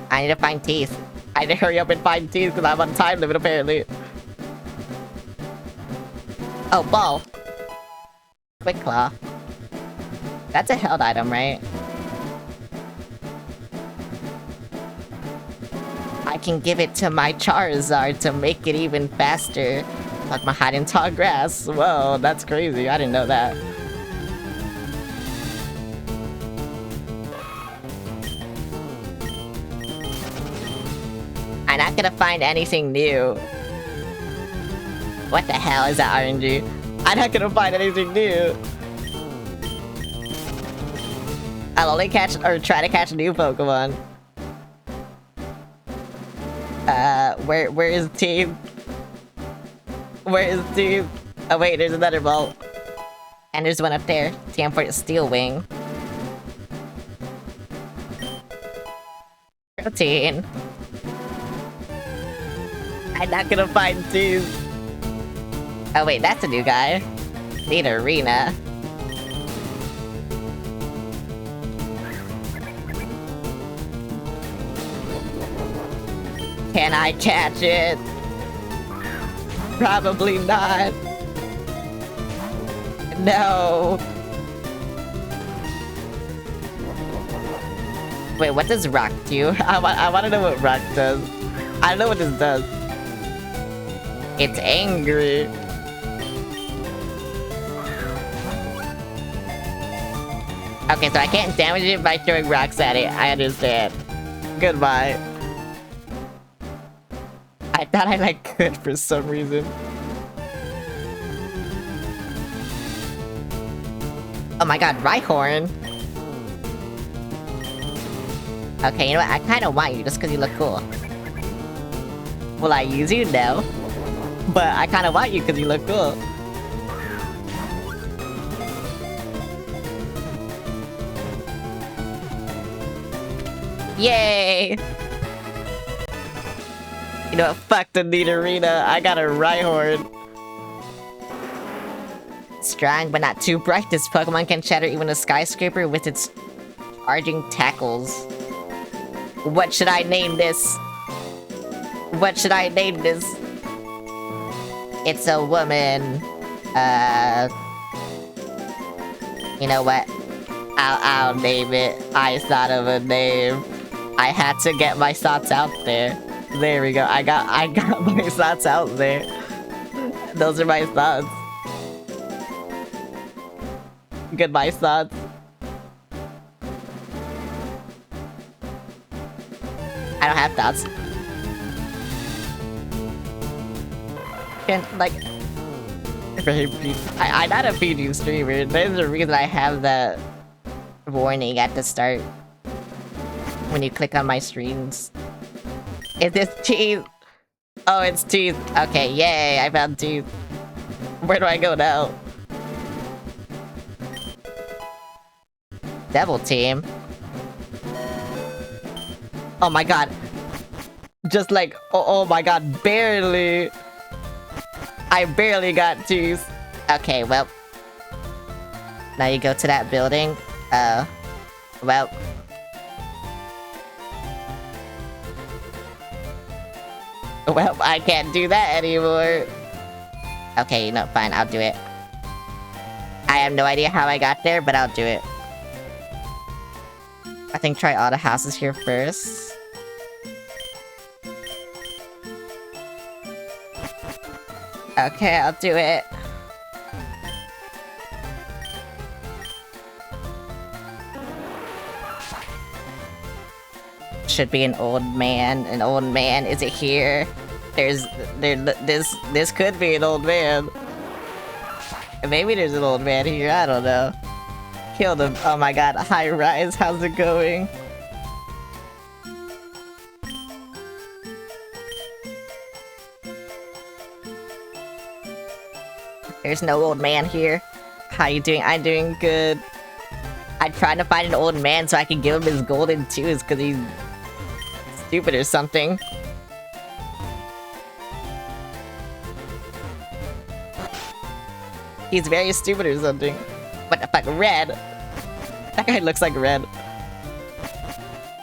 Speaker 1: I need to find teeth. I need to hurry up and find teeth because I'm on time limit, apparently. Oh, ball. Quick Claw. That's a held item, right? I can give it to my Charizard to make it even faster. Like my hide in tall grass. Whoa, that's crazy. I didn't know that. I'm not gonna find anything new. What the hell is that RNG? I'm not gonna find anything new. I'll only catch or try to catch new Pokemon. Where is team? Where is team? Oh wait, there's another ball. And there's one up there. Time for the Steel Wing. Protein. I'm not gonna find team. Oh wait, that's a new guy. Need Arena. Can I catch it? Probably not. No. Wait, what does rock do? I want to know what rock does. I don't know what this does. It's angry. Okay, so I can't damage it by throwing rocks at it. I understand. Goodbye. I thought I like could for some reason. Oh my god, Rhyhorn! Okay, you know what? I kinda want you just because you look cool. Will I use you? No. But I kinda want you because you look cool. Yay! You know what? Fuck the need arena. I got a Rhyhorn. Strong but not too bright, this Pokemon can shatter even a skyscraper with its charging tackles. What should I name this? What should I name this? It's a woman. You know what? I'll name it. I thought of a name. I had to get my thoughts out there. There we go. I got my thoughts out there. Those are my thoughts. Goodbye thoughts. I don't have thoughts. Can't like I'm not a PG streamer. There's a reason I have that warning at the start when you click on my streams. Is this teeth? Oh, it's teeth. Okay, yay, I found teeth. Where do I go now? Devil team? Oh my god. Just like, oh my god, barely. I barely got twos. Okay, well. Now you go to that building. Well. Well, I can't do that anymore. Okay, no, fine, I'll do it. I have no idea how I got there, but I'll do it. I think try all the houses here first. Okay, I'll do it. Should be an old man. An old man, is it here? This could be an old man. Maybe there's an old man here, I don't know. Killed him. Oh my god, hi Rise, how's it going? There's no old man here. How you doing? I'm doing good. I tried to find an old man so I can give him his golden twos because he's stupid or something. He's very stupid or something. What the fuck? Red? That guy looks like Red.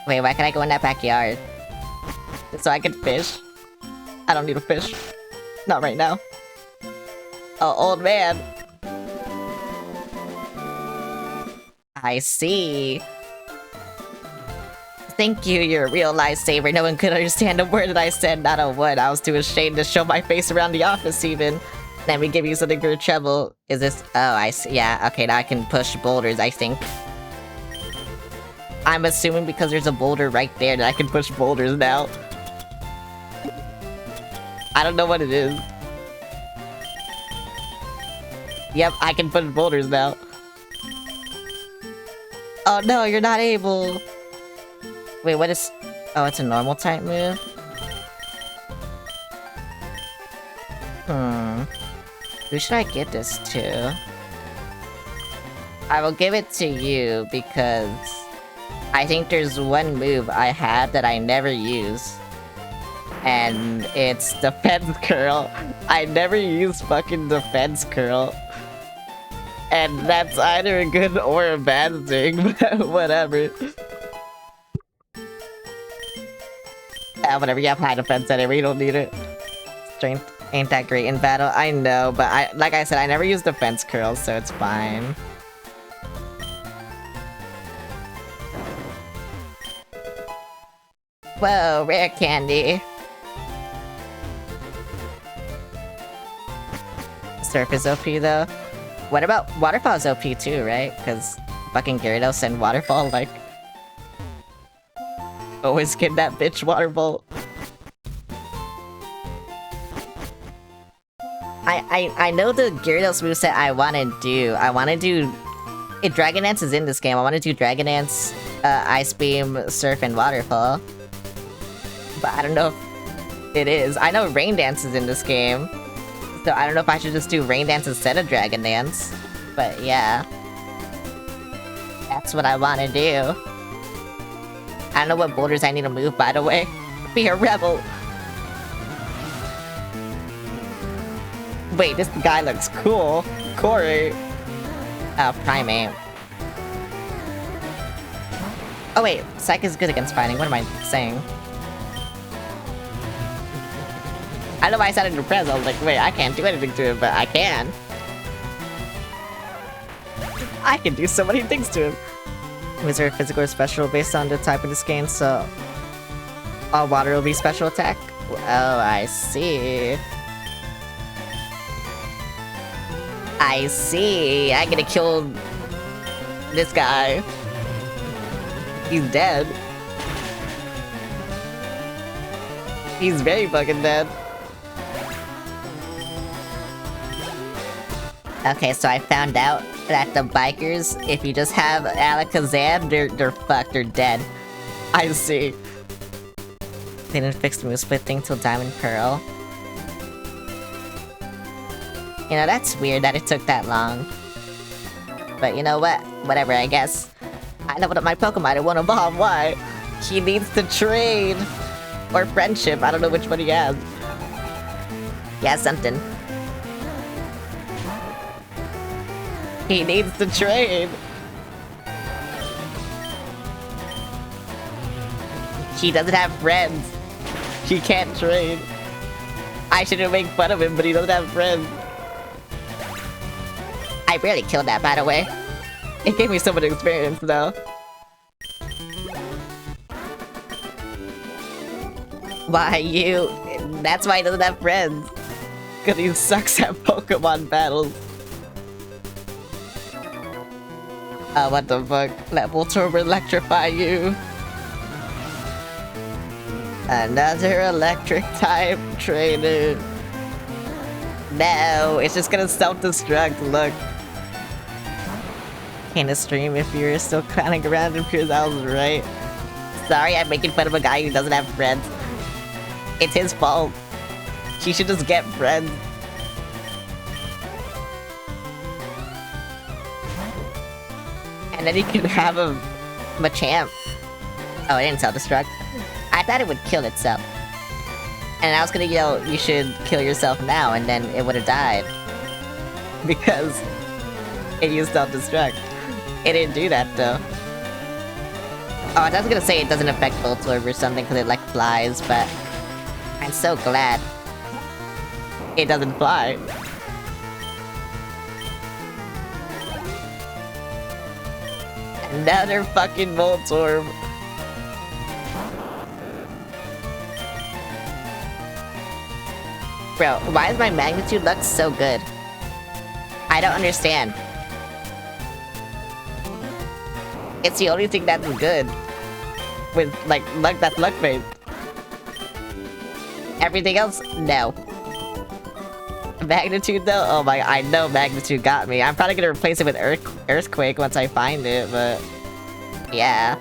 Speaker 1: Wait, why can I go in that backyard? So I can fish? I don't need to fish. Not right now. Oh, old man. I see. Thank you, you're a real lifesaver. No one could understand a word that I said, not a word. I was too ashamed to show my face around the office even. Let me give you something for trouble. Is this... Oh, I see. Yeah, okay, now I can push boulders, I think. I'm assuming because there's a boulder right there that I can push boulders now. I don't know what it is. Yep, I can push boulders now. Oh no, you're not able. Wait, what is... Oh, it's a normal type move? Who should I give this to? I will give it to you because I think there's one move I have that I never use. And it's Defense Curl. I never use fucking Defense Curl. And that's either a good or a bad thing, but whatever. Whatever, you have high defense anyway, you don't need it. Strength ain't that great in battle, I know, but like I said, I never use Defense Curls, so it's fine. Whoa, rare candy. Surf is OP though. What about Waterfall's OP too, right? Because fucking Gyarados and Waterfall, like... Always get that bitch Waterfall. I know the Gyarados moveset I wanna do. I wanna do... If Dragon Dance is in this game, I wanna do Dragon Dance, Ice Beam, Surf, and Waterfall. But I don't know if it is. I know Rain Dance is in this game. So I don't know if I should just do Rain Dance instead of Dragon Dance. But yeah. That's what I wanna do. I don't know what boulders I need to move, by the way. Be a rebel. Wait, this guy looks cool. Corey. Oh, Primate. Oh wait, Psych is good against fighting. What am I saying? I don't know why I sounded depressed. I was like, wait, I can't do anything to him, but I can. I can do so many things to him. Was there a physical or special based on the type of this game, so... all water will be special attack? Oh, I see. I see. I'm gonna kill... this guy. He's dead. He's very fucking dead. Okay, so I found out that the bikers, if you just have Alakazam, they're fucked, they're dead. I see. They didn't fix the move split thing till Diamond Pearl. You know, that's weird that it took that long. But you know what? Whatever, I guess. I leveled up my Pokemon, it won't evolve, why? He needs to trade! Or friendship, I don't know which one he has. He has something. He needs to trade! He doesn't have friends. He can't trade. I shouldn't make fun of him, but he doesn't have friends. I barely killed that, by the way. It gave me so much experience, though. Why, you? That's why he doesn't have friends. Because he sucks at Pokemon battles. What the fuck? Let Voltorb electrify you. Another electric type trainer. No, it's just gonna self-destruct, look. Can't stream if you're still clowning around in Pure Zow's right. Sorry, I'm making fun of a guy who doesn't have friends. It's his fault. He should just get friends. And then he can have a Machamp. Oh, it didn't self-destruct. I thought it would kill itself. And I was gonna yell, you should kill yourself now, and then it would have died. Because it used self-destruct. It didn't do that, though. Oh, I was gonna say it doesn't affect Voltorb or something because it, like, flies, but I'm so glad it doesn't fly. Another fucking Voltorb. Bro, why is my magnitude luck so good? I don't understand. It's the only thing that's good. With, like, luck that's luck-based. Everything else, no. Magnitude, though? Oh my, I know Magnitude got me. I'm probably gonna replace it with Earthquake once I find it, but... yeah.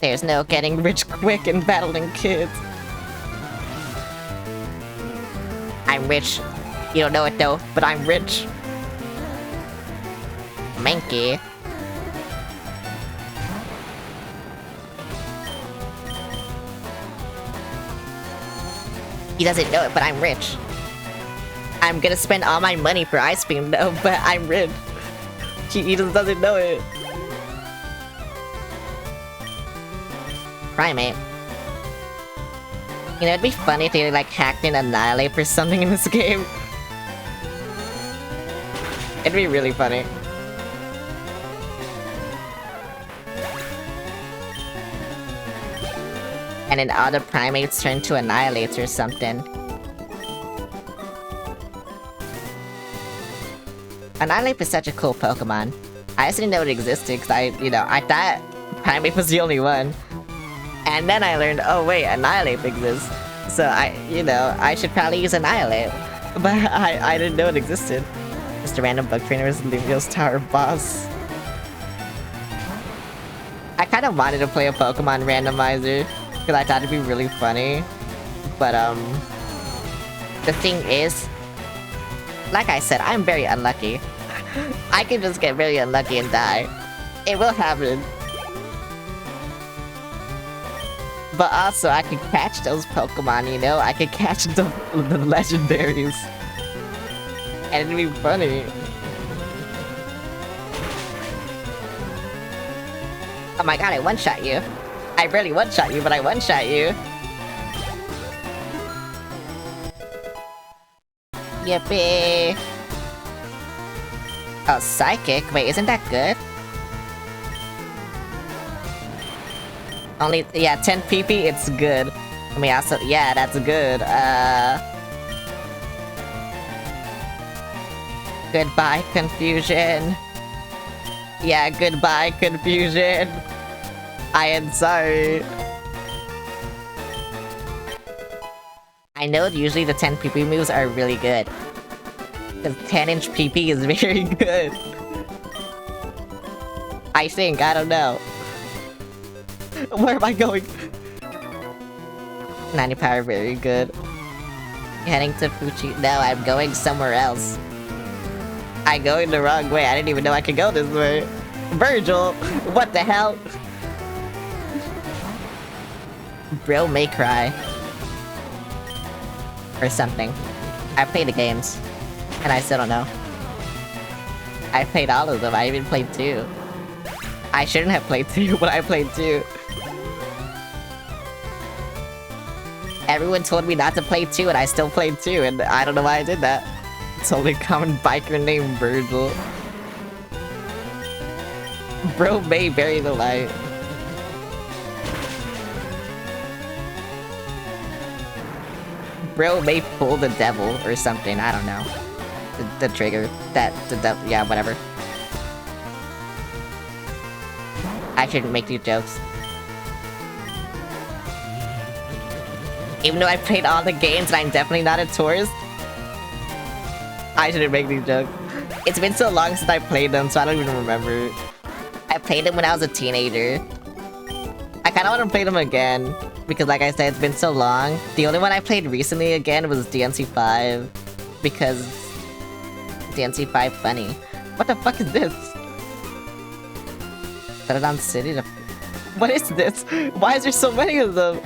Speaker 1: There's no getting rich quick in battling kids. I'm rich. You don't know it though, but I'm rich. Mankey. He doesn't know it, but I'm rich. I'm gonna spend all my money for ice cream though, but I'm rich. He just doesn't know it. Primate. You know, it'd be funny if they like hacked in Annihilate for something in this game. It'd be really funny. And then all the primates turn to Annihilates or something. Annihilate is such a cool Pokemon. I just didn't know it existed because I thought Primate was the only one. And then I learned, oh wait, Annihilate exists. So I should probably use Annihilate. But I didn't know it existed. Just a random bug trainer is Lumio's Tower boss. I kind of wanted to play a Pokemon randomizer. Because I thought it'd be really funny. But, the thing is, like I said, I'm very unlucky. I can just get very unlucky and die. It will happen. But also, I can catch those Pokemon, you know? I can catch the legendaries. And it'd be funny. Oh my god, I one-shot you. I barely one-shot you, but I one-shot you. Yippee! Oh, Psychic? Wait, isn't that good? Only, yeah, 10 PP, it's good. I mean, also, yeah, that's good. Goodbye, confusion. Yeah, goodbye, confusion. I am sorry. I know usually the 10 PP moves are really good. The 10-inch PP is very good. I think, I don't know. Where am I going? 90 power, very good. Heading to Fuji. No, I'm going somewhere else. I'm going the wrong way. I didn't even know I could go this way. Virgil! What the hell? Bro may cry. Or something. I played the games. And I still don't know. I played all of them. I even played 2. I shouldn't have played 2, but I played 2. Everyone told me not to play 2, and I still played 2, and I don't know why I did that. It's only a common biker named Virgil. Bro may bury the light. Bro may pull the devil or something, I don't know. The trigger. Yeah, whatever. I shouldn't make these jokes. Even though I played all the games and I'm definitely not a tourist, I shouldn't make these jokes. It's been so long since I played them, so I don't even remember. I played them when I was a teenager. I kinda wanna play them again, because like I said, it's been so long. The only one I played recently again was DNC5, because DNC5 funny. What the fuck is this? Set it on city to... What is this? Why is there so many of them?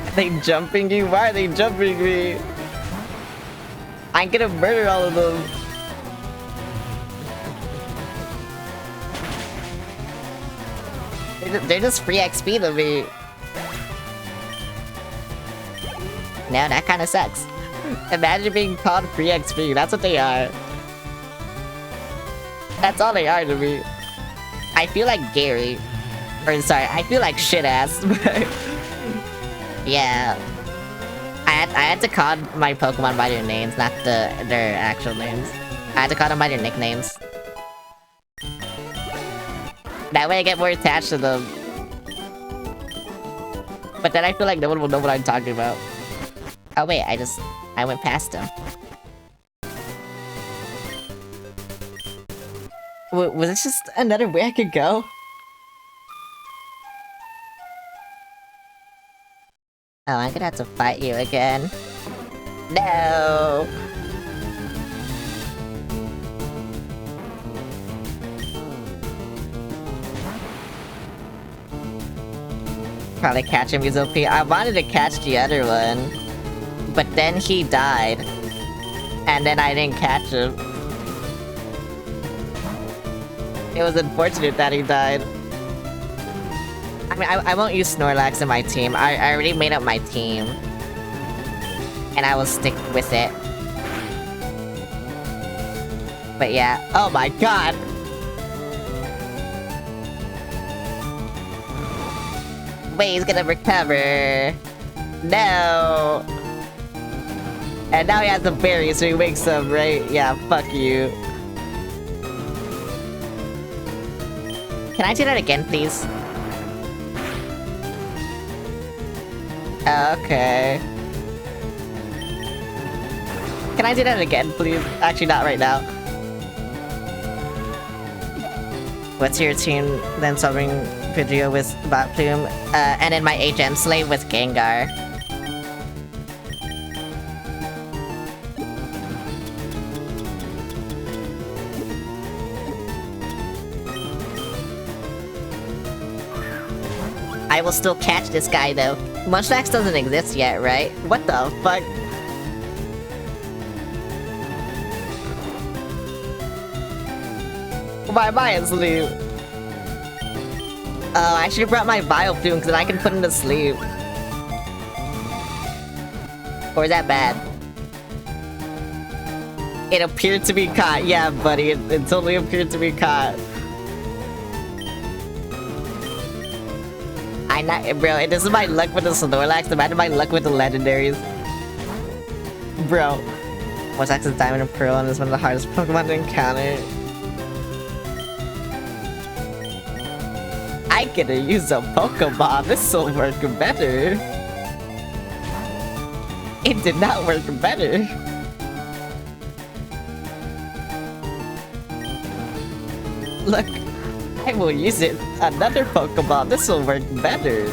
Speaker 1: Are they jumping you? Why are they jumping me? I'm gonna murder all of them. They're just free XP to me. No, that kinda sucks. Imagine being called free XP, that's what they are. That's all they are to me. I feel like Gary. Or sorry, I feel like shit ass. Yeah. I had to call my Pokemon by their names, not their actual names. I had to call them by their nicknames. That way I get more attached to them. But then I feel like no one will know what I'm talking about. Oh wait, I went past him. Was this just another way I could go? Oh, I'm gonna have to fight you again. No! Probably catch him, he's OP. I wanted to catch the other one, but then he died. And then I didn't catch him. It was unfortunate that he died. I mean, I won't use Snorlax in my team. I already made up my team. And I will stick with it. But yeah. Oh my god! Wait, he's gonna recover. No! And now he has the berry, so he wakes up, right? Yeah, fuck you. Can I do that again, please? Okay. Can I do that again, please? Actually, not right now. What's your team? Then solving video with Bot Plume. And then my HM slave with Gengar. I will still catch this guy, though. Munchlax doesn't exist yet, right? What the fuck? Why am I asleep? Oh, I should've brought my Vileplume, because then I can put him to sleep. Or is that bad? It appeared to be caught. Yeah, buddy, it totally appeared to be caught. Bro, this is my luck with the Snorlax. Imagine my luck with the legendaries. Bro. Munchlax is Diamond and Pearl and is one of the hardest Pokemon to encounter. I gotta use a Pokemon. This'll work better. It did not work better. Look. will use it. Another Pokeball. This will work better.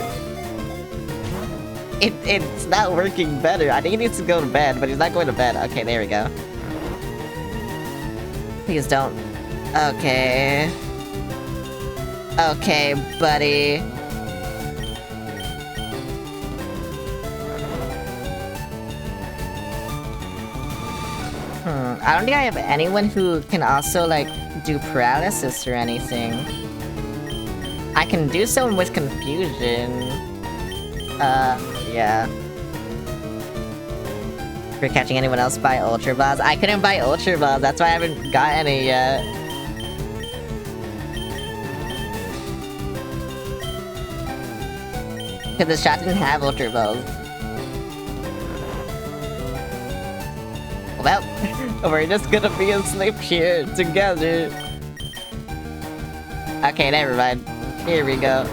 Speaker 1: It's not working better. I think he needs to go to bed, but he's not going to bed. Okay, there we go. Please don't. Okay. Okay, buddy. I don't think I have anyone who can also, like, do paralysis or anything. I can do someone with confusion. Yeah. For catching anyone else by Ultra Balls. I couldn't buy Ultra Balls, that's why I haven't got any yet. Because the shot didn't have Ultra Balls. Well, we're just gonna be asleep here together. Okay, never mind. Here we go.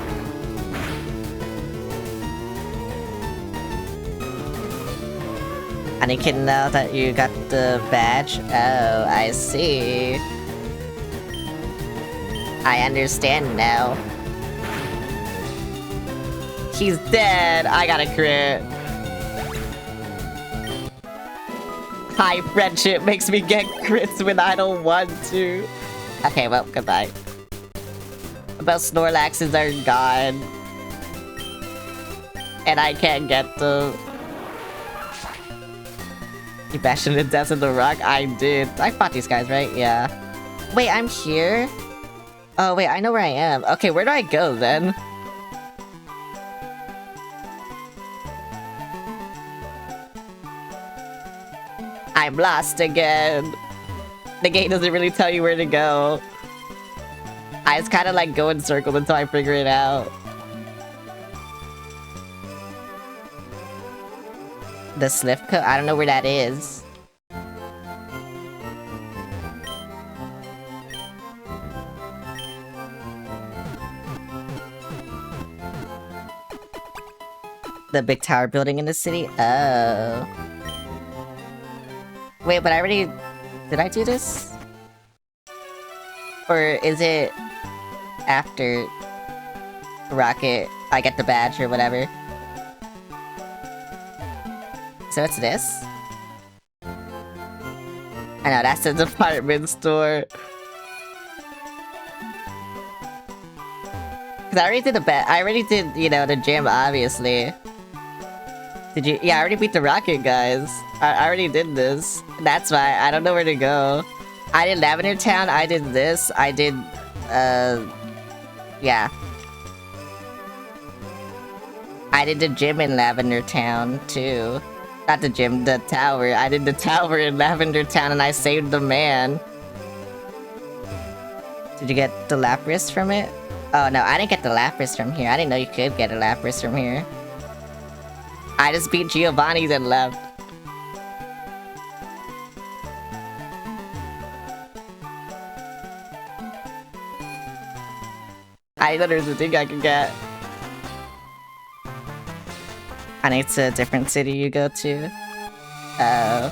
Speaker 1: And you can know that you got the badge? Oh, I see. I understand now. He's dead! I got a crit. High friendship makes me get crits when I don't want to. Okay, well, goodbye. Most Snorlaxes are gone. And I can't get them. You bashed in the depths of the rock? I did. I fought these guys, right? Yeah. Wait, I'm here? Oh, wait, I know where I am. Okay, where do I go, then? I'm lost again. The game doesn't really tell you where to go. I just kind of, like, go in circles until I figure it out. The Slipcoat? I don't know where that is. The big tower building in the city? Oh. Wait, but I already... Did I do this? Or is it... after... Rocket, I get the badge or whatever? So it's this? I know, that's the department store. Cause I already did I already did, you know, the gym, obviously. Did you? Yeah, I already beat the Rocket guys. I already did this. That's why I don't know where to go. I did Lavender Town, I did this, I did, yeah. I did the gym in Lavender Town, too. Not the gym, the tower. I did the tower in Lavender Town and I saved the man. Did you get the Lapras from it? Oh no, I didn't get the Lapras from here. I didn't know you could get a Lapras from here. I just beat Giovanni's and left. I thought there's a thing I could get. And it's a different city you go to. Oh.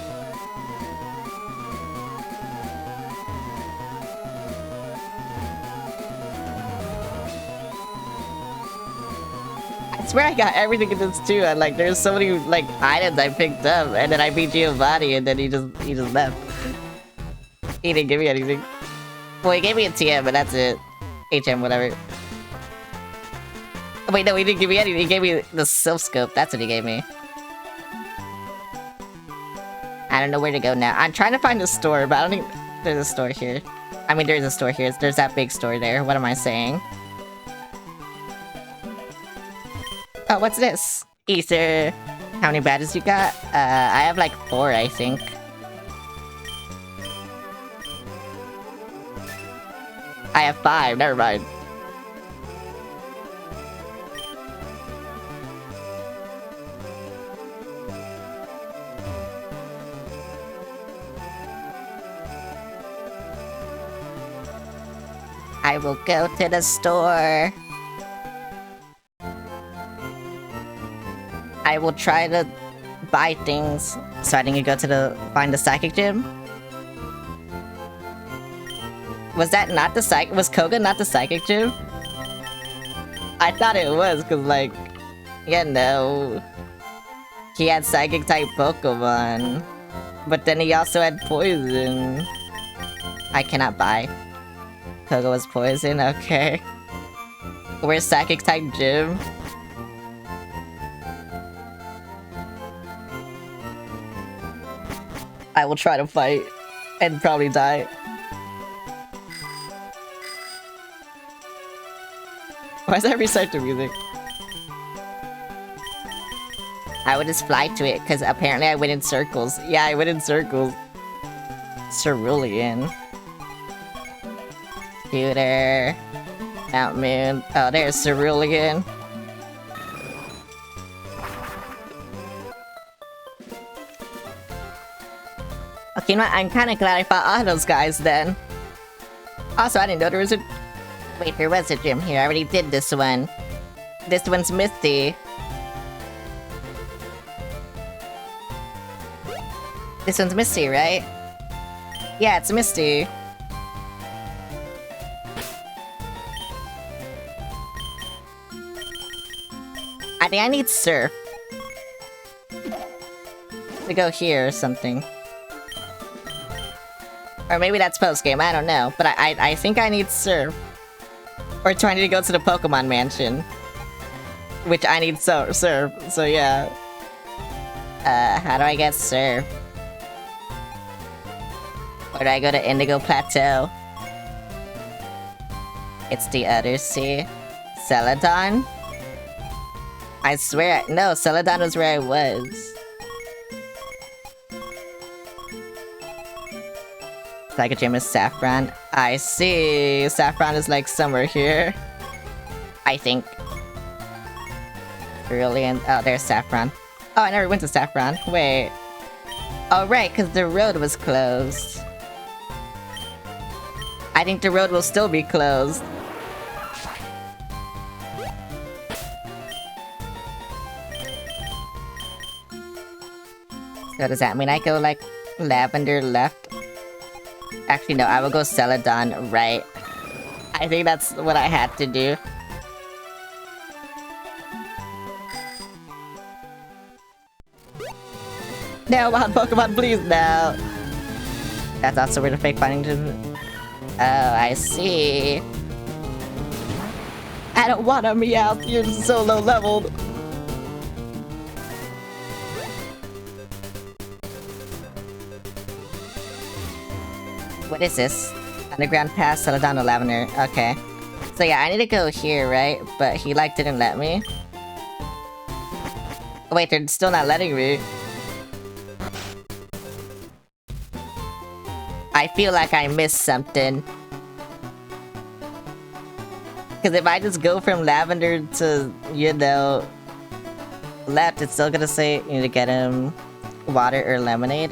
Speaker 1: I swear I got everything in this too, and like there's so many like items I picked up, and then I beat Giovanni, and then he just left. He didn't give me anything. Well, he gave me a TM, but that's it. HM, whatever. Wait, no, he didn't give me anything. He gave me the Silph Scope. That's what he gave me. I don't know where to go now. I'm trying to find a store, but I don't think there's a store here. I mean, there's a store here. There's that big store there. What am I saying? Oh, what's this? Ether. How many badges you got? I have like 4, I think. I have 5. Never mind. I will go to the store. I will try to buy things. So I need to go to find the psychic gym. Was that not the psychic? Was Koga not the psychic gym? I thought it was, cause like, yeah, no. He had psychic type Pokemon. But then he also had poison. I cannot buy. Koga was poison, okay. Where's psychic type gym? I will try to fight and probably die. Why is that recycler music? I would just fly to it, because apparently I went in circles. Yeah, I went in circles. Cerulean. Shooter. Mount Moon. Oh, there's Cerulean. Okay, you know what? I'm kind of glad I fought all those guys then. Also, I didn't know there was a... Wait, there was a gym here. I already did this one. This one's Misty. This one's Misty, right? Yeah, it's Misty. I think I need Surf. To go here or something. Or maybe that's post-game, I don't know. But I think I need Surf. Or trying to go to the Pokemon Mansion. Which I need Surf, so yeah. How do I get Surf? Or do I go to Indigo Plateau? It's the other sea. Celadon? I swear, no, Celadon was where I was. Psychic Gym is Saffron. I see. Saffron is like somewhere here. I think. Brilliant. Oh, there's Saffron. Oh, I never went to Saffron. Wait. Oh, right, because the road was closed. I think the road will still be closed. So does that mean I go like Lavender left? Actually, no, I will go Celadon right. I think that's what I had to do. No, wild Pokemon, please, no! That's also where the fake finding gym. Oh, I see. I don't want a Meowth, you're so low leveled. What is this? Underground Pass, Celadon to Lavender. Okay. So yeah, I need to go here, right? But he like didn't let me. Oh, wait, they're still not letting me. I feel like I missed something. Because if I just go from Lavender to, you know, left, it's still gonna say you need to get him water or lemonade.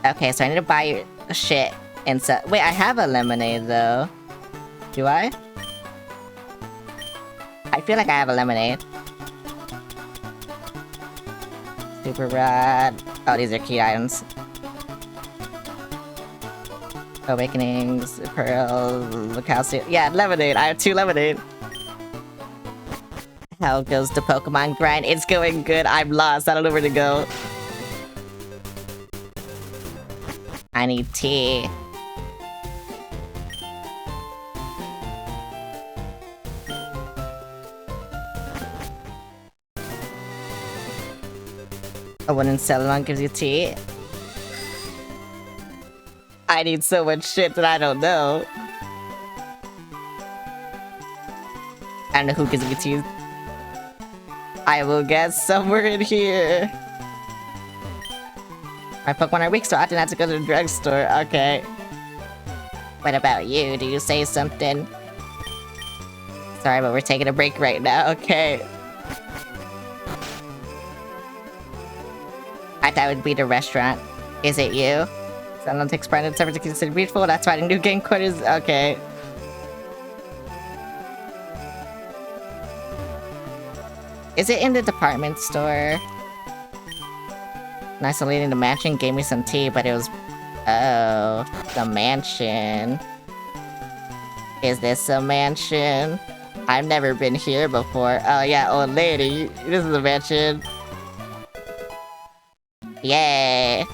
Speaker 1: Okay, so I need to buy shit and so wait, I have a lemonade though. Do I? I feel like I have a lemonade. Super rad. Oh, these are key items. Awakenings, pearl, calcium. Yeah, lemonade. I have 2 lemonade. How goes the Pokemon grind? It's going good. I'm lost. I don't know where to go. I need tea. A wooden Celadon gives you tea. I need so much shit that I don't know. I don't know who gives me tea. I will get somewhere in here. My Pokemon are weak, so I often have to go to the drugstore. Okay. What about you? Do you say something? Sorry, but we're taking a break right now. Okay. I thought it would be the restaurant. Is it you? Someone takes pride in effort to consider beautiful. That's why the new game quarters. Okay. Is it in the department store? Isolating the mansion gave me some tea, but it was... Oh, the mansion. Is this a mansion? I've never been here before. Oh yeah, old lady, this is a mansion. Yay!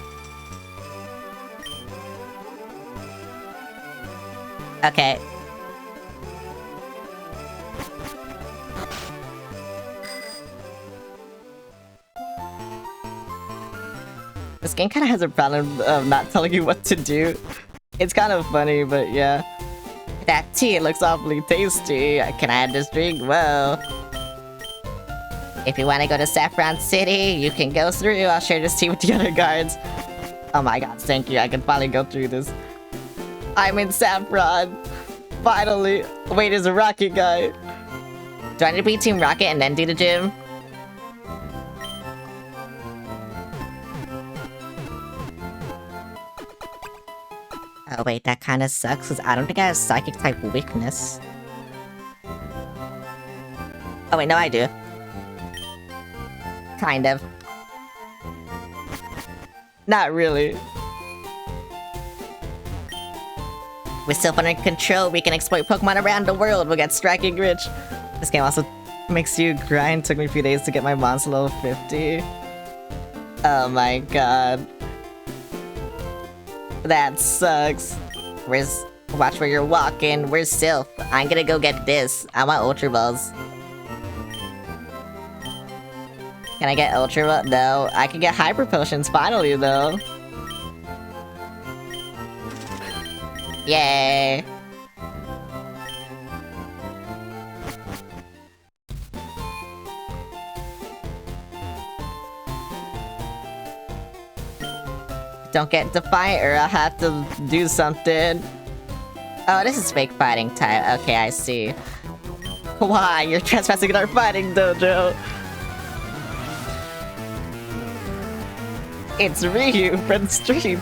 Speaker 1: Okay. This game kind of has a problem of not telling you what to do. It's kind of funny, but yeah. That tea looks awfully tasty. Can I have this drink? Whoa. If you want to go to Saffron City, you can go through. I'll share this tea with the other guards. Oh my god, thank you. I can finally go through this. I'm in Saffron. Finally. Wait, there's a Rocket guy. Do I need to be Team Rocket and then do the gym? Oh wait, that kind of sucks because I don't think I have Psychic type weakness. Oh wait, no I do. Kind of. Not really. With self under control, we can exploit Pokemon around the world. We'll get striking rich. This game also makes you grind. Took me a few days to get my monster level 50. Oh my god. That sucks. Watch where you're walking. Where's Sylph? I'm gonna go get this. I want Ultra Balls. Can I get Ultra Ball? No. I can get Hyper Potions finally, though. Yay! Don't get Defiant or I'll have to do something. Oh, this is fake fighting type. Okay, I see. Why? You're trespassing in our fighting dojo. It's Ryu from Street.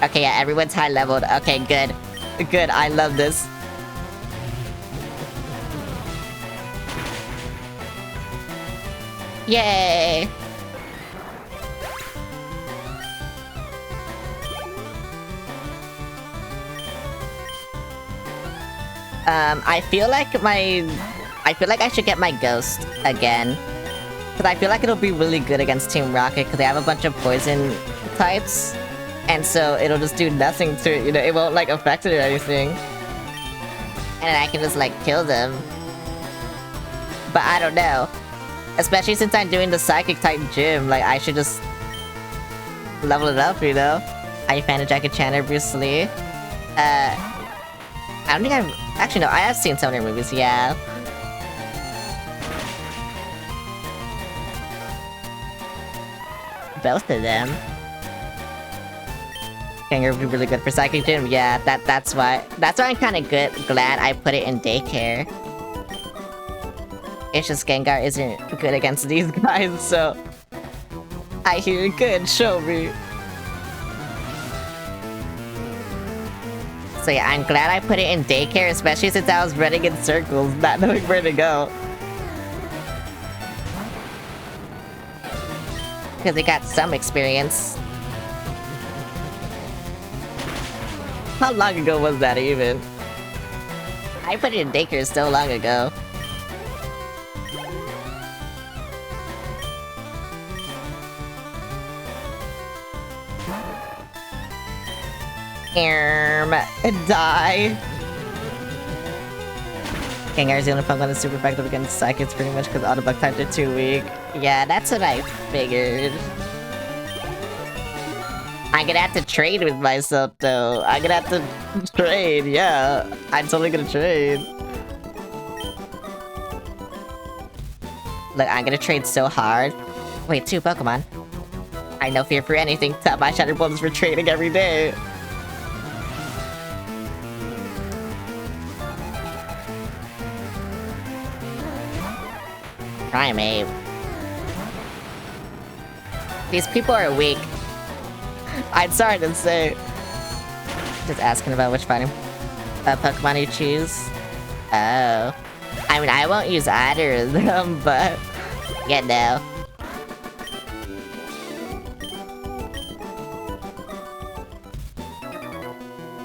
Speaker 1: Okay, yeah, everyone's high leveled. Okay, good. Good, I love this. Yay! I feel like I should get my Ghost again. Because I feel like it'll be really good against Team Rocket because they have a bunch of poison types. And so it'll just do nothing to it, you know, it won't like affect it or anything. And then I can just like kill them. But I don't know. Especially since I'm doing the Psychic type gym, like I should just level it up, you know? Are you a fan of Jackie Chan or Bruce Lee? I don't think I've... Actually, no, I have seen some of their movies, yeah. Both of them. Gengar would be really good for Psychic Gym, yeah, that's why I'm kinda glad I put it in daycare. It's just Gengar isn't good against these guys, so... I hear it good, show me. So yeah, I'm glad I put it in daycare, especially since I was running in circles, not knowing where to go. Because it got some experience. How long ago was that even? I put it in daycare so long ago. Die. Gengar's the only Pokemon that's super effective against Psychics pretty much because all the bug types are too weak. Yeah, that's what I figured. I'm gonna have to trade with myself though. I'm gonna have to trade, yeah. I'm totally gonna trade. Look, I'm gonna trade so hard. Wait, 2 Pokemon. I no fear for anything. Tap my Shadow Bones for trading every day. Primate. These people are weak. I'm sorry to say. Just asking about which fighting Pokemon you choose. Oh. I mean, I won't use either of them, but... Yeah, no.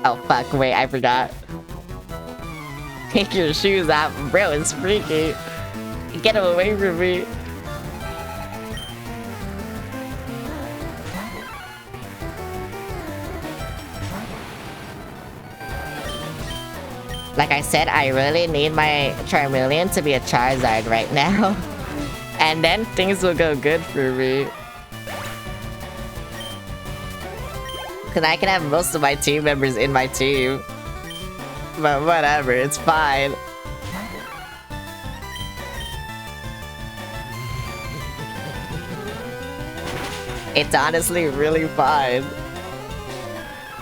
Speaker 1: Oh fuck, wait, I forgot. Take your shoes off, bro, it's freaky. Get them away from me. Like I said, I really need my Charmeleon to be a Charizard right now. And then things will go good for me. Cause I can have most of my team members in my team. But whatever, it's fine. It's honestly really fine.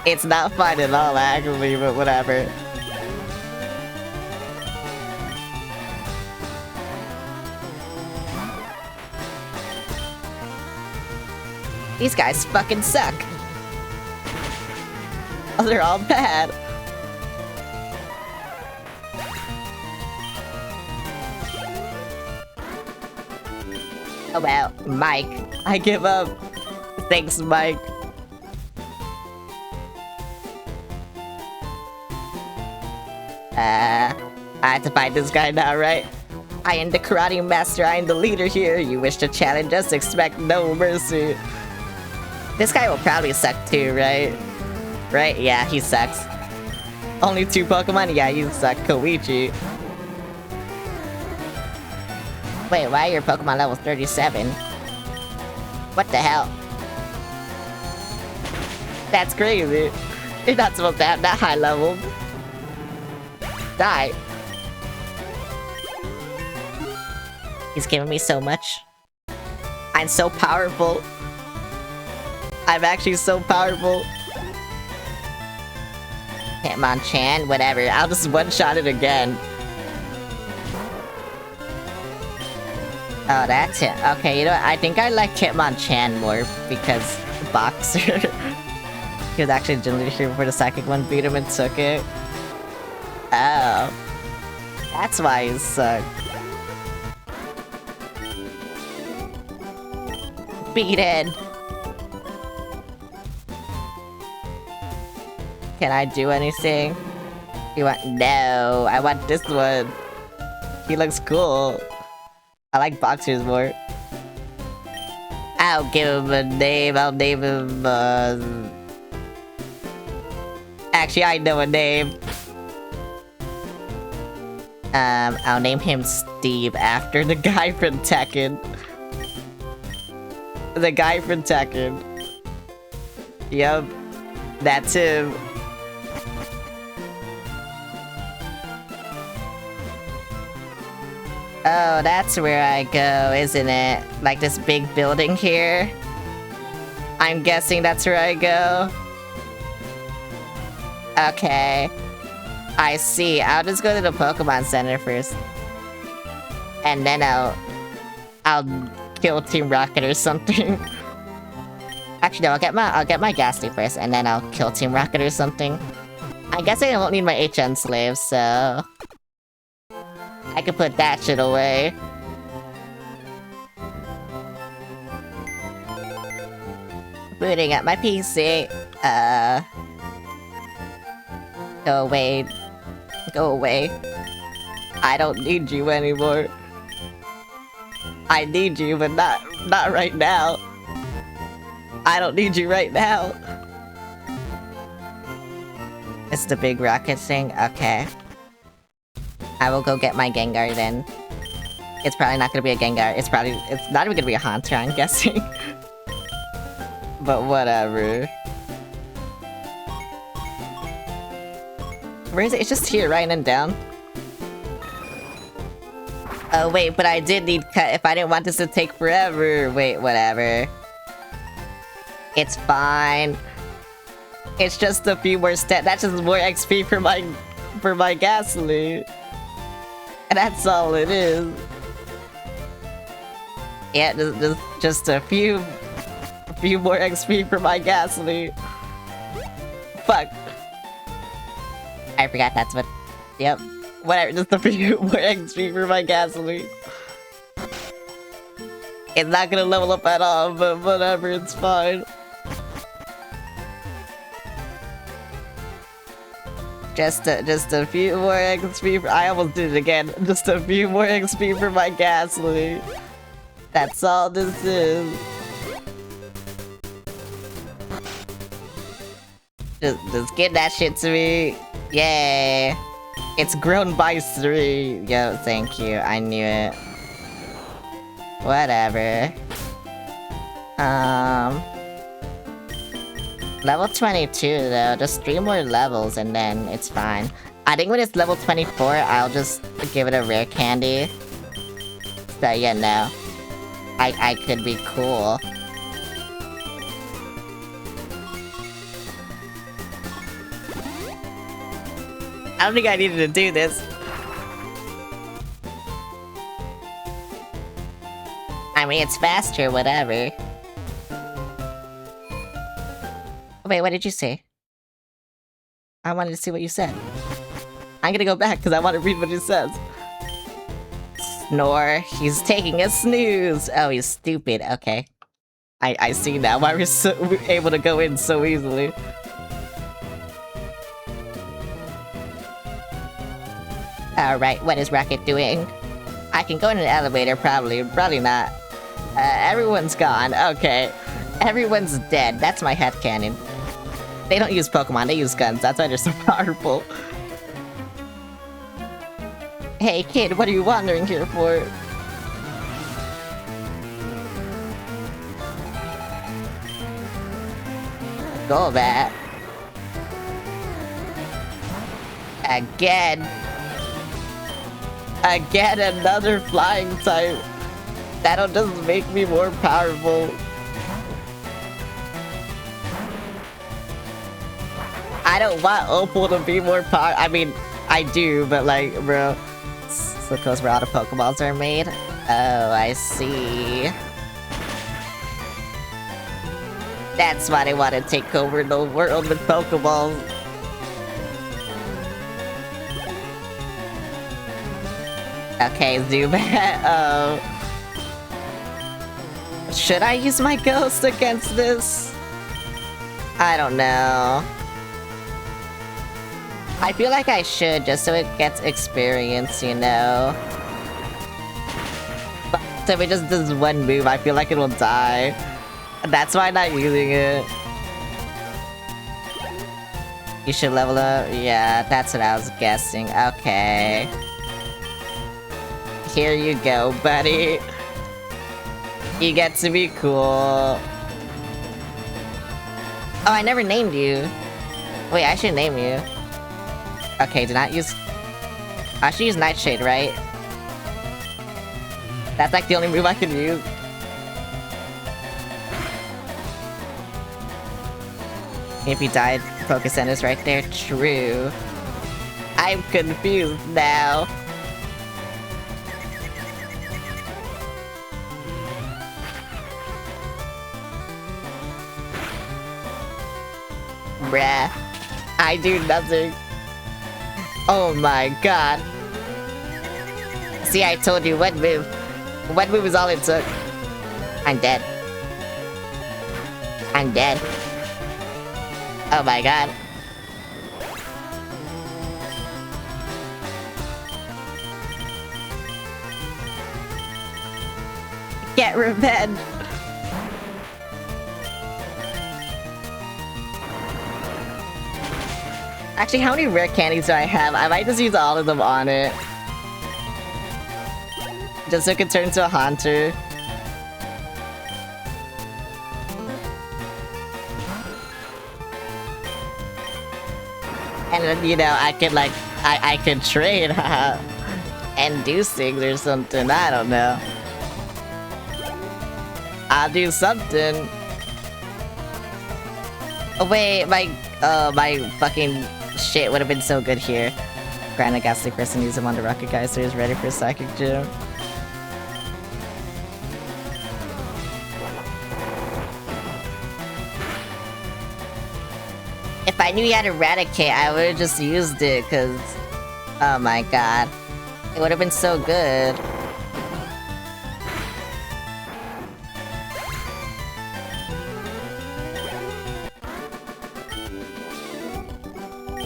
Speaker 1: It's not fine at all, actually, but whatever. These guys fucking suck. Oh, they're all bad. Oh well, Mike. I give up. Thanks, Mike. I have to fight this guy now, right? I am the karate master, I am the leader here. You wish to challenge us, expect no mercy. This guy will probably suck too, right? Right? Yeah, he sucks. Only 2 Pokemon? Yeah, you suck. Koichi. Wait, why are your Pokemon level 37? What the hell? That's crazy. You're not supposed to have that high level. Die. He's giving me so much. I'm so powerful. I'm actually so powerful. Hitmonchan, whatever. I'll just one-shot it again. Oh, that's it. Okay, you know what? I think I like Hitmonchan more because Boxer. He was actually generally here before the psychic one beat him and took it. Oh. That's why he sucked. Beat it. Can I do anything? You want? No, I want this one. He looks cool. I like boxers more. I'll give him a name. I'll name him. Actually, I know a name. I'll name him Steve after the guy from Tekken. The guy from Tekken. Yup, that's him. Oh, that's where I go, isn't it? Like this big building here? I'm guessing that's where I go. Okay. I see. I'll just go to the Pokemon Center first. And then I'll kill Team Rocket or something. Actually, no, I'll get my Ghastly first, and then I'll kill Team Rocket or something. I guess I won't need my HN slave, so I can put that shit away. Booting up my PC. Go away. Go away. I don't need you anymore. I need you, but not right now. I don't need you right now. It's the big rocket thing? Okay. I will go get my Gengar then. It's probably not gonna be a Gengar. It's not even gonna be a Haunter, I'm guessing. But whatever. Where is it? It's just here, right? And down. Oh wait, but I did need cut if I didn't want this to take forever. Wait, whatever. It's fine. It's just a few more steps. That's just more XP for my gasoline. And that's all it is. Yeah, just a few more XP for my gasoline. Fuck. I forgot that's what. Yep. Whatever, just a few more XP for my gasoline. It's not gonna level up at all, but whatever, it's fine. Just a few more XP for— I almost did it again. Just a few more XP for my gasoline. That's all this is. Just give that shit to me. Yay. It's grown by 3. Yo, thank you. I knew it. Whatever. Level 22 though. Just 3 more levels and then it's fine. I think when it's level 24, I'll just give it a rare candy. So, you know. I could be cool. I don't think I needed to do this. I mean, it's faster, whatever. Wait, what did you say? I wanted to see what you said. I'm gonna go back because I want to read what it says. Snore. He's taking a snooze. Oh, he's stupid. Okay. I see now why we're able to go in so easily. Alright, what is Rocket doing? I can go in an elevator, probably. Probably not. Everyone's gone. Okay. Everyone's dead. That's my headcanon. They don't use Pokemon, they use guns. That's why they're so powerful. Hey kid, what are you wandering here for? Golbat. Again. Again, another flying type. That'll just make me more powerful. I don't want Opal to be more powerful. I mean, I do, but like, bro. It's because where all the Pokeballs are made. Oh, I see. That's why they want to take over the world with Pokeballs. Okay, Zubat. Should I use my ghost against this? I don't know. I feel like I should, just so it gets experience, you know? But if it just does one move, I feel like it will die. That's why I'm not using it. You should level up? Yeah, that's what I was guessing. Okay. Here you go, buddy. You get to be cool. Oh, I never named you. Wait, I should name you. Okay, do not use... I should use Nightshade, right? That's like the only move I can use. If you died, Focus Center's right there. True. I'm confused now. Bruh. I do nothing. Oh my god. See, I told you, one move. One move is all it took. I'm dead. I'm dead. Oh my god. Get revenge. Actually, how many rare candies do I have? I might just use all of them on it. Just so it can turn into a Haunter. And then, you know, I could like, I could trade and do things or something, I don't know. I'll do something. Oh wait, my fucking shit would have been so good here. Granted, Ghastly Person used him on the Rocket guy, so he's ready for Psychic Gym. If I knew he had Eradicate, I would have just used it, cause Oh my god. It would have been so good.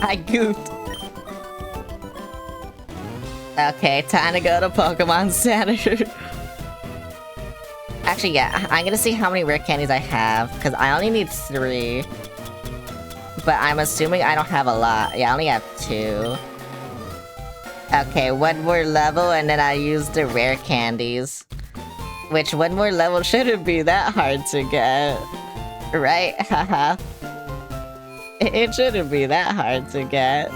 Speaker 1: I goofed. Okay, time to go to Pokemon Center. Actually, yeah, I'm gonna see how many rare candies I have, because I only need 3. But I'm assuming I don't have a lot. Yeah, I only have 2. Okay, one more level, and then I use the rare candies. Which, one more level shouldn't be that hard to get. Right? Haha. It shouldn't be that hard to get.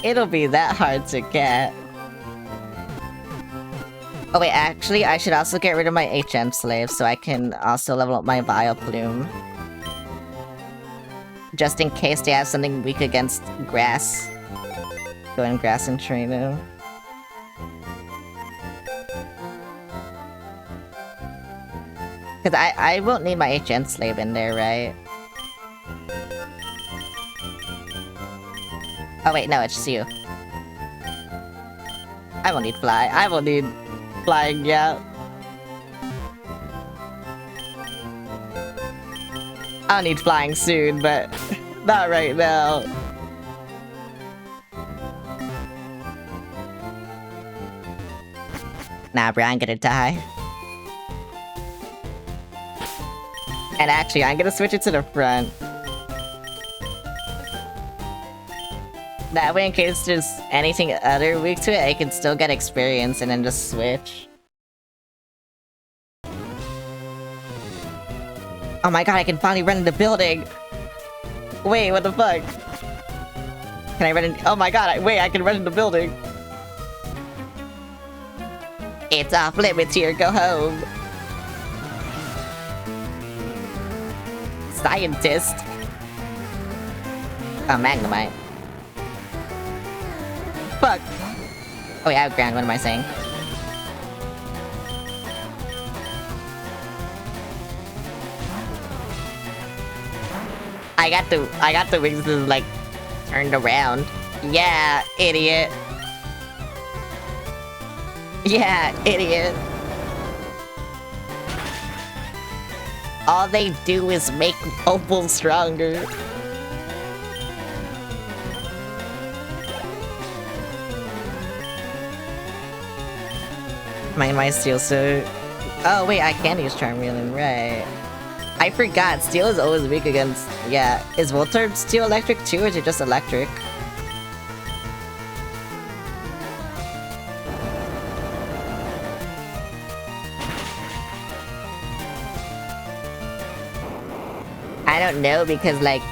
Speaker 1: It'll be that hard to get. Oh wait, actually, I should also get rid of my HM slave so I can also level up my Vileplume. Just in case they have something weak against grass. Go in grass and train him. Cause I won't need my HM slave in there, right? Oh wait, no, it's just you. I won't need fly. I won't need flying yet. I'll need flying soon, but not right now. Nah, bro, I'm gonna die. And actually, I'm gonna switch it to the front. That way, in case there's anything other weak to it, I can still get experience and then just switch. Oh my god, I can finally run in the building! Wait, what the fuck? Can I run in- oh my god, wait, I can run in the building! It's off limits here, go home! Scientist! Oh, Magnemite. Fuck! Oh yeah, Grand, what am I saying? I got the wings to, like, turned around. Yeah, idiot. Yeah, idiot. All they do is make Opal stronger. My steel suit. Oh wait, I can use Charmeleon, right? I forgot, steel is always weak against... yeah. Is Voltorb steel electric too, or is it just electric? I don't know, because like...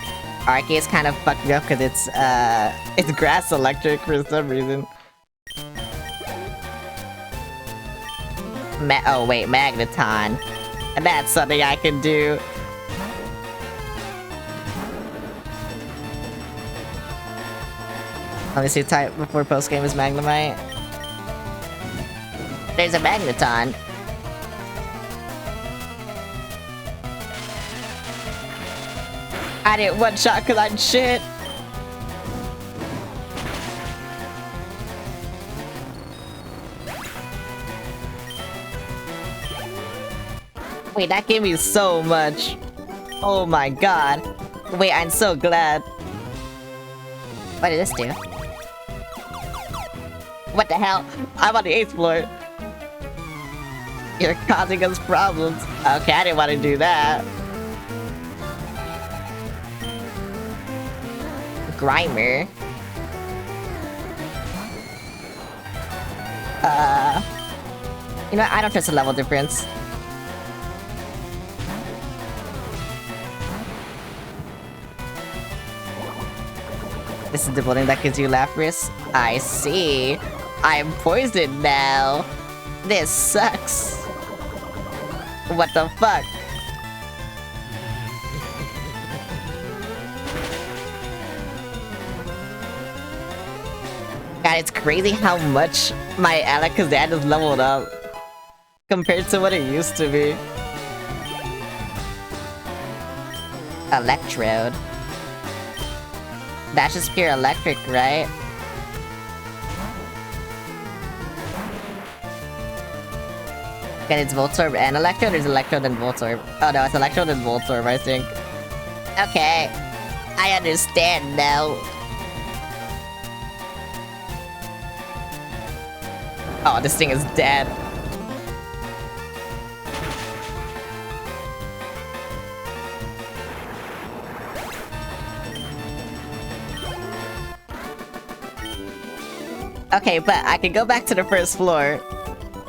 Speaker 1: Arceus kind of fucked me up because it's grass electric for some reason. Oh wait, Magneton. And that's something I can do. Let me see type before post-game is Magnemite. There's a Magneton. I didn't one-shot because I'm shit. Wait, that gave me so much. Oh my god. Wait, I'm so glad. What did this do? What the hell? I'm on the 8th floor. You're causing us problems. Okay, I didn't want to do that. Grimer. You know what? I don't trust the level difference. This is the building that gives you Lapras? I see. I'm poisoned now. This sucks. What the fuck? God, it's crazy how much my Alakazam has leveled up compared to what it used to be. Electrode. That's just pure electric, right? Okay, it's Voltorb and Electro, there's Electro then Voltorb. Oh no, it's Electro then Voltorb, I think. Okay. I understand now. Oh, this thing is dead. Okay, but I can go back to the first floor.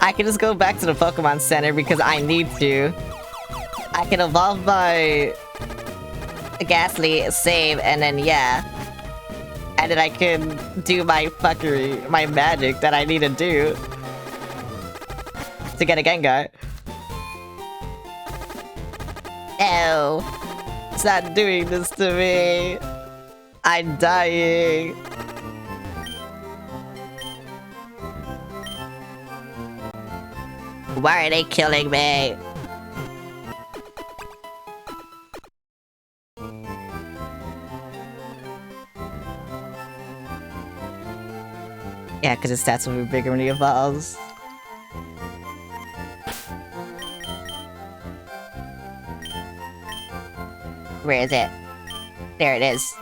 Speaker 1: I can just go back to the Pokemon Center because I need to. I can evolve my Ghastly, save, and then yeah. And then I can do my fuckery, my magic that I need to do to get a Gengar. No! Stop doing this to me! I'm dying! Why are they killing me? Yeah, because his stats will be bigger when he evolves. Where is it? There it is.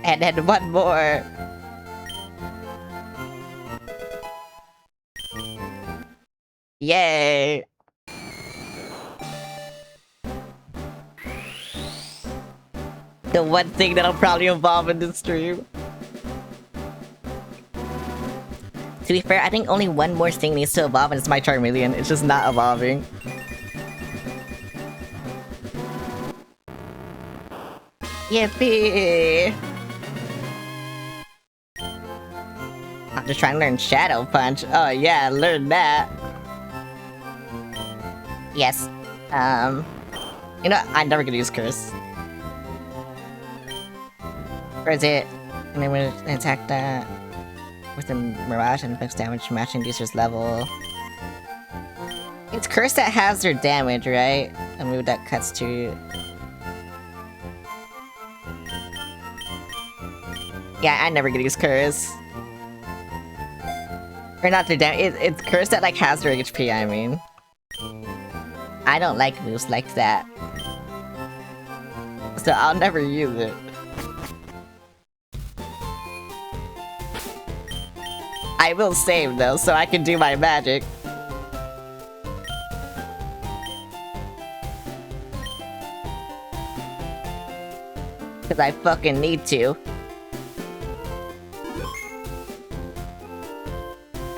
Speaker 1: And then one more. Yay! The one thing that'll probably evolve in this stream. To be fair, I think only one more thing needs to evolve and it's my Charmeleon. It's just not evolving. Yippee! I'm just trying to learn Shadow Punch. Oh yeah, learn that. Yes. You know, I'm never gonna use Curse. Or is it? And then we're gonna attack that with a Mirage and inflicts damage matching the user's level. It's Curse that has their damage, right? A move that cuts to... Yeah, I'm never gonna use Curse. Or not their damage, it's Curse that like has their HP, I mean. I don't like moves like that. So I'll never use it. I will save though, so I can do my magic. Cause I fucking need to.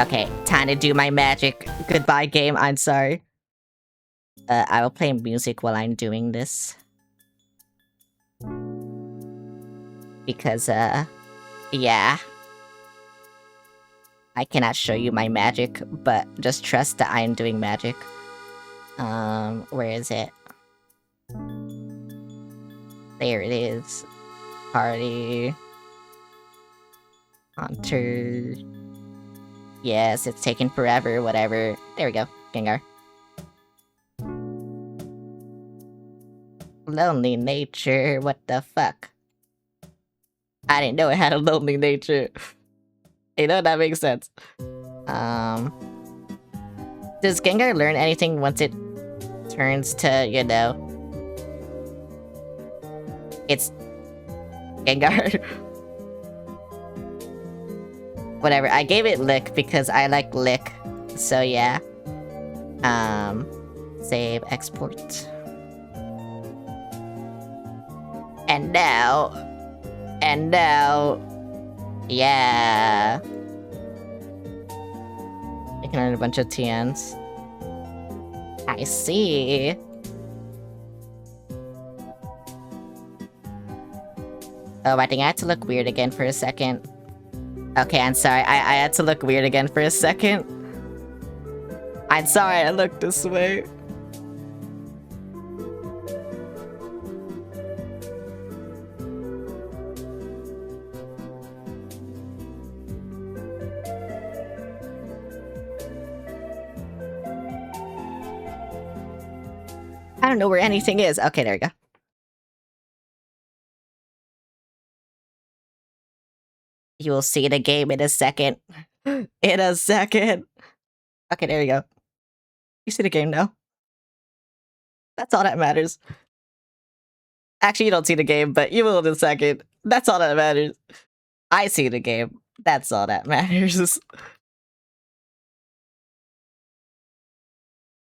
Speaker 1: Okay, time to do my magic. Goodbye game, I'm sorry. I will play music while I'm doing this. Because, yeah. I cannot show you my magic, but just trust that I am doing magic. Where is it? There it is. Party. Hunter. Yes, it's taking forever, whatever. There we go. Gengar. Lonely nature, what the fuck? I didn't know it had a lonely nature. You know, that makes sense. Does Gengar learn anything once it turns to, you know... It's... Gengar? Whatever, I gave it Lick because I like Lick. So yeah. Save, export. And now... Yeah. I can earn a bunch of TNs. I see. Oh, I think I had to look weird again for a second. Okay, I'm sorry. I had to look weird again for a second. I'm sorry I looked this way. I don't know where anything is. Okay, there we go. You will see the game in a second. In a second. Okay, there you go. You see the game now. That's all that matters. Actually, you don't see the game, but you will in a second. That's all that matters. I see the game. That's all that matters.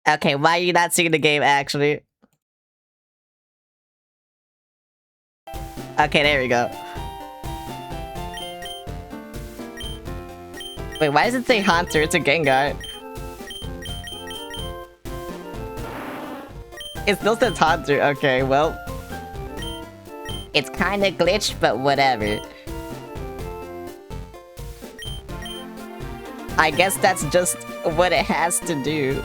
Speaker 1: Okay, why are you not seeing the game, actually? Okay, there we go. Wait, why does it say Haunter? It's a Gengar. It still says Haunter. Okay, well. It's kinda glitched, but whatever. I guess that's just what it has to do.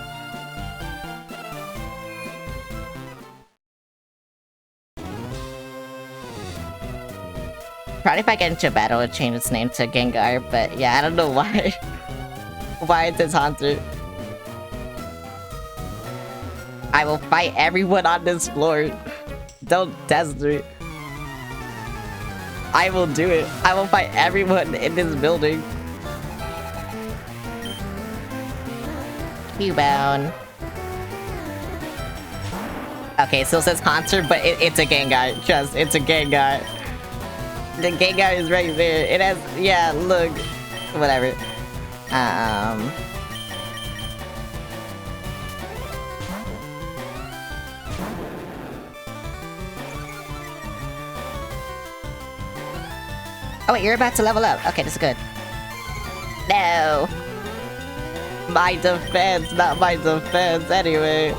Speaker 1: Probably if I get into a battle, it change its name to Gengar, but yeah, I don't know why. Why it says Haunter. I will fight everyone on this floor. Don't test me. I will do it. I will fight everyone in this building. Q-bound. Okay, it still says Haunter, but it's a Gengar. Trust, it's a Gengar. The Gengar is right there. It has, yeah, look. Whatever. Oh wait, you're about to level up. Okay, this is good. No! My defense, not my defense, anyway.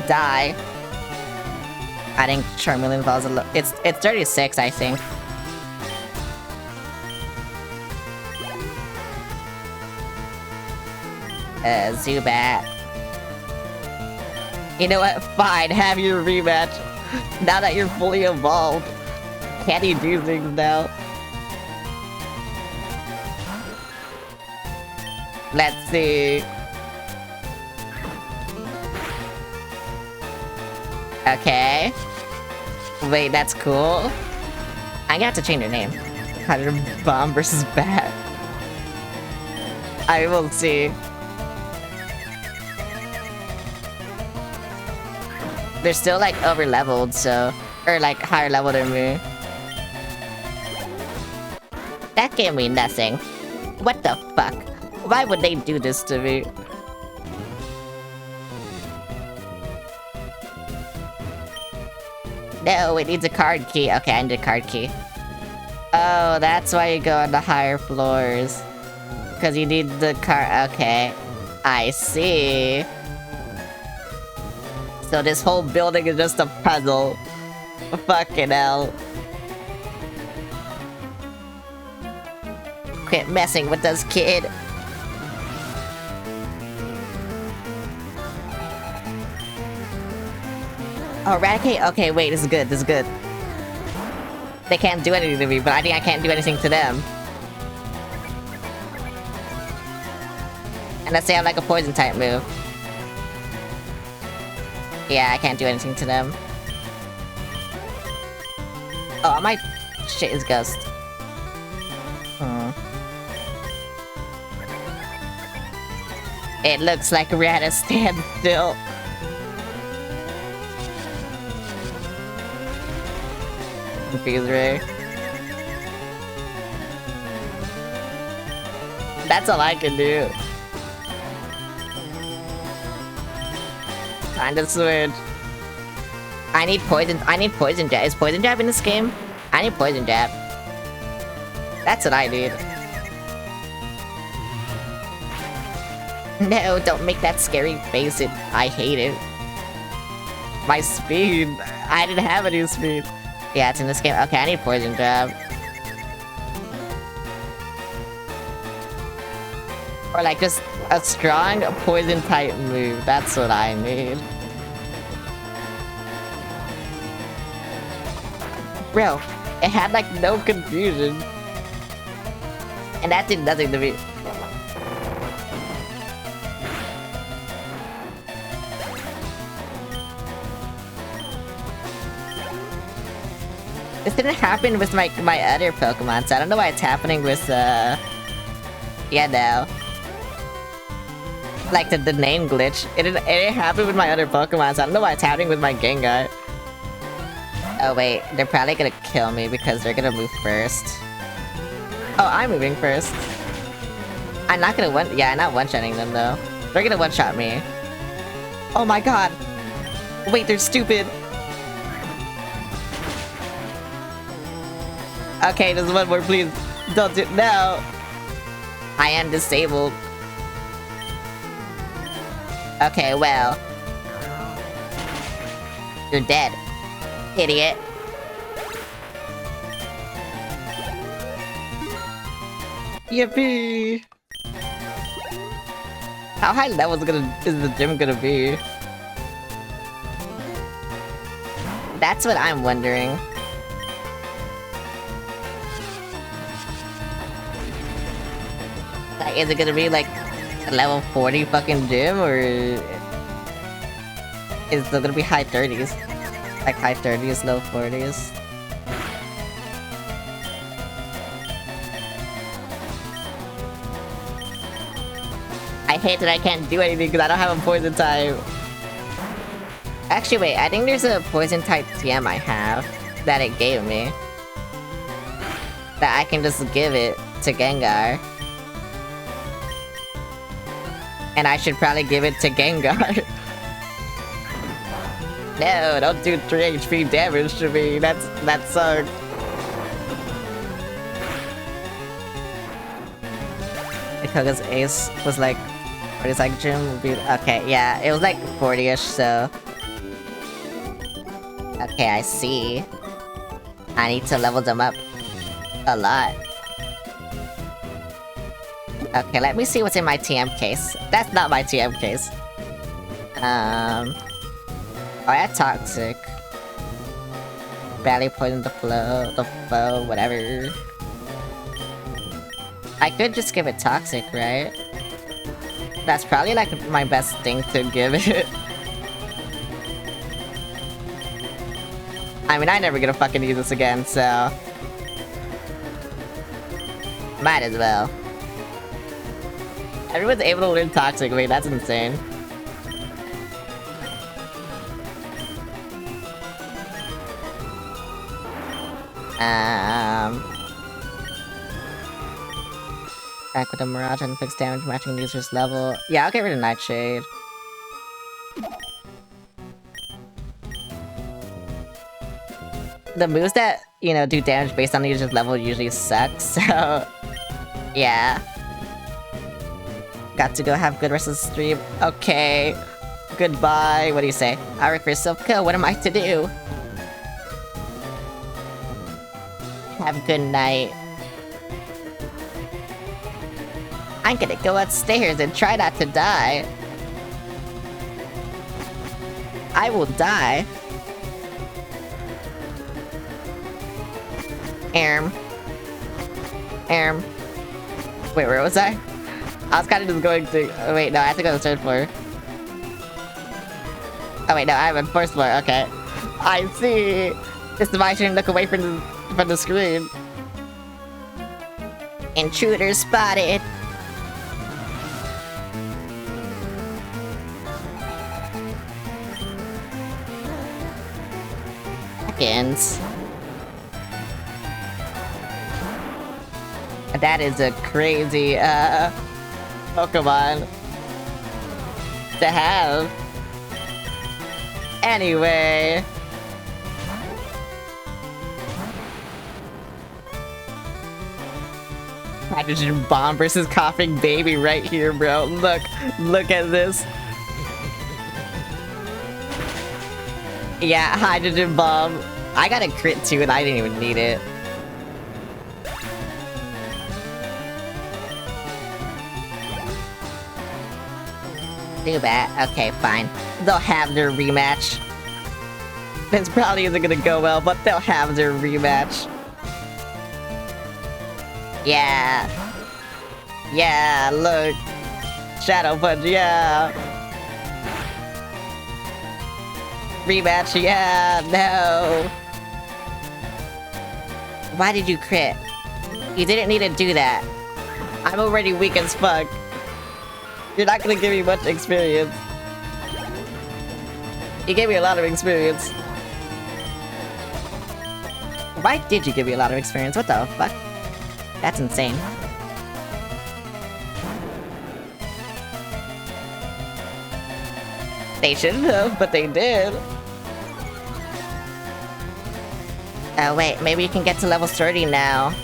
Speaker 1: Die. I think Charmeleon falls a little. It's 36, I think. Zubat. You know what? Fine, have your rematch. Now that you're fully evolved. Can you do things now? Let's see. Okay. Wait, that's cool. I'm gonna have to change your name. Hunter Bomb versus Bat. I will see. They're still like over leveled, so. Or like higher level than me. That gave me nothing. What the fuck? Why would they do this to me? No, it needs a card key. Okay, I need a card key. Oh, that's why you go on the higher floors. Because you need the card. Okay. I see. So this whole building is just a puzzle. Fucking hell. Quit messing with us, kid. Oh, Eradicate? Okay, wait, this is good, this is good. They can't do anything to me, but I think I can't do anything to them. Unless they have like a poison type move. Yeah, I can't do anything to them. Oh, my shit is Ghost. It looks like Rata stands still. Confused Ray. That's all I can do. Time to switch. I need poison jab. Is poison jab in this game? I need poison jab. That's what I need. No, don't make that scary face. I hate it. My speed. I didn't have any speed. Yeah, it's in this game. Okay, I need poison jab. Or like just a strong poison type move. That's what I need. Bro, it had like no confusion. And that did nothing to me. This didn't happen with my other Pokemon, so I don't know why it's happening with, yeah, no. Like, the name glitch. It didn't happen with my other Pokemon, so I don't know why it's happening with my Gengar. Oh, wait. They're probably gonna kill me because they're gonna move first. Oh, I'm moving first. I'm not gonna yeah, I'm not one-shotting them, though. They're gonna one-shot me. Oh my god! Wait, they're stupid! Okay, just one more, please. Don't do- no! I am disabled. Okay, well. You're dead. Idiot. Yippee! How high level is the gym gonna be? That's what I'm wondering. Like, is it gonna be like a level 40 fucking gym, or is it gonna be high 30s? Like high 30s, low 40s? I hate that I can't do anything because I don't have a poison type. Actually, wait, I think there's a poison type TM I have that it gave me. That I can just give it to Gengar. And I should probably give it to Gengar. No, don't do 3 HP damage to me. That sucks. Because Ace was like, what is like gym would be, okay, yeah, it was like 40-ish, so. Okay, I see. I need to level them up a lot. Okay, let me see what's in my TM case. That's not my TM case. Oh, yeah, toxic. Barely poison the foe, whatever. I could just give it toxic, right? That's probably like my best thing to give it. I mean, I'm never gonna fucking use this again, so... Might as well. Everyone's able to learn toxic, wait, that's insane. Back with the Mirage and fixed damage matching the user's level. Yeah, I'll get rid of Nightshade. The moves that, you know, do damage based on the user's level usually suck, so... Yeah. Got to go have good rest of the stream. Okay. Goodbye. What do you say? I work for self-kill. What am I to do? Have a good night. I'm gonna go upstairs and try not to die. I will die. Wait, where was I? I was kind of just going to... Oh, wait, no, I have to go to the third floor. Oh, wait, no, I'm on first floor. Okay. I see. It's my turn to look away from the screen. Intruder spotted. Seconds. That is a crazy, Pokemon to have. Anyway. Hydrogen Bomb versus Coughing Baby right here, bro. Look at this. Yeah, Hydrogen Bomb. I got a crit too and I didn't even need it. Do that. Okay, fine. They'll have their rematch. This probably isn't gonna go well, but they'll have their rematch. Yeah. Yeah, look. Shadow Punch, yeah. Rematch, yeah, no. Why did you crit? You didn't need to do that. I'm already weak as fuck. You're not gonna give me much experience. You gave me a lot of experience. Why did you give me a lot of experience? What the fuck? That's insane. They shouldn't have, but they did. Oh wait, maybe you can get to level 30 now.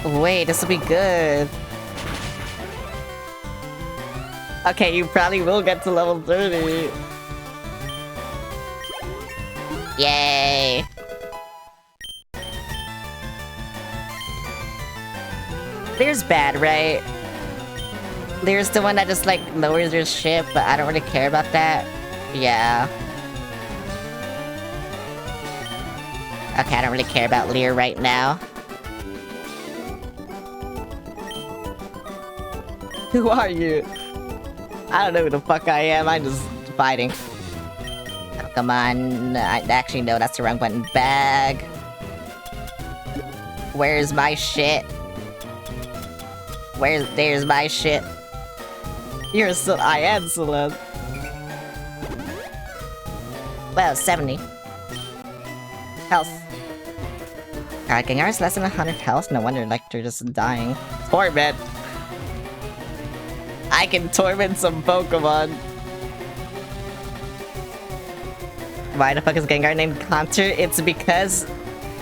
Speaker 1: Wait, this will be good. Okay, you probably will get to level 30. Yay! Lear's bad, right? Lear's the one that just, like, lowers your ship, but I don't really care about that. Yeah. Okay, I don't really care about Lear right now. Who are you? I don't know who the fuck I am, I'm just fighting. Oh, come on. Actually, no, that's the wrong button. Bag. Where's my shit? There's my shit. You're still- I am Celeste. Well, 70. Health. Alright, Gengar's less than 100 health? No wonder, like, they're just dying. Torment! I can torment some Pokemon. Why the fuck is Gengar named Haunter? It's because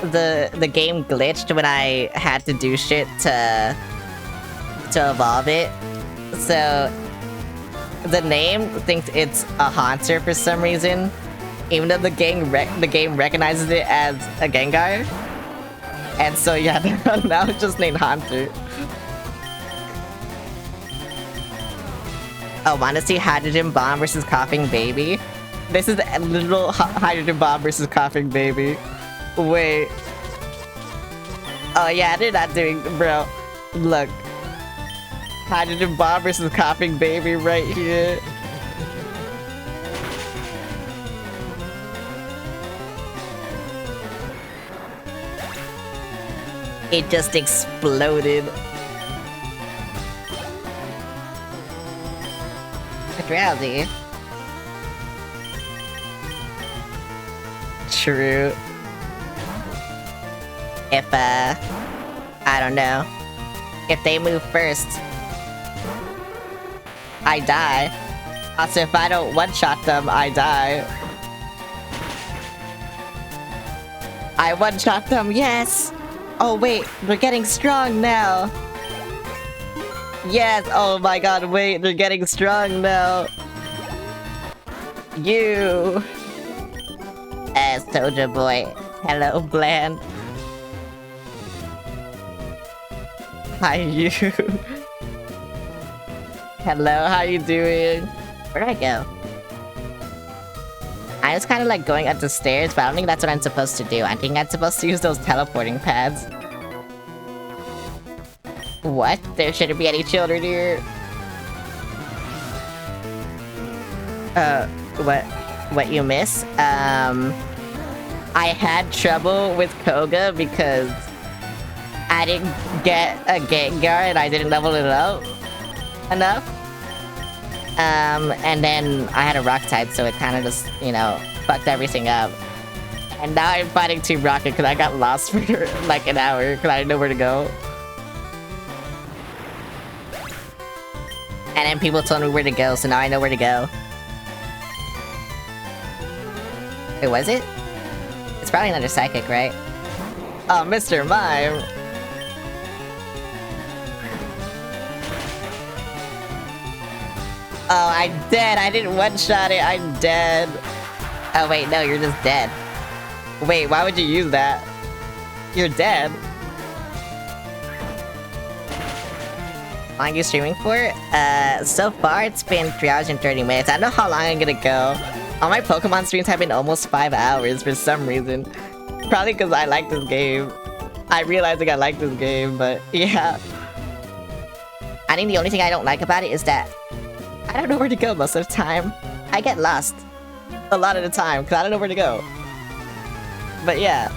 Speaker 1: the game glitched when I had to do shit to evolve it. So the name thinks it's a Haunter for some reason, even though the game recognizes it as a Gengar. And so yeah, now it's just named Haunter. Oh, wanna see Hydrogen Bomb versus Coughing Baby? This is a literal Hydrogen Bomb versus Coughing Baby. Wait. Oh yeah, they're not doing- bro. Look. Hydrogen Bomb versus Coughing Baby right here. It just exploded. Drowsy. True. If, I don't know. If they move first, I die. Also, if I don't one-shot them, I die. I one-shot them, yes! Oh wait, they're getting strong now! Yes! Oh my god, wait, they're getting strong now! You! Soulja Boy. Hello, Bland. Hi, you. Hello, how you doing? Where'd I go? I was kind of like going up the stairs, but I don't think that's what I'm supposed to do. I think I'm supposed to use those teleporting pads. What? There shouldn't be any children here. What you miss? I had trouble with Koga because I didn't get a Gengar and I didn't level it up enough. And then I had a rock type, so it kind of just, you know, fucked everything up. And now I'm fighting Team Rocket because I got lost for like an hour because I didn't know where to go. And then people told me where to go, so now I know where to go. Wait, was it? It's probably another Psychic, right? Oh, Mr. Mime! Oh, I'm dead! I didn't one-shot it, I'm dead! Oh wait, no, you're just dead. Wait, why would you use that? You're dead. How long are you streaming for? So far it's been 3 hours and 30 minutes. I don't know how long I'm gonna go. All my Pokemon streams have been almost 5 hours for some reason. Probably because I like this game. I realizing I like this game, but yeah. I think the only thing I don't like about it is that I don't know where to go most of the time. I get lost a lot of the time because I don't know where to go. But yeah.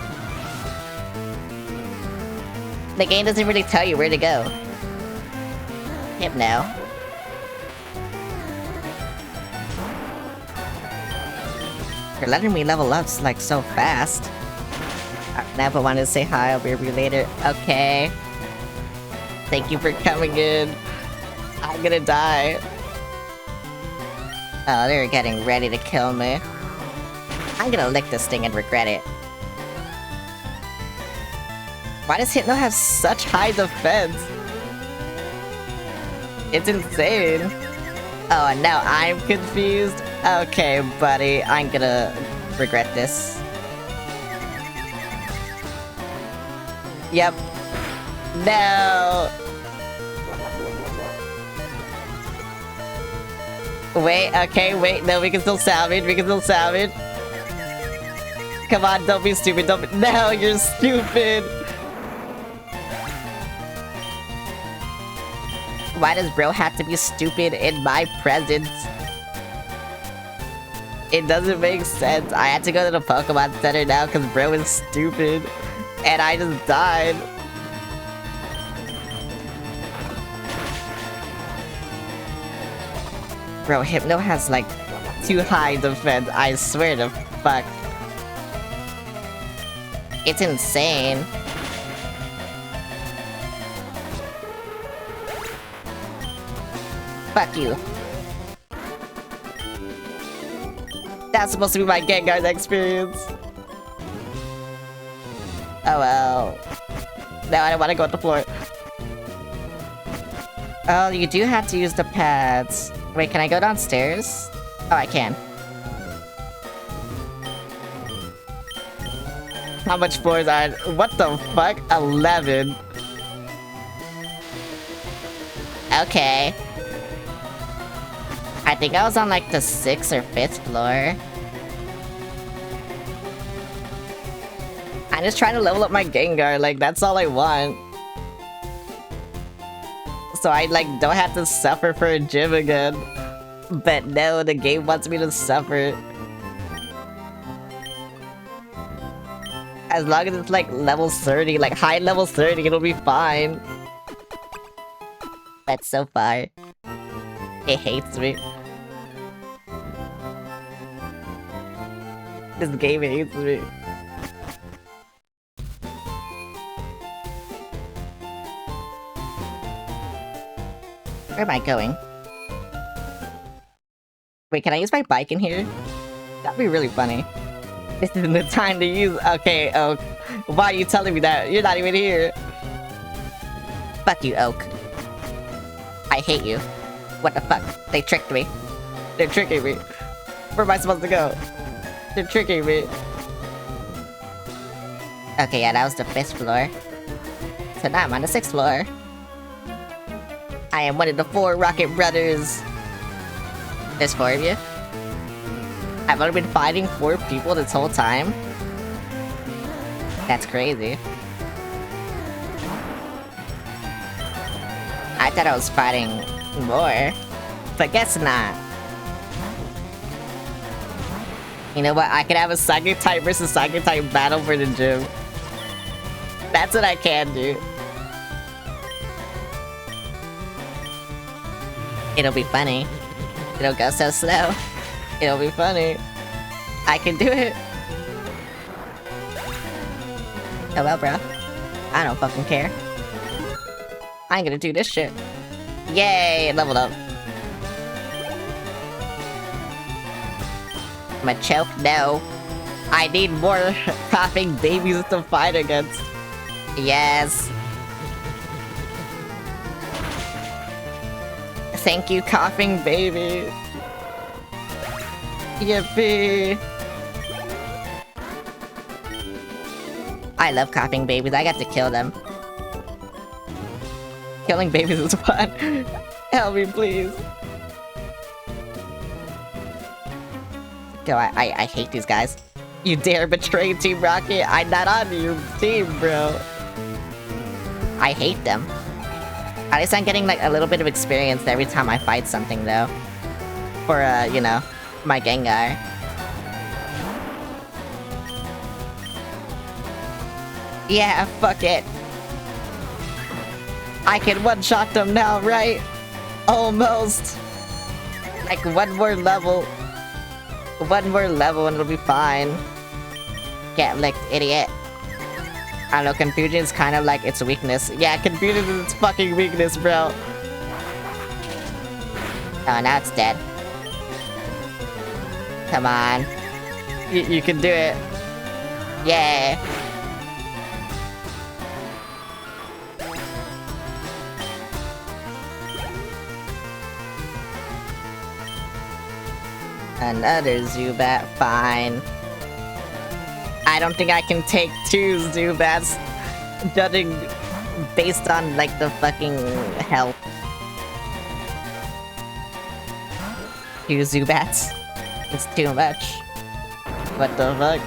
Speaker 1: The game doesn't really tell you where to go. Hypno. You're letting me level up like so fast. Never wanted to say hi, I'll be with you later. Okay. Thank you for coming in. I'm gonna die. Oh, they're getting ready to kill me. I'm gonna lick this thing and regret it. Why does Hypno have such high defense? It's insane. Oh, and now I'm confused? Okay, buddy, I'm gonna regret this. Yep. No! Wait, okay, wait, no, we can still salvage, Come on, don't be stupid, No, you're stupid! Why does bro have to be stupid in my presence? It doesn't make sense. I had to go to the Pokemon Center now because bro is stupid. And I just died. Bro, Hypno has like too high defense, I swear to fuck. It's insane. Fuck you. That's supposed to be my Gengar's experience. Oh well. No, I don't want to go on the floor. Oh, you do have to use the pads. Wait, can I go downstairs? Oh, I can. How much floors are... What the fuck? 11. Okay. I think I was on like the 6th or 5th floor. I'm just trying to level up my Gengar, like that's all I want. So I like don't have to suffer for a gym again. But no, the game wants me to suffer. As long as it's like level 30, like high level 30, it'll be fine. That's so far. It hates me. This game hates me. Where am I going? Wait, can I use my bike in here? That'd be really funny. This isn't the time to use- Okay, Oak. Why are you telling me that? You're not even here. Fuck you, Oak. I hate you. What the fuck? They tricked me. They're tricking me. Where am I supposed to go? They're tricking me. Okay, yeah, that was the 5th floor. So now I'm on the 6th floor. I am one of the 4 Rocket Brothers. There's 4 of you? I've only been fighting 4 people this whole time? That's crazy. I thought I was fighting more, but guess not. You know what? I could have a Psychic type versus Psychic type battle for the gym. That's what I can do. It'll be funny. It'll go so slow. It'll be funny. I can do it. Oh well, bro. I don't fucking care. I'm gonna do this shit. Yay! Leveled up. Machoke, no. I need more coughing babies to fight against. Yes. Thank you, coughing baby. Yippee. I love coughing babies. I got to kill them. Killing babies is fun. Help me, please. Yo, I hate these guys. You dare betray Team Rocket? I'm not on your team, bro. I hate them. At least I'm getting like a little bit of experience every time I fight something, though. For, you know, my Gengar. Yeah, fuck it. I can one-shot them now, right? Almost. Like, one more level. One more level and it'll be fine. Get licked, idiot. I don't know, confusion is kind of like its weakness. Yeah, confusion is its fucking weakness, bro. Oh, now it's dead. Come on. You can do it. Yeah. Another Zubat, fine. I don't think I can take 2 Zubats, judging based on, like, the fucking health. 2 Zubats? It's too much. What the fuck?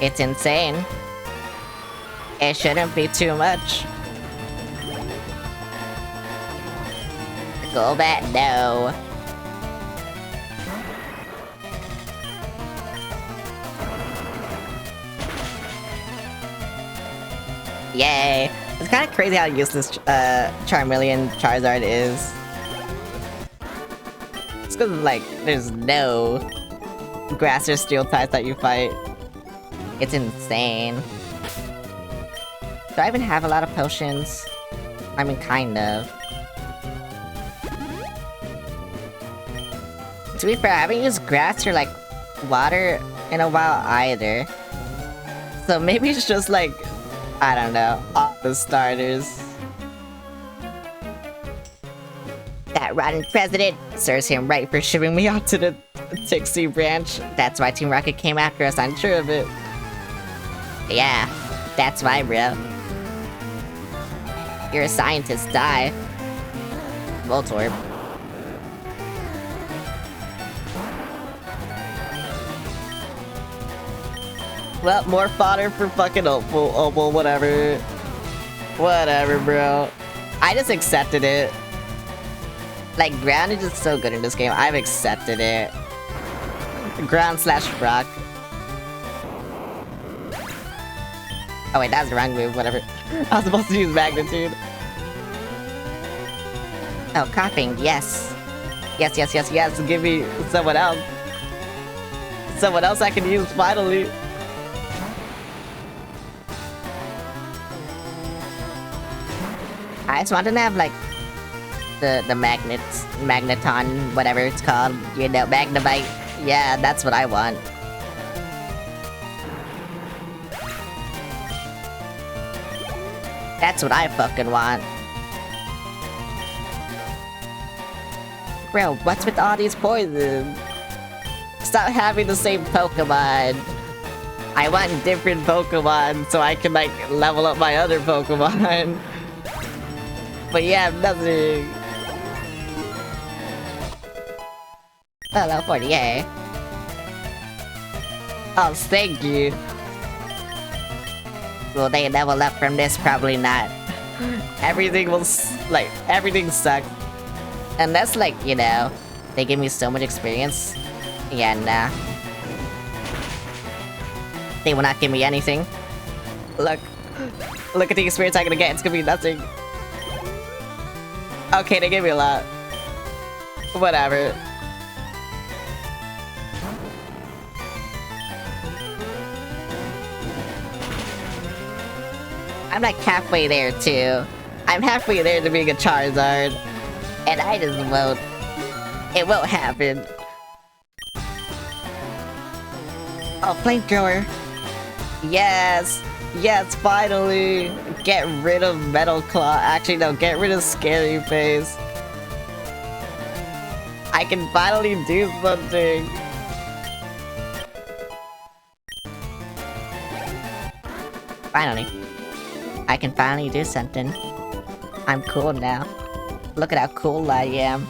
Speaker 1: It's insane. It shouldn't be too much. Golbat, no. Yay! It's kind of crazy how useless Charmeleon Charizard is. It's because, like, there's no grass or steel types that you fight. It's insane. Do I even have a lot of potions? I mean, kind of. To be fair, I haven't used grass or, like, water in a while either. So maybe it's just, like, I don't know, all the starters. That rotten president serves him right for shipping me out to the Tixie branch. That's why Team Rocket came after us, I'm sure of it. Yeah, that's why, bro. You're a scientist, die. Voltorb. Well, more fodder for fucking Opal, whatever. Whatever, bro. I just accepted it. Like, ground is just so good in this game. I've accepted it. Ground slash rock. Oh wait, that's the wrong move, whatever. I was supposed to use magnitude. Oh, coughing, yes. Yes, yes, yes, yes. Give me someone else. Someone else I can use, finally. I just want to have, like, the magneton, whatever it's called. You know, Magnemite. Yeah, that's what I want. That's what I fucking want. Bro, what's with all these poisons? Stop having the same Pokemon. I want different Pokemon so I can, like, level up my other Pokemon. But yeah, nothing. Hello, 48. Oh, thank you. Will they level up from this? Probably not. Everything will, like, everything sucks. Unless, like, you know, they give me so much experience. Yeah, nah. They will not give me anything. Look. Look at the experience I'm gonna get. It's gonna be nothing. Okay, they gave me a lot. Whatever. I'm like halfway there too. I'm halfway there to being a Charizard. And I just won't. It won't happen. Oh, Flamethrower. Yes! Yes, finally! Get rid of Metal Claw. Actually, no, get rid of Scary Face. I can finally do something. Finally. I can finally do something. I'm cool now. Look at how cool I am.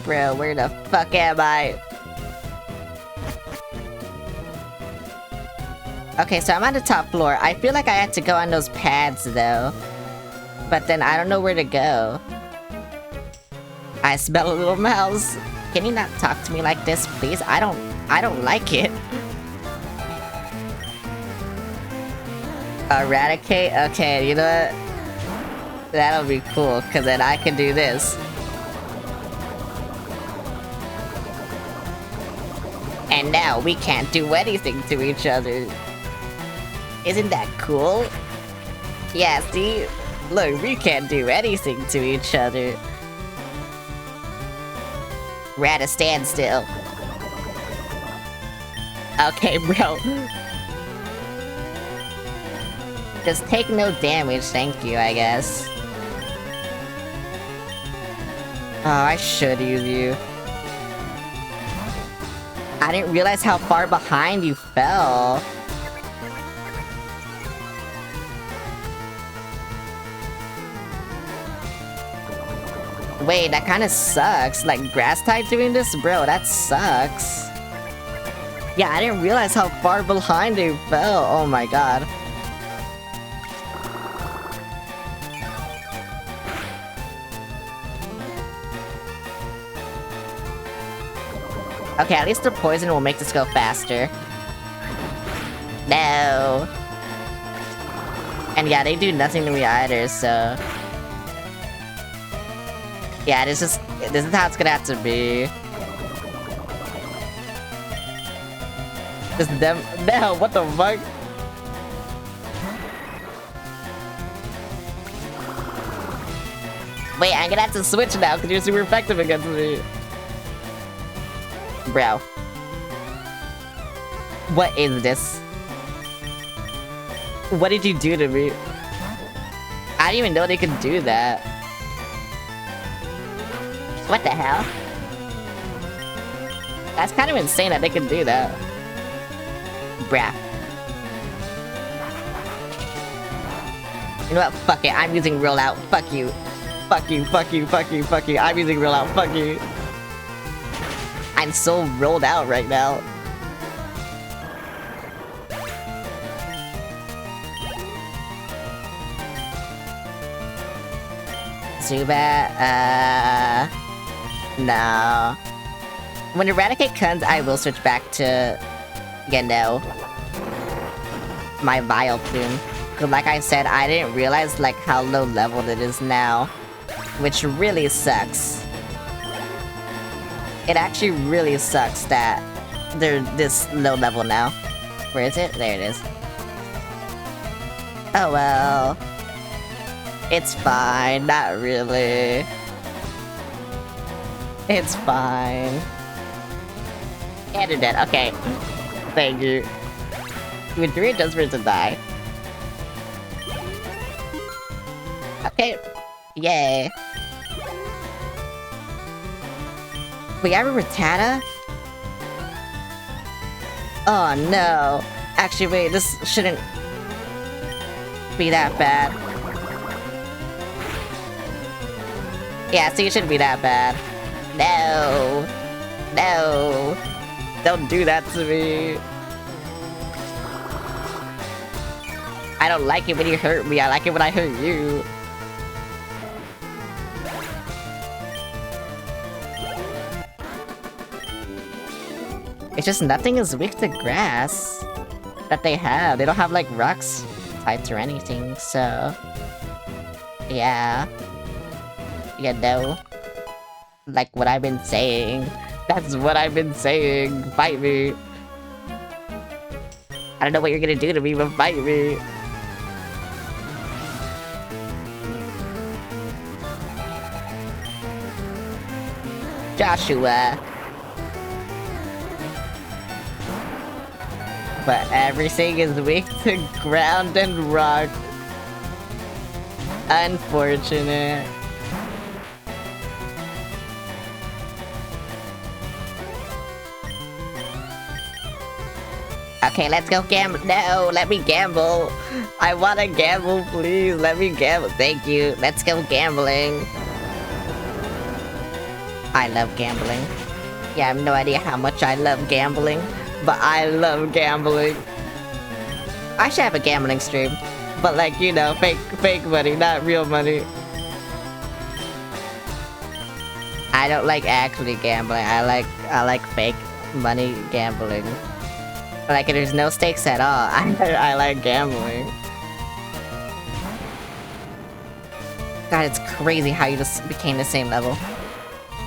Speaker 1: Bro, where the fuck am I? Okay, so I'm on the top floor. I feel like I had to go on those pads, though. But then I don't know where to go. I smell a little mouse. Can you not talk to me like this, please? I don't like it. Eradicate? Okay, you know what? That'll be cool, because then I can do this. And now we can't do anything to each other. Isn't that cool? Yeah, see? Look, we can't do anything to each other. We're at a standstill. Okay, bro. Just take no damage, thank you, I guess. Oh, I should use you. I didn't realize how far behind you fell. Wait, that kind of sucks. Like, grass type doing this? Bro, that sucks. Yeah, I didn't realize how far behind you fell. Oh my god. Okay, at least the poison will make this go faster. No. And yeah, they do nothing to me either, so... Yeah, this is how it's gonna have to be. Just them. No, what the fuck? Wait, I'm gonna have to switch now because you're super effective against me. Bro. What is this? What did you do to me? I didn't even know they could do that. What the hell? That's kind of insane that they can do that. Bruh. You know what? Fuck it. I'm using rollout. Fuck you. Fuck you. Fuck you. Fuck you. Fuck you. I'm using rollout. Fuck you. I'm so rolled out right now. Zubat, no. When Eradicate comes, I will switch back to, you know, my Vileplume. Cause like I said, I didn't realize like how low leveled it is now. Which really sucks. It actually really sucks that they're this low level now. Where is it? There it is. Oh well. It's fine, not really. It's fine. And you're dead, okay. Thank you. With 3 adjustments to die. Okay. Yay. We have a Rattata? Oh no. Actually, wait, this shouldn't be that bad. Yeah, so it shouldn't be that bad. No. No. Don't do that to me. I don't like it when you hurt me. I like it when I hurt you. It's just nothing is weak to grass that they have. They don't have like rocks types or anything, so... Yeah. You know, like what I've been saying. That's what I've been saying. Fight me. I don't know what you're gonna do to me, but fight me. Joshua. But everything is weak to ground and rock. Unfortunate. Okay, let's go gamble. No, let me gamble. I wanna gamble, please. Let me gamble. Thank you. Let's go gambling. I love gambling. Yeah, I have no idea how much I love gambling, but I love gambling. I should have a gambling stream, but like, you know, fake money, not real money. I don't like actually gambling. I like fake money gambling. Like, there's no stakes at all. I like gambling. God, it's crazy how you just became the same level.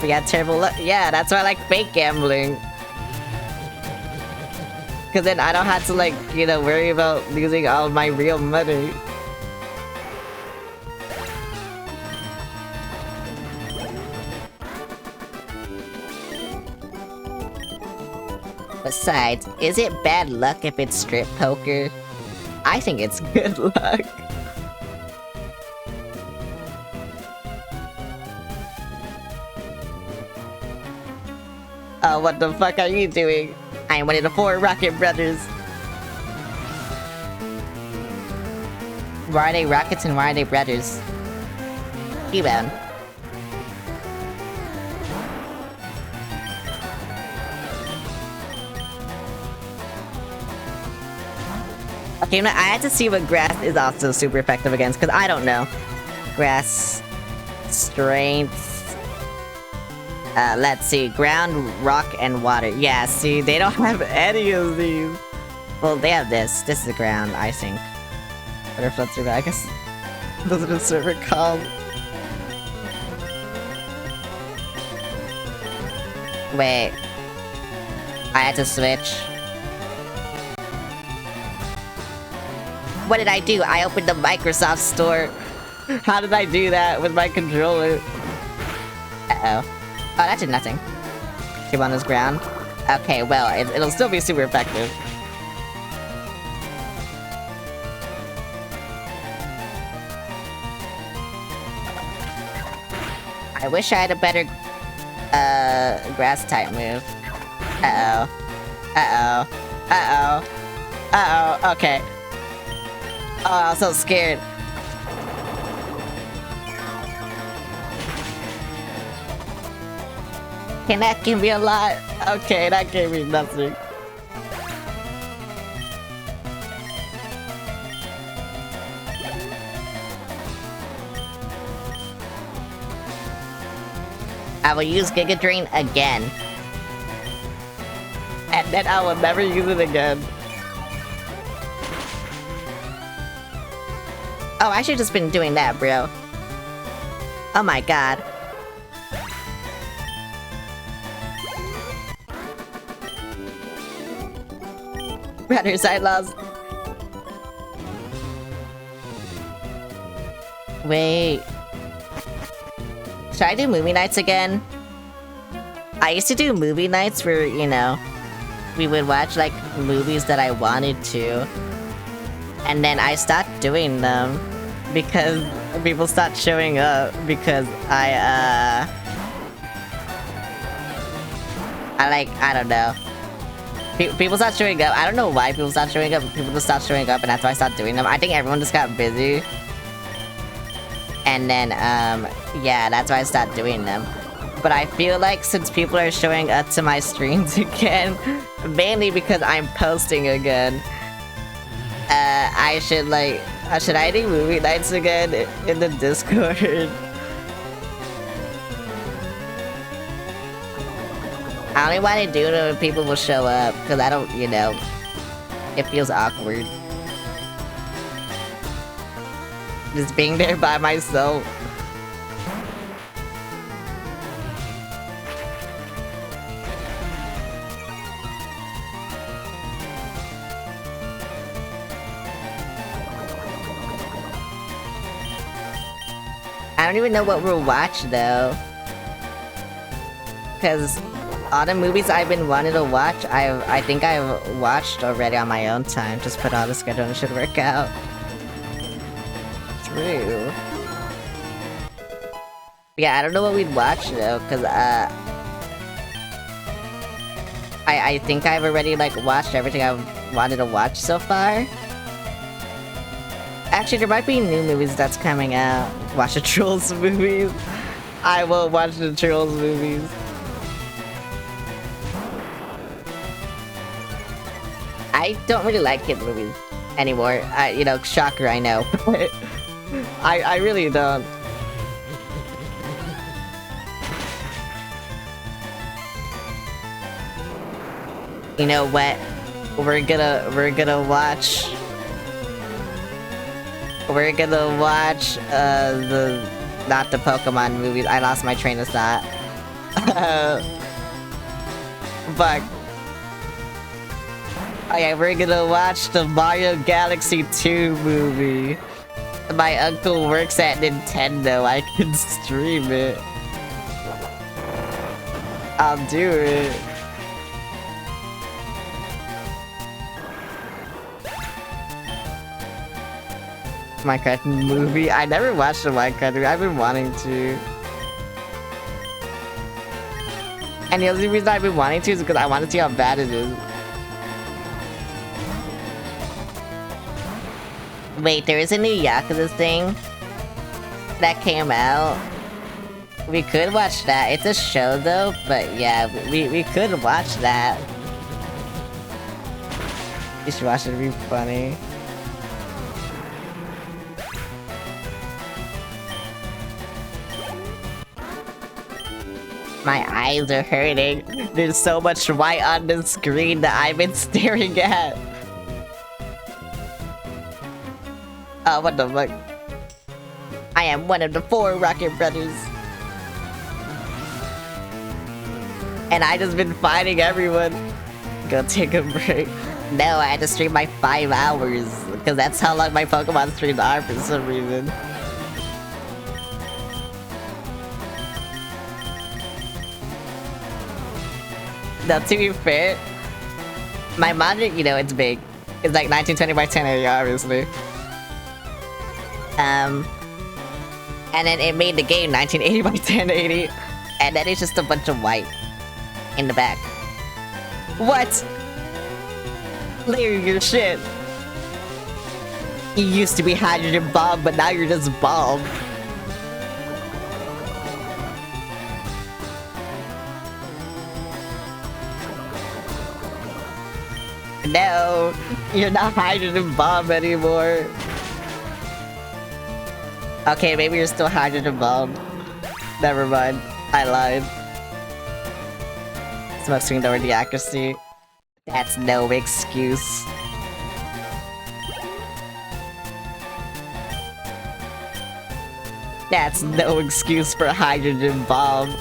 Speaker 1: We got terrible luck. Yeah, that's why I like fake gambling. Cause then I don't have to like, you know, worry about losing all my real money. Besides, is it bad luck if it's strip poker? I think it's good luck. Oh, what the fuck are you doing? I am one of the 4 Rocket Brothers. Why are they rockets and why are they brothers? Rebound. Okay, now I had to see what grass is also super effective against, because I don't know. Grass... Strength... let's see. Ground, rock, and water. Yeah, see, they don't have any of these. Well, they have this. This is the ground, I think. Water floats through, I guess... Those are the server called. Wait. I had to switch. What did I do? I opened the Microsoft store. How did I do that with my controller? Uh-oh. Oh, that did nothing. Keep on this ground. Okay, well, it'll still be super effective. I wish I had a better, grass type move. Uh-oh. Uh-oh. Uh-oh. Uh-oh. Okay. Oh, I was so scared. Can that give me a lot? Okay, that gave me nothing. I will use Giga Drain again. And then I will never use it again. Oh, I should've just been doing that, bro. Oh my god. Brothers, I lost. Wait. Should I do movie nights again? I used to do movie nights where, you know, we would watch, like, movies that I wanted to. And then I stopped doing them because people stopped showing up because I don't know. People stopped showing up. I don't know why people stopped showing up, but people just stopped showing up and that's why I stopped doing them. I think everyone just got busy. And then, yeah, that's why I stopped doing them. But I feel like since people are showing up to my streams again, mainly because I'm posting again, I should, like, should I do movie nights again in the Discord? I only want to do it when people will show up, because I don't, you know, it feels awkward. Just being there by myself. I don't even know what we'll watch though. Because all the movies I've been wanting to watch, I think I've watched already on my own time. Just put on the schedule and it should work out. True. Yeah, I don't know what we'd watch though, because I think I've already like watched everything I've wanted to watch so far. Actually, there might be new movies that's coming out. Watch the Trolls movies. I will watch the Trolls movies. I don't really like kid movies anymore. You know, shocker, I know. But I really don't. You know what? We're gonna watch. We're gonna watch not the Pokemon movies. I lost my train of thought. But oh yeah, we're gonna watch the Mario Galaxy 2 movie. My uncle works at Nintendo. I can stream it. I'll do it. Minecraft movie? I never watched the Minecraft movie. I've been wanting to. And the only reason I've been wanting to is because I want to see how bad it is. Wait, there is a new Yakuza thing that came out. We could watch that. It's a show though, but yeah, we could watch that. You should watch it, it'd be funny. My eyes are hurting. There's so much white on the screen that I've been staring at. Oh, what the fuck? I am one of the 4 Rocket Brothers. And I just been fighting everyone. Go take a break. No, I had to stream my 5 hours. Because that's how long my Pokemon streams are for some reason. Now, to be fair, my monitor, you know, it's big. It's like 1920 by 1080, obviously. And then it made the game 1980 by 1080, and then it's just a bunch of white in the back. What? Larry, your shit. You used to be Hydrogen Bomb, but now you're just Bomb. No, you're not Hydrogen Bomb anymore. Okay, maybe you're still Hydrogen Bomb. Never mind, I lied. Smoke screened over the accuracy. That's no excuse. That's no excuse for Hydrogen Bomb.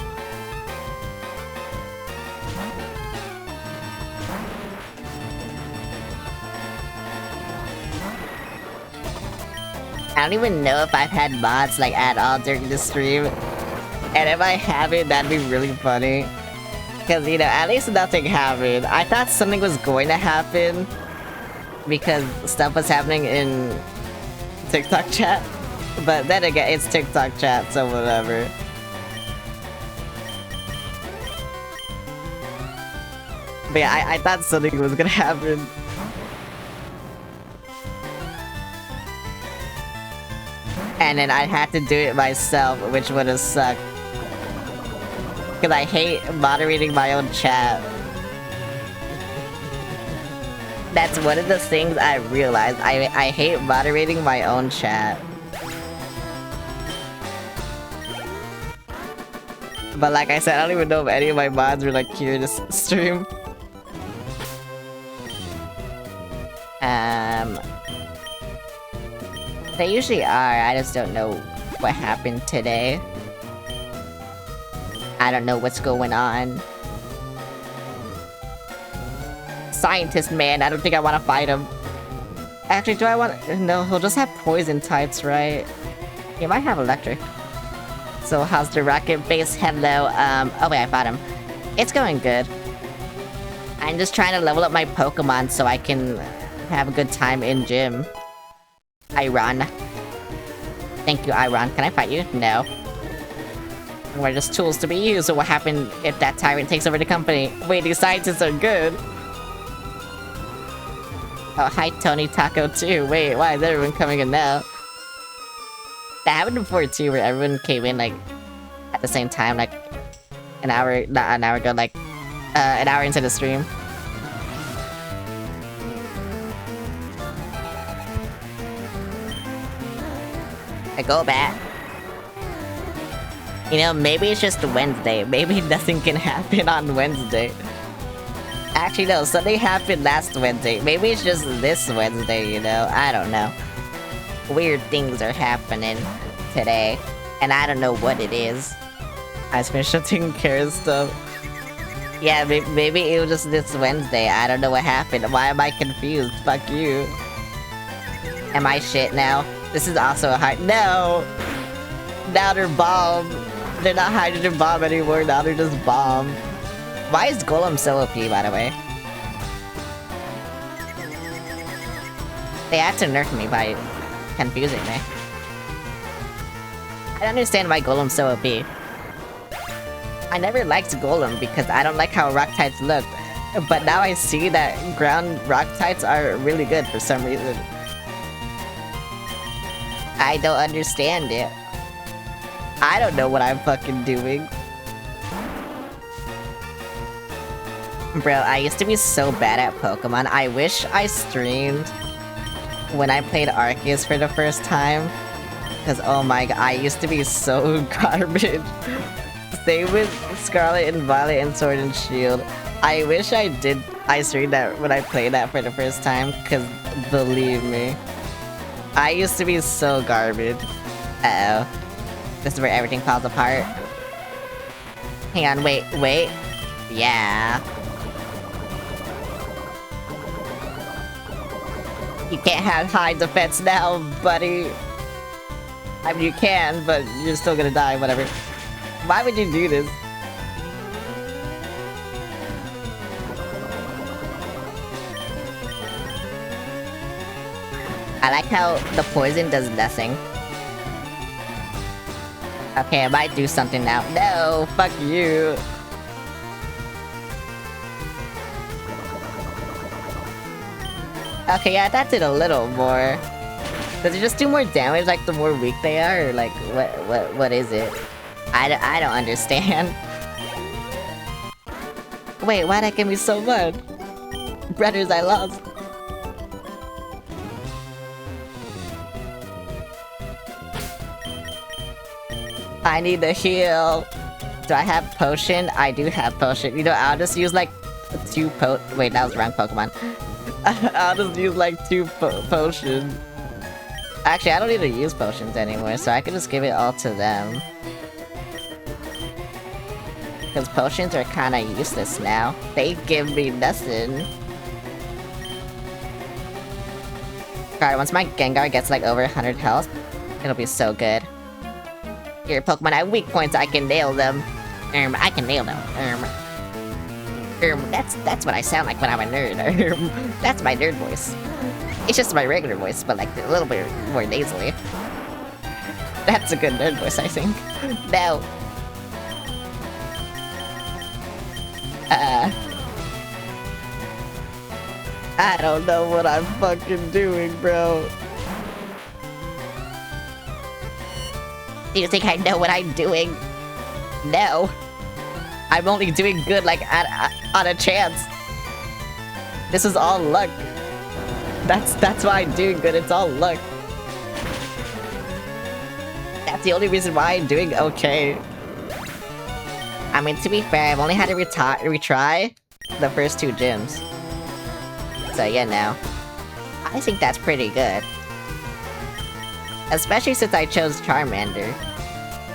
Speaker 1: I don't even know if I've had mods like at all during the stream. And if I haven't, that'd be really funny. Because, you know, at least nothing happened. I thought something was going to happen because stuff was happening in TikTok chat. But then again, it's TikTok chat, so whatever. But yeah, I thought something was gonna happen. And then I had to do it myself, which would have sucked. Because I hate moderating my own chat. That's one of the things I realized. I hate moderating my own chat. But like I said, I don't even know if any of my mods were like here to stream. They usually are, I just don't know what happened today. I don't know what's going on. Scientist man, I don't think I want to fight him. Actually, do I want... No, he'll just have poison types, right? He might have electric. So how's the rocket base? Hello, oh wait, I fought him. It's going good. I'm just trying to level up my Pokemon so I can have a good time in gym. Iron. Thank you, Iron. Can I fight you? No. We're just tools to be used, so what happens if that tyrant takes over the company? Wait, these scientists are good! Oh, hi Tony Taco too. Wait, why is everyone coming in now? That happened before too, where everyone came in like at the same time, like an hour, not an hour ago, like an hour into the stream. I go back. You know, maybe it's just Wednesday. Maybe nothing can happen on Wednesday. Actually, no, something happened last Wednesday. Maybe it's just this Wednesday, you know? I don't know. Weird things are happening today. And I don't know what it is. I finished taking care of stuff. Yeah, maybe it was just this Wednesday. I don't know what happened. Why am I confused? Fuck you. Am I shit now? This is also a hard— No! Now they're bomb. They're not hydrogen bomb anymore. Now they're just bomb. Why is Golem so OP, by the way? They had to nerf me by confusing me. I don't understand why Golem's so OP. I never liked Golem because I don't like how rock types look. But now I see that ground rock types are really good for some reason. I don't understand it. I don't know what I'm fucking doing. Bro, I used to be so bad at Pokemon. I wish I streamed when I played Arceus for the first time. Because, oh my god, I used to be so garbage. Same with Scarlet and Violet and Sword and Shield. I wish I streamed that when I played that for the first time. Because, believe me, I used to be so garbage. Uh-oh. This is where everything falls apart. Hang on, wait. Yeah. You can't have high defense now, buddy. I mean, you can, but you're still gonna die, whatever. Why would you do this? I like how the poison does nothing. Okay, I might do something now. No, fuck you. Okay, yeah, that did a little more. Does it just do more damage, like, the more weak they are? Or, like, what is it? I don't understand. Wait, why'd that give me so much? Brothers, I lost. I need to heal. Do I have potion? I do have potion. You know, I'll just use, like, wait, that was the wrong Pokemon. I'll just use like 2 potions. Actually, I don't need to use potions anymore, so I can just give it all to them. Because potions are kinda useless now. They give me nothing. God, once my Gengar gets like over 100 health, it'll be so good. Your Pokemon have weak points, I can nail them. I can nail them. That's what I sound like when I'm a nerd. That's my nerd voice. It's just my regular voice, but like a little bit more nasally. That's a good nerd voice, I think. No. I don't know what I'm fucking doing, bro. Do you think I know what I'm doing? No. I'm only doing good, like, on a chance. This is all luck. That's why I'm doing good, it's all luck. That's the only reason why I'm doing okay. I mean, to be fair, I've only had to retry the first 2 gyms. So, yeah, no. I think that's pretty good. Especially since I chose Charmander.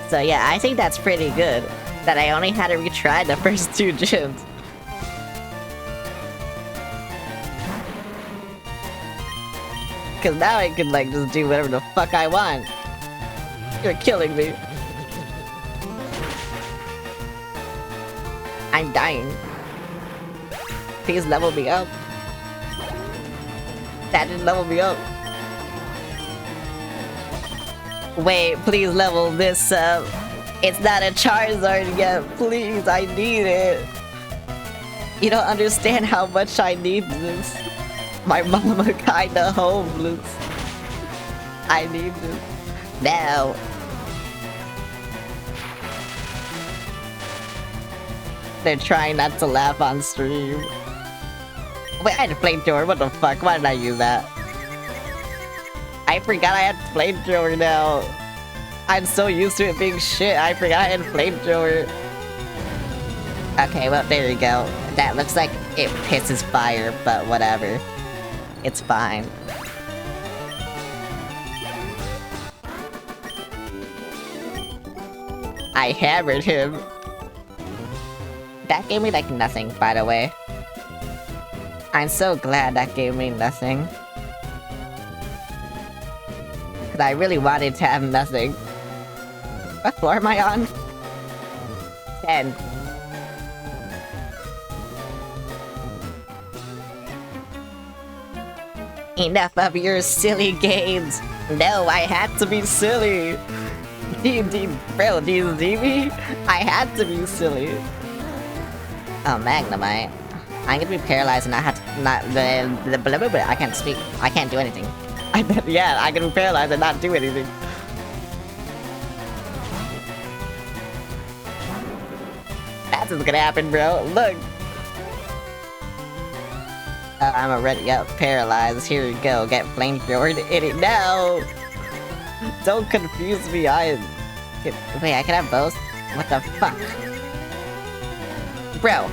Speaker 1: So, yeah, I think that's pretty good. That I only had to retry the first 2 gyms. Cause now I can like just do whatever the fuck I want. You're killing me. I'm dying. Please level me up. That didn't level me up. Wait, please level this up. It's not a Charizard yet, please, I need it. You don't understand how much I need this. My mama kinda homeless. I need this. Now. They're trying not to laugh on stream. Wait, I had a flamethrower, what the fuck? Why did I use that? I forgot I had flamethrower now. I'm so used to it being shit, I forgot I had flamethrower. Okay, well, there you go. That looks like it pisses fire, but whatever. It's fine. I hammered him. That gave me like nothing, by the way. I'm so glad that gave me nothing. Cause I really wanted to have nothing. What floor am I on? 10. Enough of your silly games! No, I had to be silly! Bro, do you see me? I had to be silly! Oh, Magnemite. I'm gonna be paralyzed and I have to not I can't speak. I can't do anything. Yeah, I'm gonna be paralyzed and not do anything. That's what's gonna happen, bro. Look! I'm already up, paralyzed. Here we go. Get flamethrowered in it now. Don't confuse me. Wait, I can have both? What the fuck? Bro.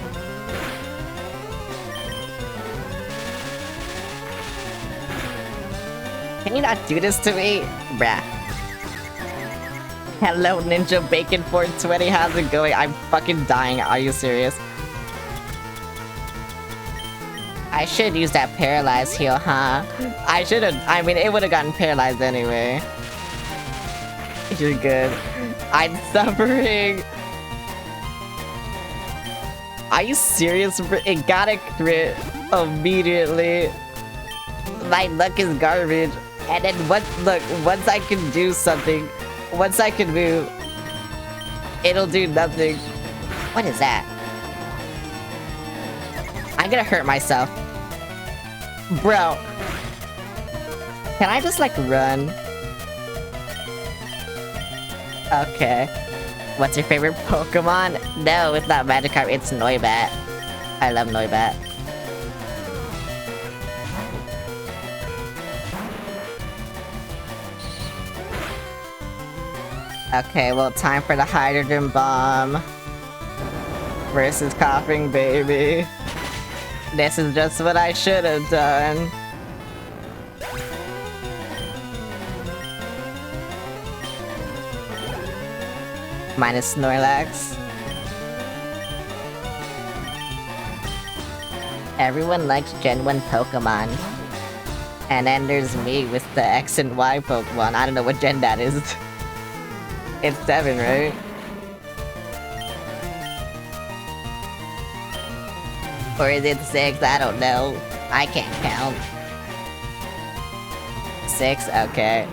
Speaker 1: Can you not do this to me? Bruh. Hello, Ninja Bacon 420. How's it going? I'm fucking dying. Are you serious? I should use that paralyzed heal, huh? I should've. I mean, it would've gotten paralyzed anyway. You're good. I'm suffering. Are you serious? It got a crit immediately. My luck is garbage. And then once I can do something, once I can move, it'll do nothing. What is that? I'm gonna hurt myself. Bro. Can I just, like, run? Okay. What's your favorite Pokemon? No, it's not Magikarp, it's Noibat. I love Noibat. Okay, well, time for the Hydrogen Bomb. Versus Coughing Baby. This is just what I should have done. Minus Snorlax. Everyone likes Gen 1 Pokemon. And then there's me with the X and Y Pokemon. I don't know what gen that is. It's 7, right? Or is it 6? I don't know. I can't count. 6? Okay.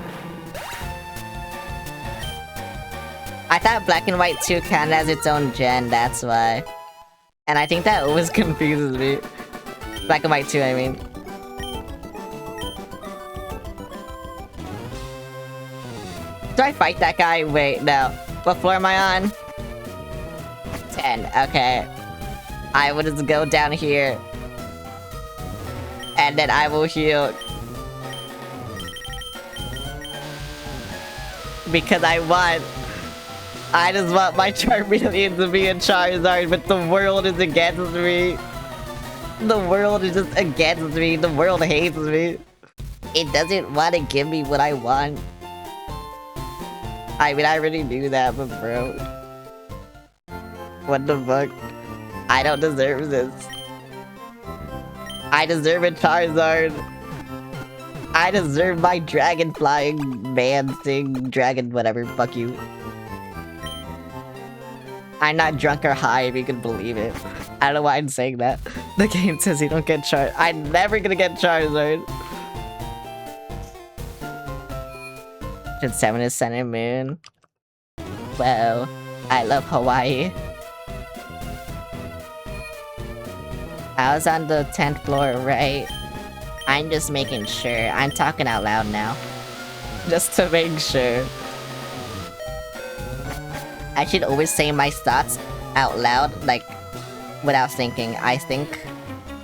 Speaker 1: I thought Black and White 2 counted as its own gen, that's why. And I think that always confuses me. Black and White 2, I mean. Do I fight that guy? Wait, no. What floor am I on? 10, okay. I will just go down here. And then I will heal. Because I just want my Charmeleon to be a Charizard, but the world is against me. The world is just against me. The world hates me. It doesn't want to give me what I want. I mean, I already knew that, but bro. What the fuck? I don't deserve this. I deserve a Charizard. I deserve my dragon flying man thing, dragon whatever, fuck you. I'm not drunk or high if you can believe it. I don't know why I'm saying that. The game says you don't get Charizard. I'm never gonna get Charizard. Gen 7 is Sun and Moon. Wow. I love Hawaii. I was on the 10th floor, right? I'm just making sure. I'm talking out loud now. Just to make sure. I should always say my thoughts out loud, like, without thinking. I think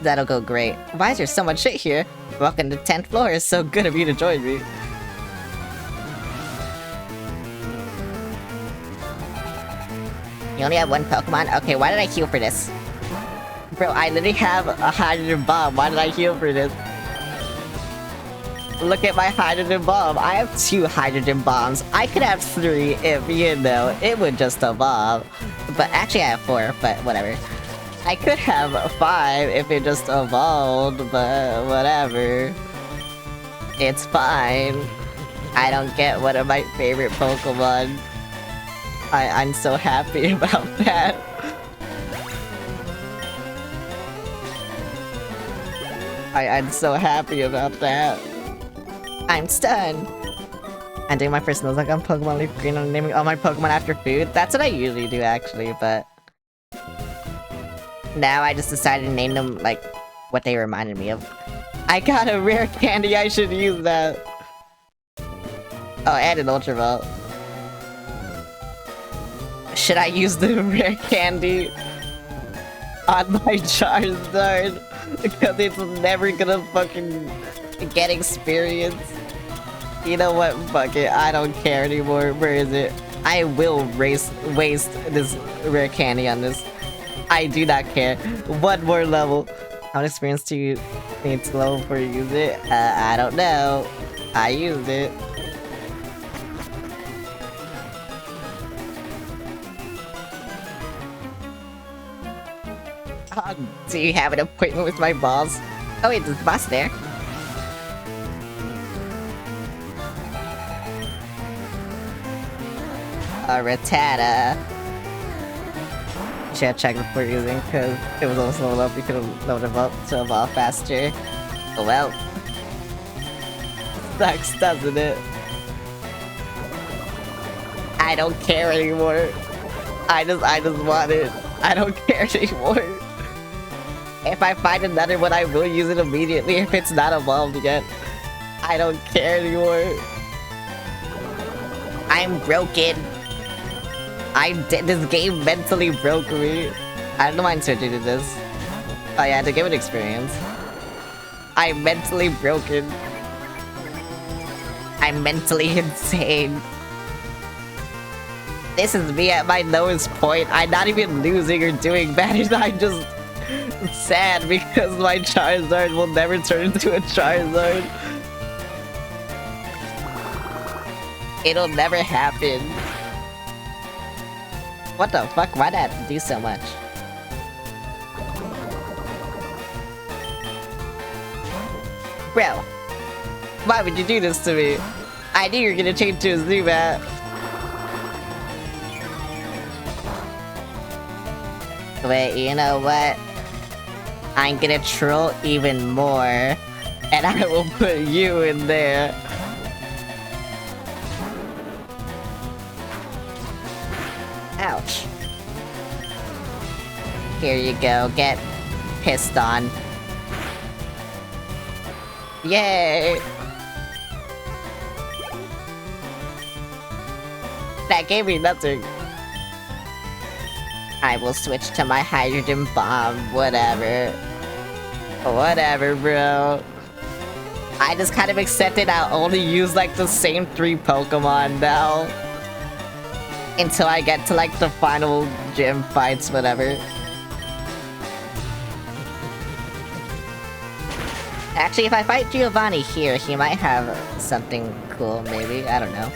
Speaker 1: that'll go great. Why is there so much shit here? Welcome to 10th floor. It's so good of you to join me. You only have one Pokemon? Okay, why did I heal for this? Bro, I literally have a Hydrogen Bomb. Why did I heal for this? Look at my hydrogen bomb. I have 2 hydrogen bombs. I could have 3 if, you know, it would just evolve. But actually I have 4, but whatever. I could have 5 if it just evolved, but whatever. It's fine. I don't get one of my favorite Pokemon. I'm so happy about that. I'm so happy about that. I'm stunned. I'm doing my first Nuzlocke on Pokemon Leaf Green. I'm naming all my Pokemon after food. That's what I usually do, actually, but... now I just decided to name them, like, what they reminded me of. I got a rare candy, I should use that. Oh, and an Ultra Ball. Should I use the rare candy on my Charizard? Because it's never gonna fucking get experience. You know what? Fuck it. I don't care anymore. Where is it? I will waste this rare candy on this. I do not care. One more level. How much experience do you need to level before you use it? I don't know. I used it. Do you have an appointment with my boss? Oh wait, there's the boss there. Rattata. You should have checked before using, because it was almost leveled up. You could have leveled him up to evolve faster. Oh well. Sucks, doesn't it? I don't care anymore. I just want it. I don't care anymore. If I find another one, I will use it immediately if it's not evolved yet. I don't care anymore. I'm broken. This game mentally broke me. I don't mind switching to this. Oh yeah, to give it experience. I'm mentally broken. I'm mentally insane. This is me at my lowest point. I'm not even losing or doing bad. I'm just sad because my Charizard will never turn into a Charizard. It'll never happen. What the fuck? Why'd that do so much? Bro, why would you do this to me? I knew you were gonna change to a Zubat. Wait, you know what? I'm gonna troll even more, and I will put you in there. Ouch. Here you go, get pissed on. Yay! That gave me nothing. I will switch to my hydrogen bomb, whatever. Whatever, bro. I just kind of accepted I'll only use like the same 3 Pokemon now. Until I get to like the final gym fights, whatever. Actually, if I fight Giovanni here, he might have something cool, maybe. I don't know.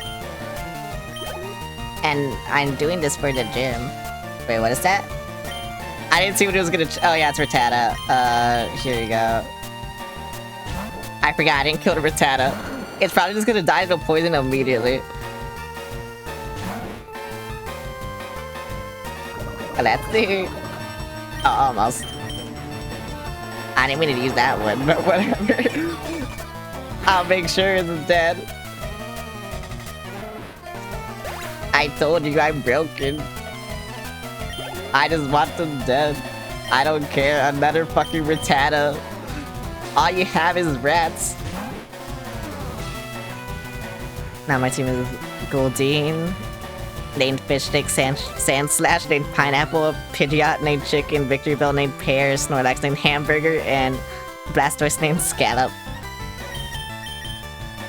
Speaker 1: And I'm doing this for the gym. Wait, what is that? I didn't see what it was gonna oh yeah, it's Rattata. Here you go. I forgot, I didn't kill the Rattata. It's probably just gonna die to poison immediately. Let's see. Oh, almost. I didn't mean to use that one, but whatever. I'll make sure it's dead. I told you I'm broken. I just want them dead. I don't care. Another fucking Rattata. All you have is rats. Now my team is Goldeen, named Fishstick, Sandslash, named Pineapple, Pidgeot, named Chicken, Victory Bell, named Pear, Snorlax, named Hamburger, and Blastoise, named Scallop.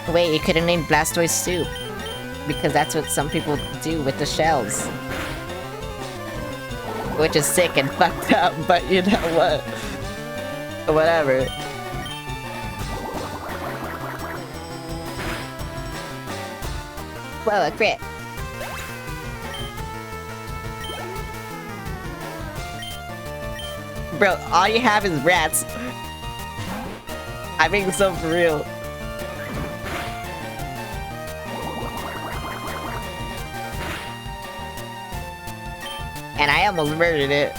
Speaker 1: Wait, you could have named Blastoise Soup. Because that's what some people do with the shells. Which is sick and fucked up, but you know what? Whatever. Whoa, a crit. Bro, all you have is rats. I'm being so for real. And I almost murdered it.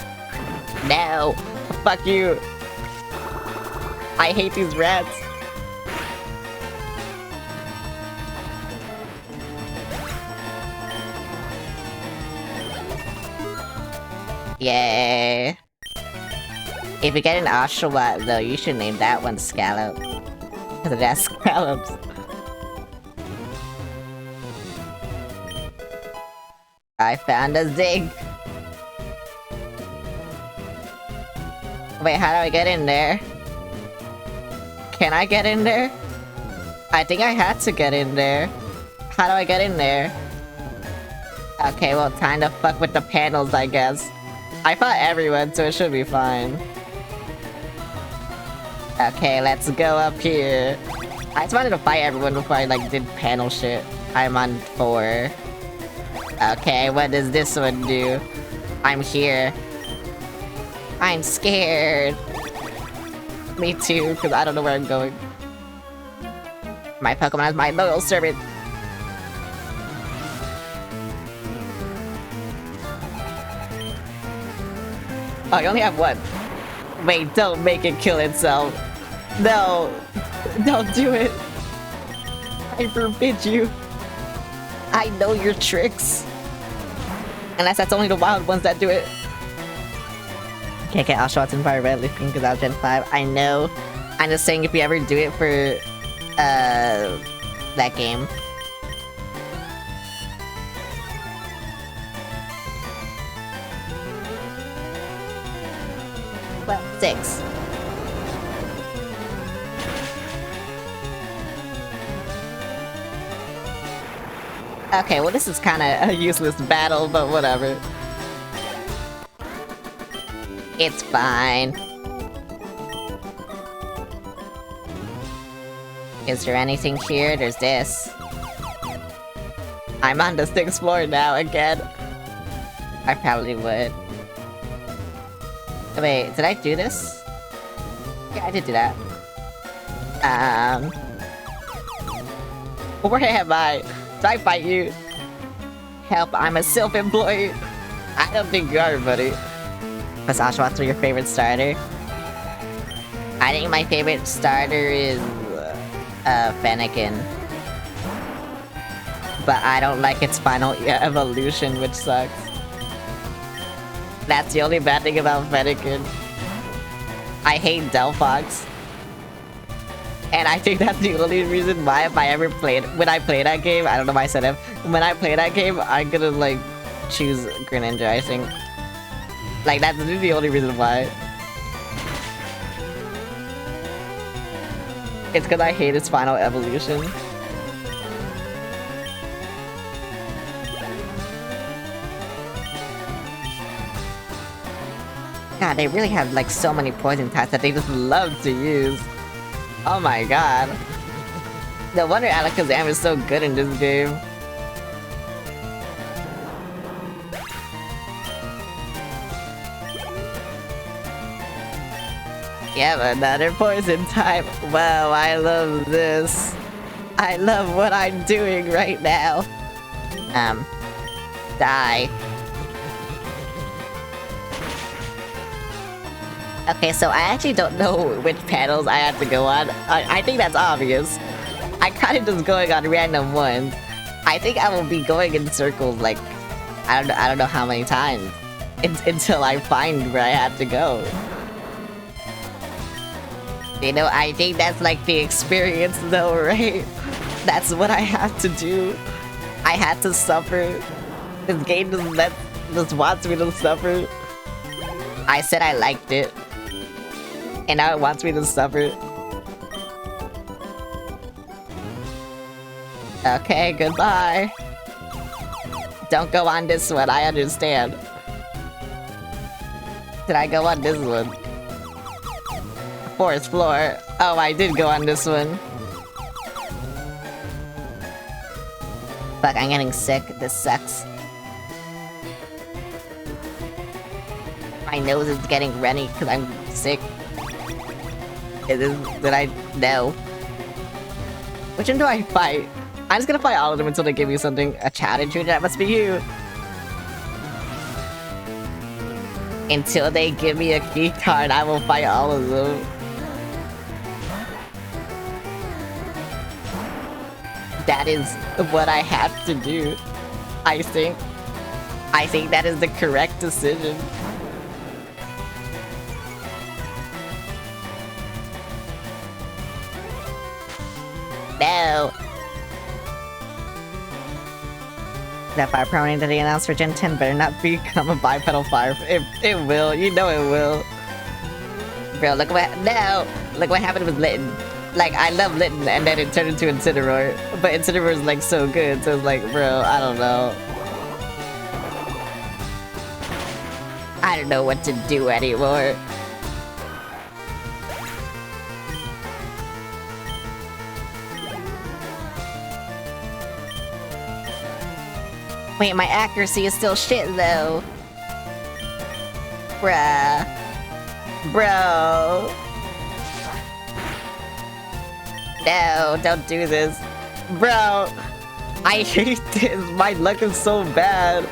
Speaker 1: No. Fuck you. I hate these rats. Yay. If you get an ocelot, though, you should name that one Scallop. Because it has scallops. I found a zig. Wait, how do I get in there? Can I get in there? I think I had to get in there. How do I get in there? Okay, well, time to fuck with the panels, I guess. I fought everyone, so it should be fine. Okay, let's go up here. I just wanted to fight everyone before I, like, did panel shit. I'm on 4. Okay, what does this one do? I'm here. I'm scared. Me too, because I don't know where I'm going. My Pokemon is my loyal servant. Oh, you only have one. Wait, don't make it kill itself. No. Don't do it. I forbid you. I know your tricks. Unless that's only the wild ones that do it. Can't get Oshawott in FireRed lifting because I was Gen 5. I know. I'm just saying if you ever do it for that game. Well, 6. Okay, well this is kinda a useless battle, but whatever. It's fine. Is there anything here? There's this. I'm on the 6th floor now again. I probably would. Wait, did I do this? Yeah, I did do that. Where am I? Did I fight you? Help, I'm a self-employed. I don't think you are, buddy. Was Oshawott your favorite starter? I think my favorite starter is Fennekin. But I don't like its final evolution, which sucks. That's the only bad thing about Fennekin. I hate Delphox. And I think that's the only reason why if I ever played... When I play that game, I don't know why I said it. When I play that game, I'm gonna, like, choose Greninja, I think. Like, that's the only reason why. It's because I hate its final evolution. God, they really have, like, so many poison types that they just love to use. Oh my god. No wonder Alakazam is so good in this game. Yeah, another poison type. Wow, I love this. I love what I'm doing right now. Die. Okay, so I actually don't know which panels I have to go on. I think that's obvious. I kind of just going on random ones. I think I will be going in circles like I don't know how many times until I find where I have to go. You know, I think that's like the experience though, right? That's what I have to do. I had to suffer. This game just wants me to suffer. I said I liked it. And now it wants me to suffer. Okay, goodbye. Don't go on this one, I understand. Did I go on this one? 4th floor. Oh, I did go on this one. Fuck, I'm getting sick. This sucks. My nose is getting runny because I'm sick. Did I know? Which one do I fight? I'm just gonna fight all of them until they give you something. A challenge, that must be you. Until they give me a key card, I will fight all of them. That is what I have to do. I think that is the correct decision. No. That fire promoting that they announced for Gen 10 better not become a bipedal fire. It will. You know it will. Bro, look what happened with Litten. Like, I love Litten, and then it turned into Incineroar. But Incineroar is, like, so good, so it's like, bro, I don't know. I don't know what to do anymore. Wait, my accuracy is still shit, though. Bruh. Bro. No, don't do this. Bro, I hate this. My luck is so bad.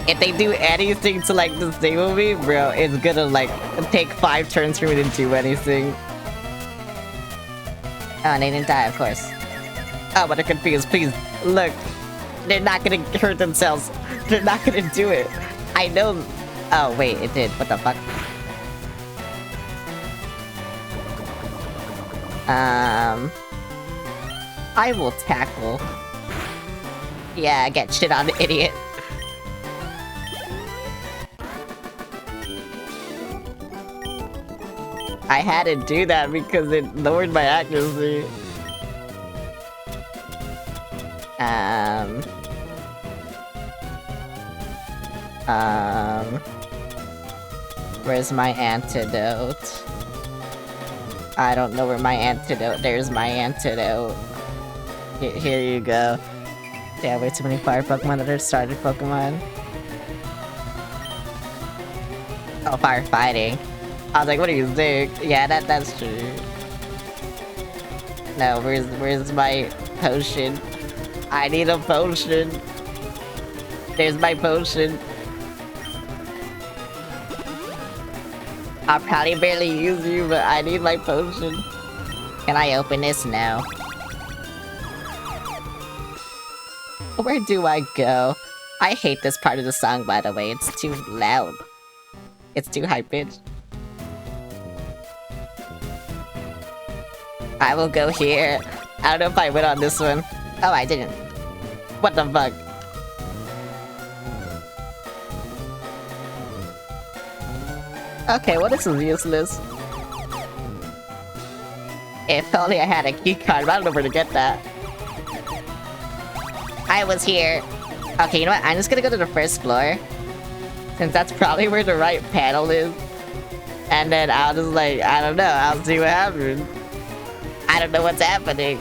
Speaker 1: If they do anything to, like, disable me, bro, it's gonna, like, take 5 turns for me to do anything. Oh, and they didn't die, of course. Oh, but they're confused. Please, look. They're not gonna hurt themselves. They're not gonna do it. I know. Oh, wait, it did. What the fuck? I will tackle. Yeah, get shit on, idiot. I had to do that because it lowered my accuracy. Where's my antidote? I don't know where my antidote. There's my antidote. Here you go. Yeah, way too many fire Pokemon that are started Pokemon. Oh, firefighting. I was like, what are you saying? Yeah, that's true. No, where's my potion? I need a potion. There's my potion. I'll probably barely use you, but I need my potion. Can I open this now? Where do I go? I hate this part of the song, by the way. It's too loud. It's too high-pitched. I will go here. I don't know if I went on this one. Oh, I didn't. What the fuck? Okay, well, this is useless. If only I had a keycard, but I don't know where to get that. I was here. Okay, you know what? I'm just gonna go to the first floor. Since that's probably where the right panel is. And then I'll just, like, I don't know. I'll see what happens. I don't know what's happening.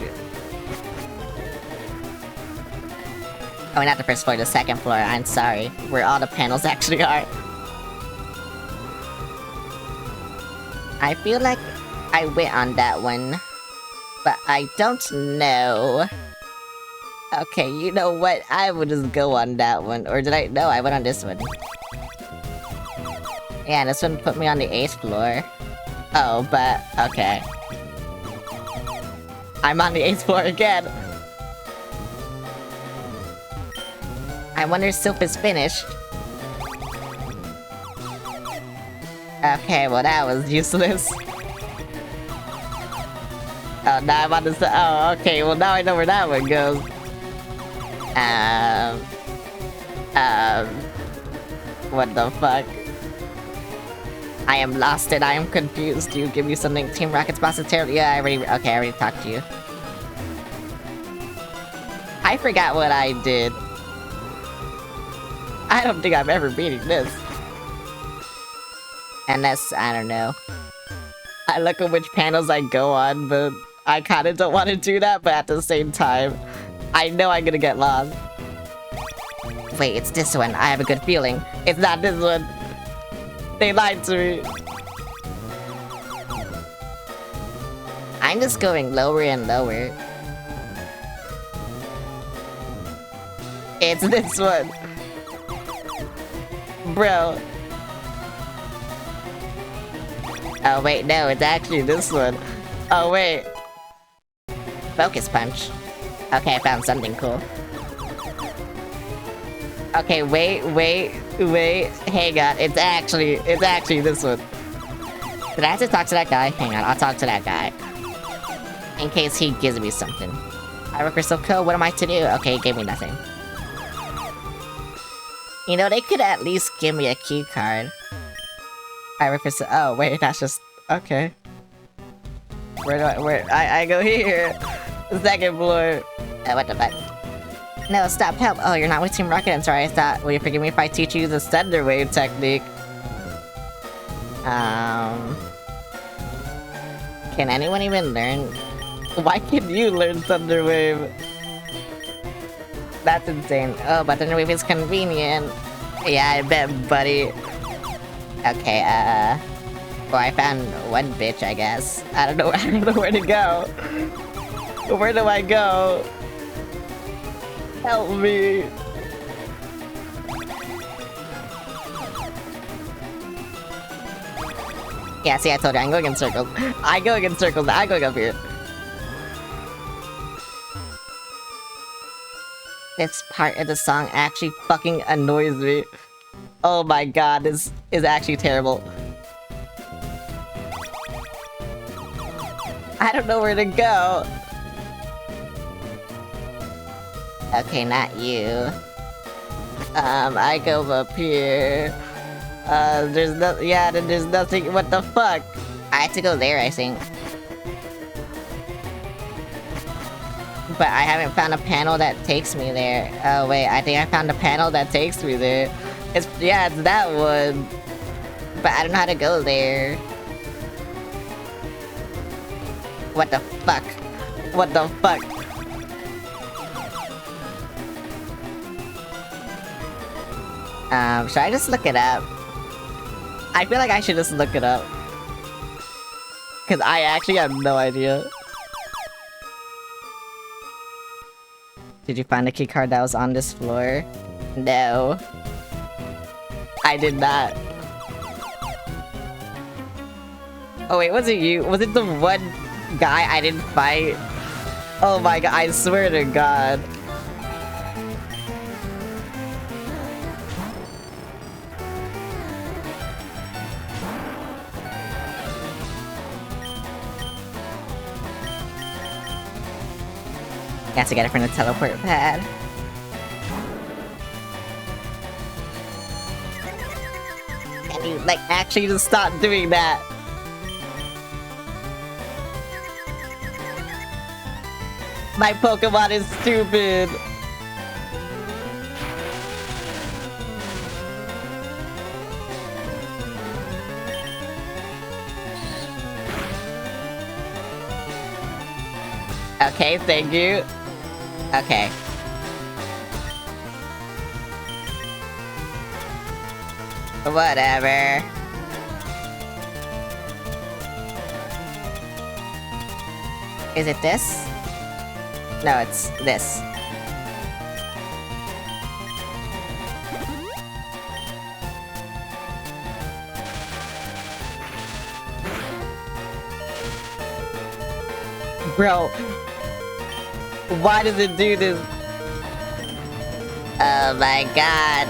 Speaker 1: Oh, not the first floor, the second floor. I'm sorry. Where all the panels actually are. I feel like I went on that one. But I don't know. Okay, you know what? I will just go on that one. Or did I? No, I went on this one. Yeah, this one put me on the 8th floor. Oh, but... okay. I'm on the 8th floor again. I wonder if Sylph is finished. Okay, well that was useless. Oh, now I'm on the... oh, okay, well now I know where that one goes. What the fuck? I am lost and I am confused. You give me something. Team Rocket's boss is terrible. Yeah, I already talked to you. I forgot what I did. I don't think I'm ever beating this. Unless, I don't know. I look at which panels I go on, but I kind of don't want to do that, but at the same time, I know I'm gonna get lost. Wait, it's this one. I have a good feeling. It's not this one. They lied to me. I'm just going lower and lower. It's this one. Bro. Oh wait, no, it's actually this one. Oh wait. Focus punch. Okay, I found something cool. Okay, wait. Hang on, it's actually this one. Did I have to talk to that guy? Hang on, I'll talk to that guy. In case he gives me something. I work for Silco, what am I to do? Okay, he gave me nothing. You know, they could at least give me a key card. I work for oh wait, that's just okay. I go here. The second floor. What the fuck? No, stop, help. Oh, you're not with Team Rocket, I'm sorry, I thought, will you forgive me if I teach you the Thunder Wave technique? Can anyone even learn? Why can't you learn Thunder Wave? That's insane. Oh, but Thunder Wave is convenient. Yeah, I bet, buddy. Okay, well, I found one bitch, I guess. I don't know where to go. Where do I go? Help me. Yeah, see, I told you, I'm going in circles. I'm going in circles, I'm going up here. This part of the song actually fucking annoys me. Oh my god, this is actually terrible. I don't know where to go. Okay, not you. I go up here. There's no- yeah, then there's nothing- what the fuck? I have to go there, I think. But I haven't found a panel that takes me there. Oh wait, I think I found a panel that takes me there. It's that one. But I don't know how to go there. What the fuck? What the fuck? Should I just look it up? I feel like I should just look it up. Cause I actually have no idea. Did you find a key card that was on this floor? No. I did not. Oh wait, was it you? Was it the one guy I didn't fight? Oh my god, I swear to god. Got to get it from the teleport pad. Can you, like, actually just stop doing that? My Pokemon is stupid. Okay, thank you. Okay. Whatever. Is it this? No, it's this. Bro, why does it do this? Oh my god.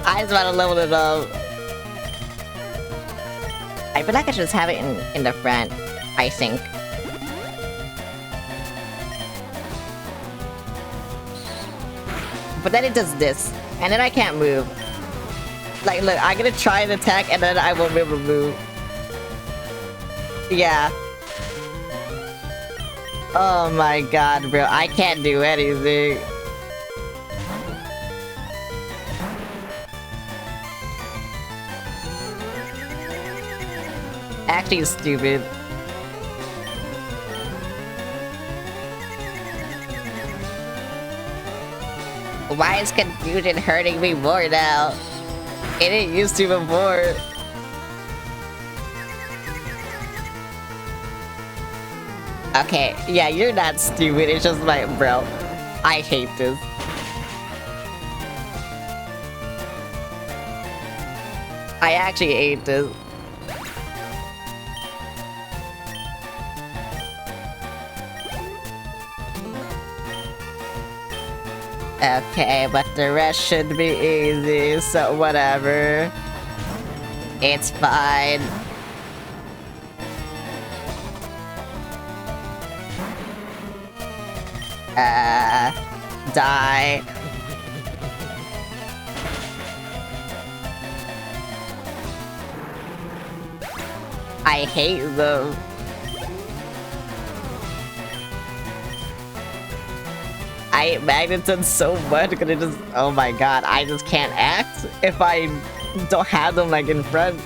Speaker 1: I just want to level it up. I feel like I should just have it in the front, I think. But then it does this, and then I can't move. Like, look, I'm gonna try an attack, and then I won't be able to move. Yeah. Oh my god, bro, I can't do anything. Actually stupid. Why is confusion hurting me more now? It didn't used to before. Okay, yeah, you're not stupid, it's just like, bro, I hate this. I actually hate this. Okay, but the rest should be easy, so whatever. It's fine. Die. I hate them. I hate Magneton so much because it just, oh my god, I just can't act if I don't have them like in front.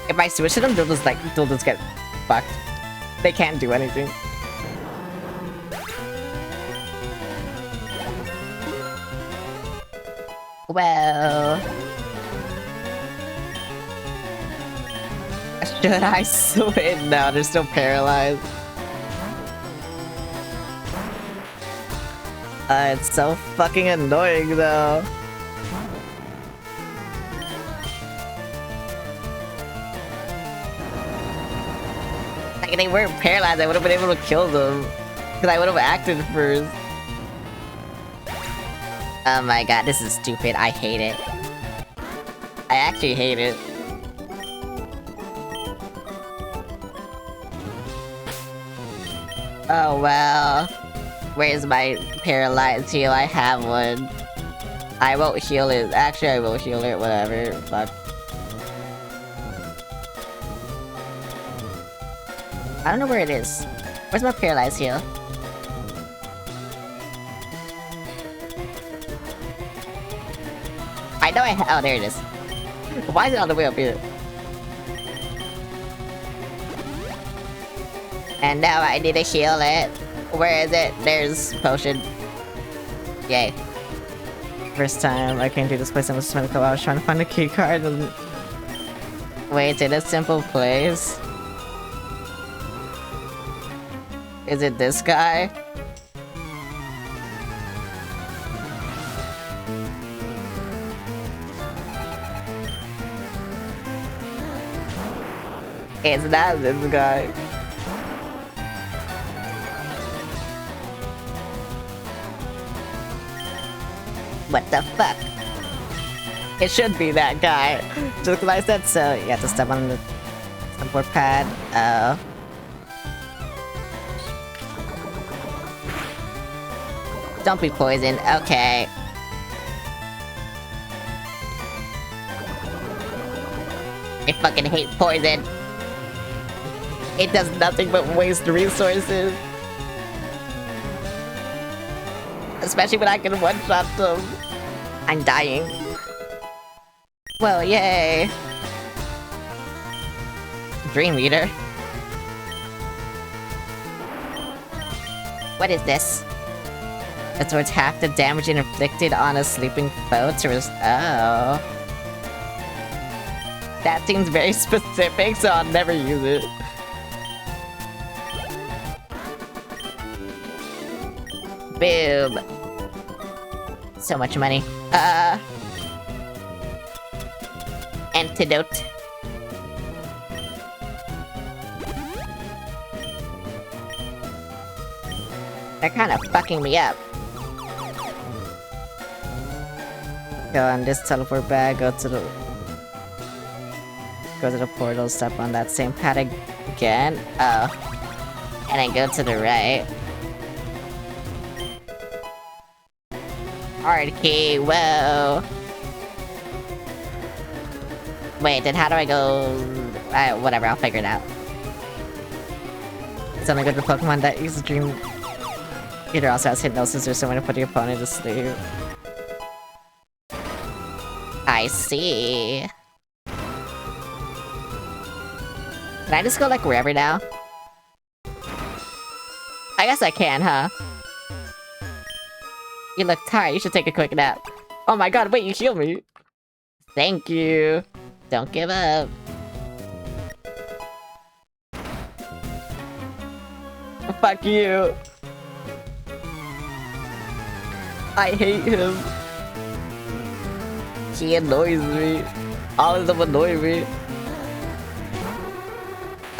Speaker 1: If I switch to them, they'll just get fucked. They can't do anything. Well, should I switch? No, they're still paralyzed. It's so fucking annoying though. Like, if they weren't paralyzed, I would have been able to kill them. Because I would have acted first. Oh my god, this is stupid. I hate it. I actually hate it. Oh well. Where's my paralyzed heal? I have one. I won't heal it. Actually, I will heal it. Whatever. Fuck. I don't know where it is. Where's my paralyzed heal? I know oh, there it is. Why is it all the way up here? And now I need to heal it. Where is it? There's potion. Yay. First time I came to this place, I was trying to find a key card and... Wait, in a simple place? Is it this guy? It's not this guy. What the fuck? It should be that guy. Just because I said so. You have to step on the support pad. Oh. Don't be poisoned. Okay. I fucking hate poison. It does nothing but waste resources. Especially when I can one-shot them. I'm dying. Well, yay. Dream Eater. What is this? It's worth half the damage inflicted on a sleeping foe to oh. That seems very specific, so I'll never use it. Boom. So much money. Antidote. They're kind of fucking me up. Go on this teleport bag, go to the portal, step on that same pad again. Oh. And then go to the right. Hard key, whoa. Wait, then how do I go... whatever, I'll figure it out. It's only good for Pokemon that use Dream Eater also has Hypnosis or someone to put your opponent to sleep. I see. Can I just go, like, wherever now? I guess I can, huh? You look tired, you should take a quick nap. Oh my god, wait, you healed me! Thank you! Don't give up. Fuck you! I hate him. He annoys me. All of them annoy me.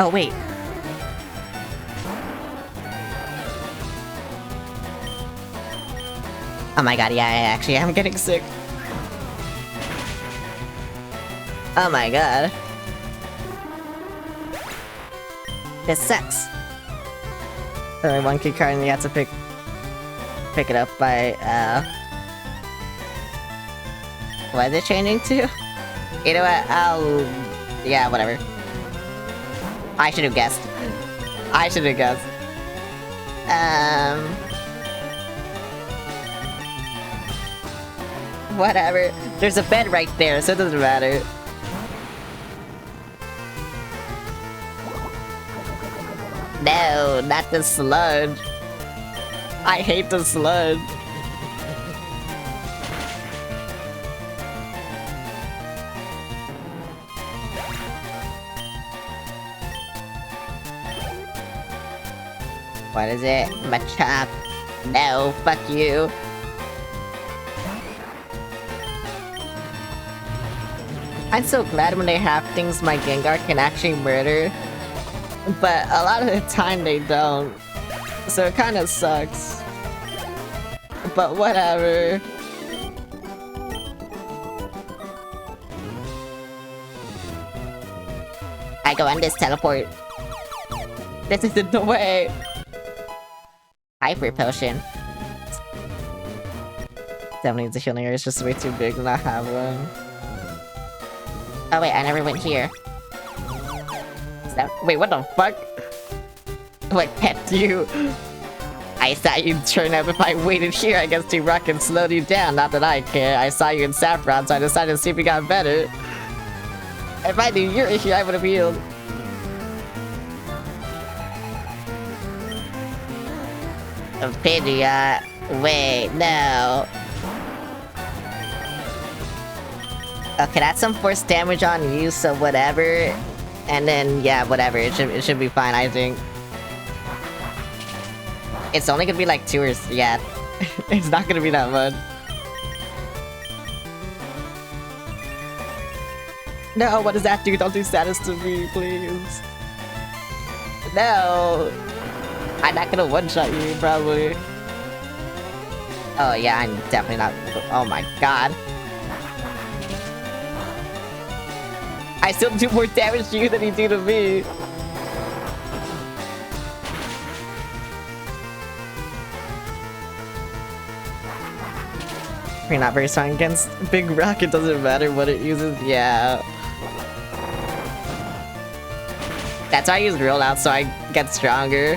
Speaker 1: Oh, wait. Oh my god, yeah, I actually am getting sick. Oh my god. This sucks. Only one key card and you have to pick it up by, what is it changing to? You know what, yeah, whatever. I should have guessed. I should have guessed. Whatever. There's a bed right there, so it doesn't matter. No, not the sludge. I hate the sludge. What is it? Machop. No, fuck you. I'm so glad when they have things my Gengar can actually murder. But a lot of the time they don't. So it kinda sucks. But whatever. I go on this teleport. This isn't the way. Hyper potion. Definitely needs a healing area, it's just way too big to not have one. Oh wait, I never went here. Wait, what the fuck? Like, pet you. I thought you'd turn up if I waited here, I guess to rock and slow you down. Not that I care. I saw you in Saffron, so I decided to see if you got better. If I knew you were here, I would have healed. Ophidia. Wait, no. Okay, that's some force damage on you, so whatever. And then, yeah, whatever. It should be fine, I think. It's only gonna be like 2 or... yeah. It's not gonna be that much. No, what does that do? Don't do status to me, please. No! I'm not gonna one-shot you, probably. Oh, yeah, I'm definitely not... oh my god. I still do more damage to you than you do to me. You're not very strong against Big Rock, it doesn't matter what it uses, yeah. That's why I use Roll Out, so I get stronger.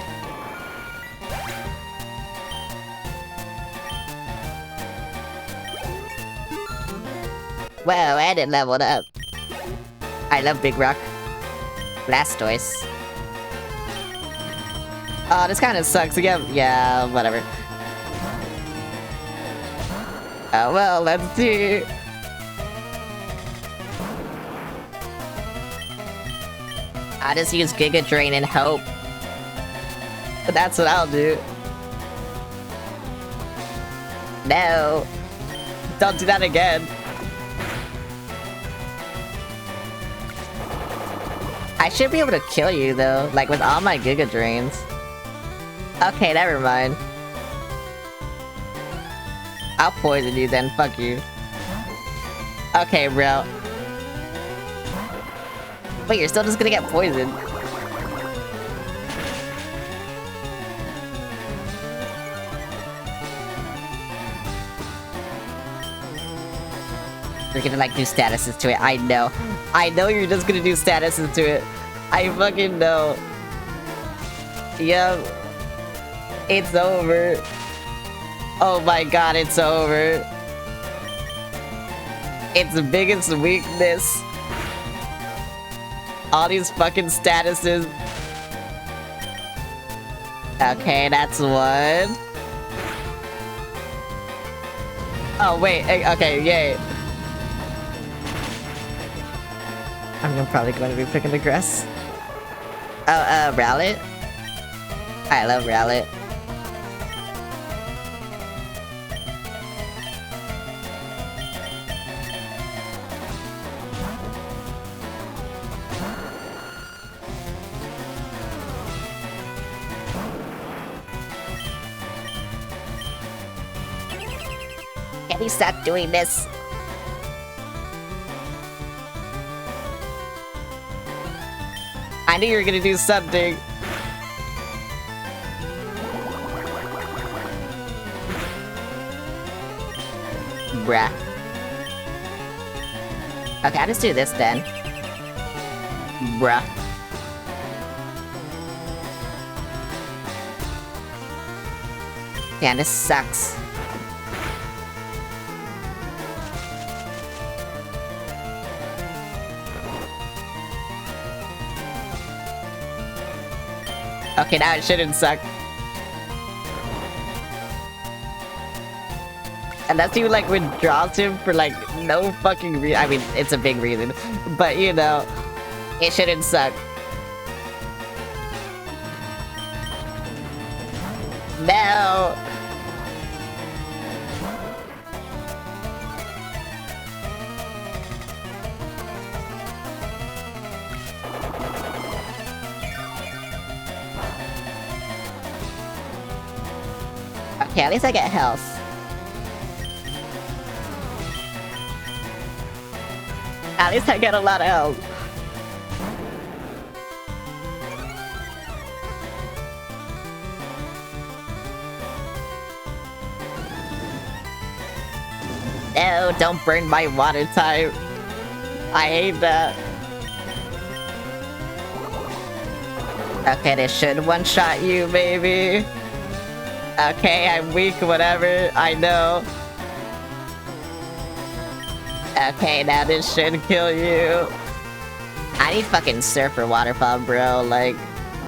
Speaker 1: Whoa, and it leveled up. I love Big Rock. Blastoise. Oh, this kind of sucks again. Yeah, whatever. Oh well, let's see. I just use Giga Drain and hope. But that's what I'll do. No. Don't do that again. I should be able to kill you though, like with all my Giga Drains. Okay, never mind. I'll poison you then, fuck you. Okay, bro. Wait, you're still just gonna get poisoned. You're gonna like do statuses to it, I know. I know you're just gonna do statuses to it. I fucking know. Yep. It's over. Oh my god, it's over. Its biggest weakness. All these fucking statuses. Okay, that's one. Oh, wait. Okay, yay. I'm probably going to be picking the grass. Oh, Rowlet? I love Rowlet. Can you stop doing this? I knew you were gonna do something. Bruh. Okay, I'll just do this then. Bruh. Damn, this sucks. Okay, now it shouldn't suck. Unless you, like, withdraws him for, like, no fucking reason. I mean, it's a big reason. But, you know, it shouldn't suck. No! Okay, at least I get health. At least I get a lot of health. No, don't burn my water type. I hate that. Okay, this should one-shot you, baby. Okay, I'm weak, whatever, I know. Okay, now this should kill you. I need fucking Surfer Waterfall, bro, like,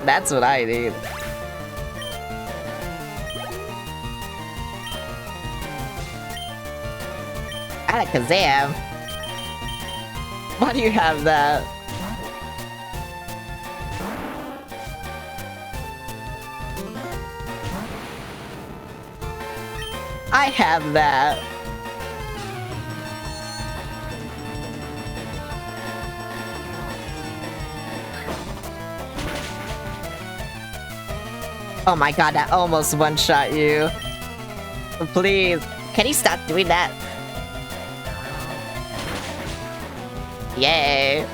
Speaker 1: that's what I need. Alakazam? Why do you have that? I have that. Oh my god, that almost one-shot you. Please, can you stop doing that? Yay.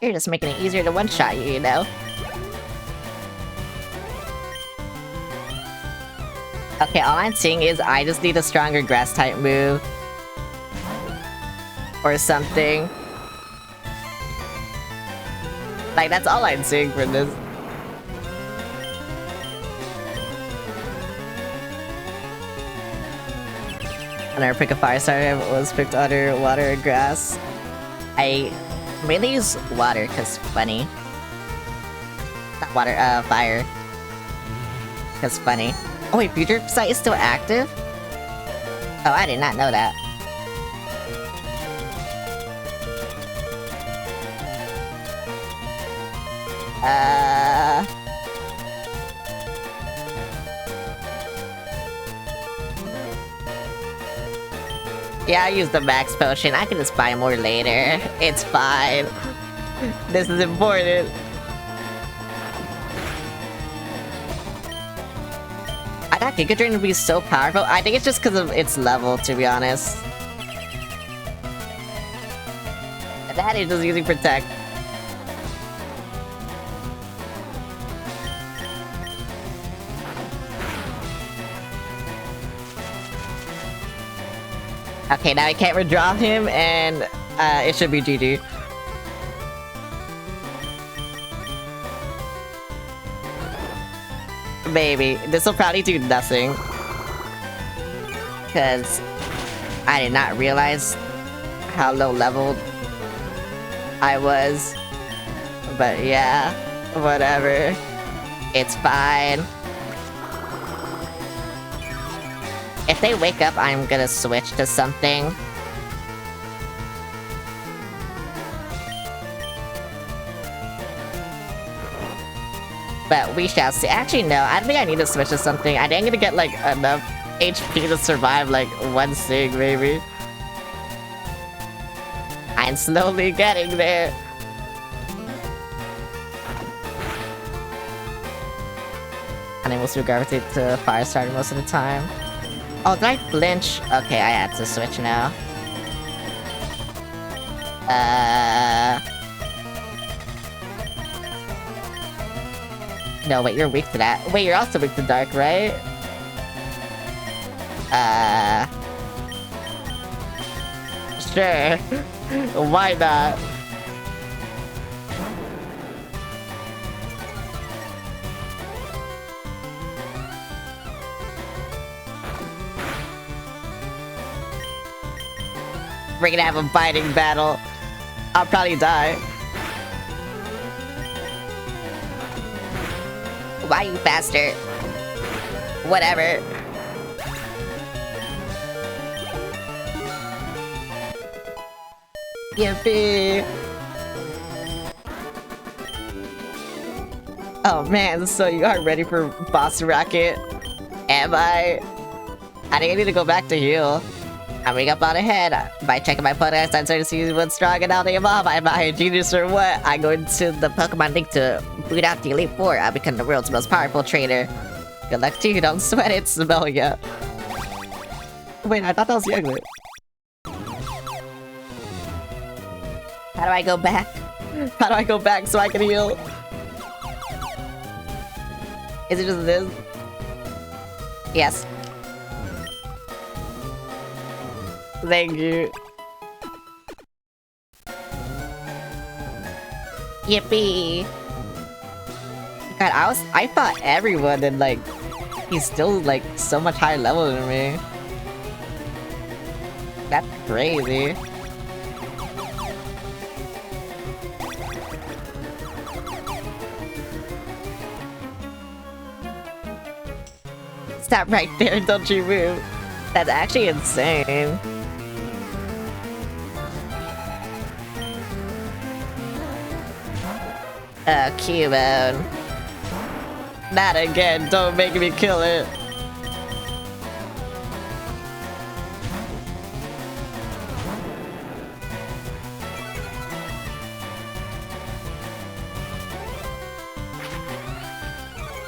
Speaker 1: You're just making it easier to one-shot you, you know? Okay, all I'm seeing is I just need a stronger grass-type move. Or something. Like, that's all I'm seeing for this. I never pick a fire starter, I've always picked other water or grass. I mainly use water, cause funny. Not water, fire. Cause funny. Oh wait, Future Sight is still active? Oh, I did not know that. Yeah, I used the max potion. I can just buy more later. It's fine. This is important. I thought Giga Drain would be so powerful. I think it's just because of its level, to be honest. And that is just using Protect. Okay, now I can't withdraw him, and it should be GG. Maybe. This will probably do nothing. Because I did not realize how low leveled I was. But yeah, whatever. It's fine. If they wake up, I'm gonna switch to something. But we shall see. Actually, no, I don't think I need to switch to something. I think I'm gonna get, like, enough HP to survive, like, one sig, maybe. I'm slowly getting there. Animals will gravitate to fire starter most of the time. Oh, did I flinch? Okay, I had to switch now. No, wait, you're weak to that. Wait, you're also weak to dark, right? Sure. Why not? We're gonna have a biting battle. I'll probably die. Why, you bastard? Whatever. Yippee! Oh man, so you are ready for boss racket? Am I? I think I need to go back to heal. I'm up on ahead. By checking my Pokédex, I'm starting to see what's strong and how they evolve. I'm not a genius or what. I go into the Pokemon League to boot out the Elite Four. I'll become the world's most powerful trainer. Good luck to you, don't sweat it, Samelia. Wait, I thought that was Younglet. How do I go back? How do I go back so I can heal? Is it just this? Yes. Thank you. Yippee! God, I fought everyone and like, he's still like so much higher level than me. That's crazy. Stop right there, don't you move. That's actually insane. Cubone. Not again, don't make me kill it.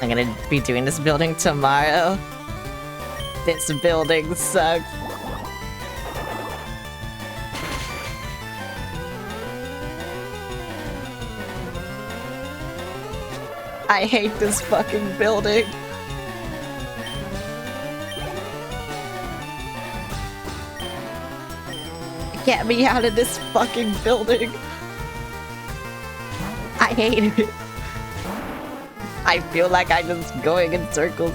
Speaker 1: I'm gonna be doing this building tomorrow. This building sucks. I hate this fucking building. Get me out of this fucking building. I hate it. I feel like I'm just going in circles.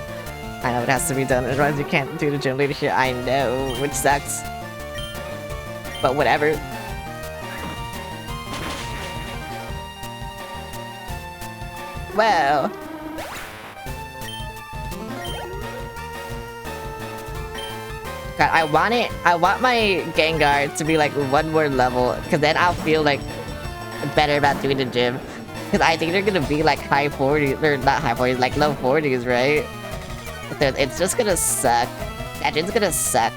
Speaker 1: I know it has to be done, otherwise you can't do the gym leadership. I know, which sucks. But whatever. Well. God, I want my Gengar to be like one more level, because then I'll feel like better about doing the gym. Because I think they're gonna be like high 40s, or not high 40s, like low 40s, right? But it's just gonna suck. That gym's gonna suck.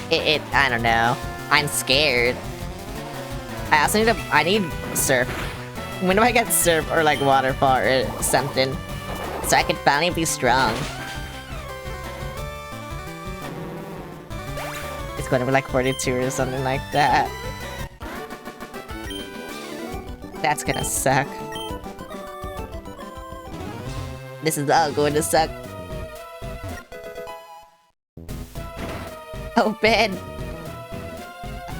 Speaker 1: I don't know. I'm scared. I need Surf. When do I get Surf or like Waterfall or something? So I can finally be strong. It's gonna be like 42 or something like that. That's gonna suck. This is all going to suck. Open!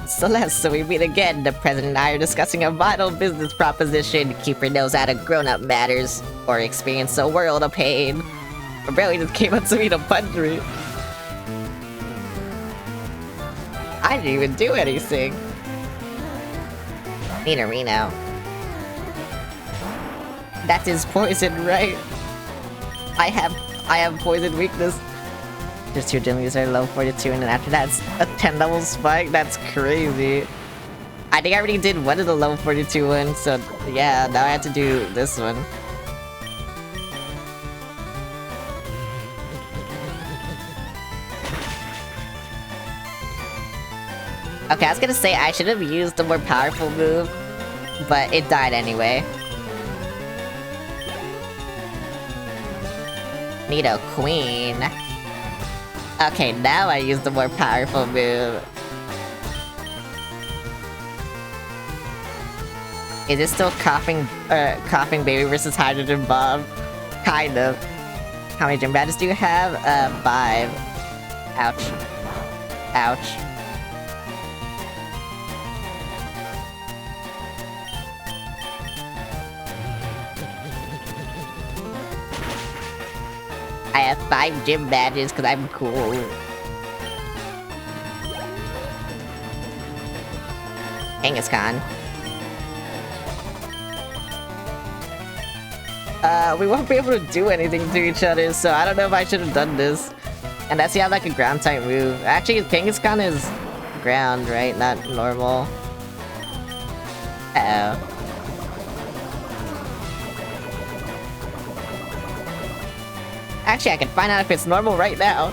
Speaker 1: Celeste, so we meet again. The president and I are discussing a vital business proposition. Keeper knows how to grown-up matters, or experience a world of pain. Bro, he just came up to me to punch me. I didn't even do anything. Need a Reno. That is poison, right? I have poison weakness. Just 2 gym leaders are level 42, and then after that, it's a 10 level spike. That's crazy. I think I already did one of the level 42 ones, so yeah, now I have to do this one. Okay, I was gonna say I should have used a more powerful move, but it died anyway. Need a queen. Okay, now I use the more powerful move. Is it still coughing baby versus hydrogen bomb? Kind of. How many gym badges do you have? 5. Ouch. Ouch. I have 5 gym badges because I'm cool. Kangaskhan. We won't be able to do anything to each other, so I don't know if I should have done this. And that's like a ground type move. Actually, Kangaskhan is ground, right? Not normal. Uh-oh. Actually, I can find out if it's normal right now.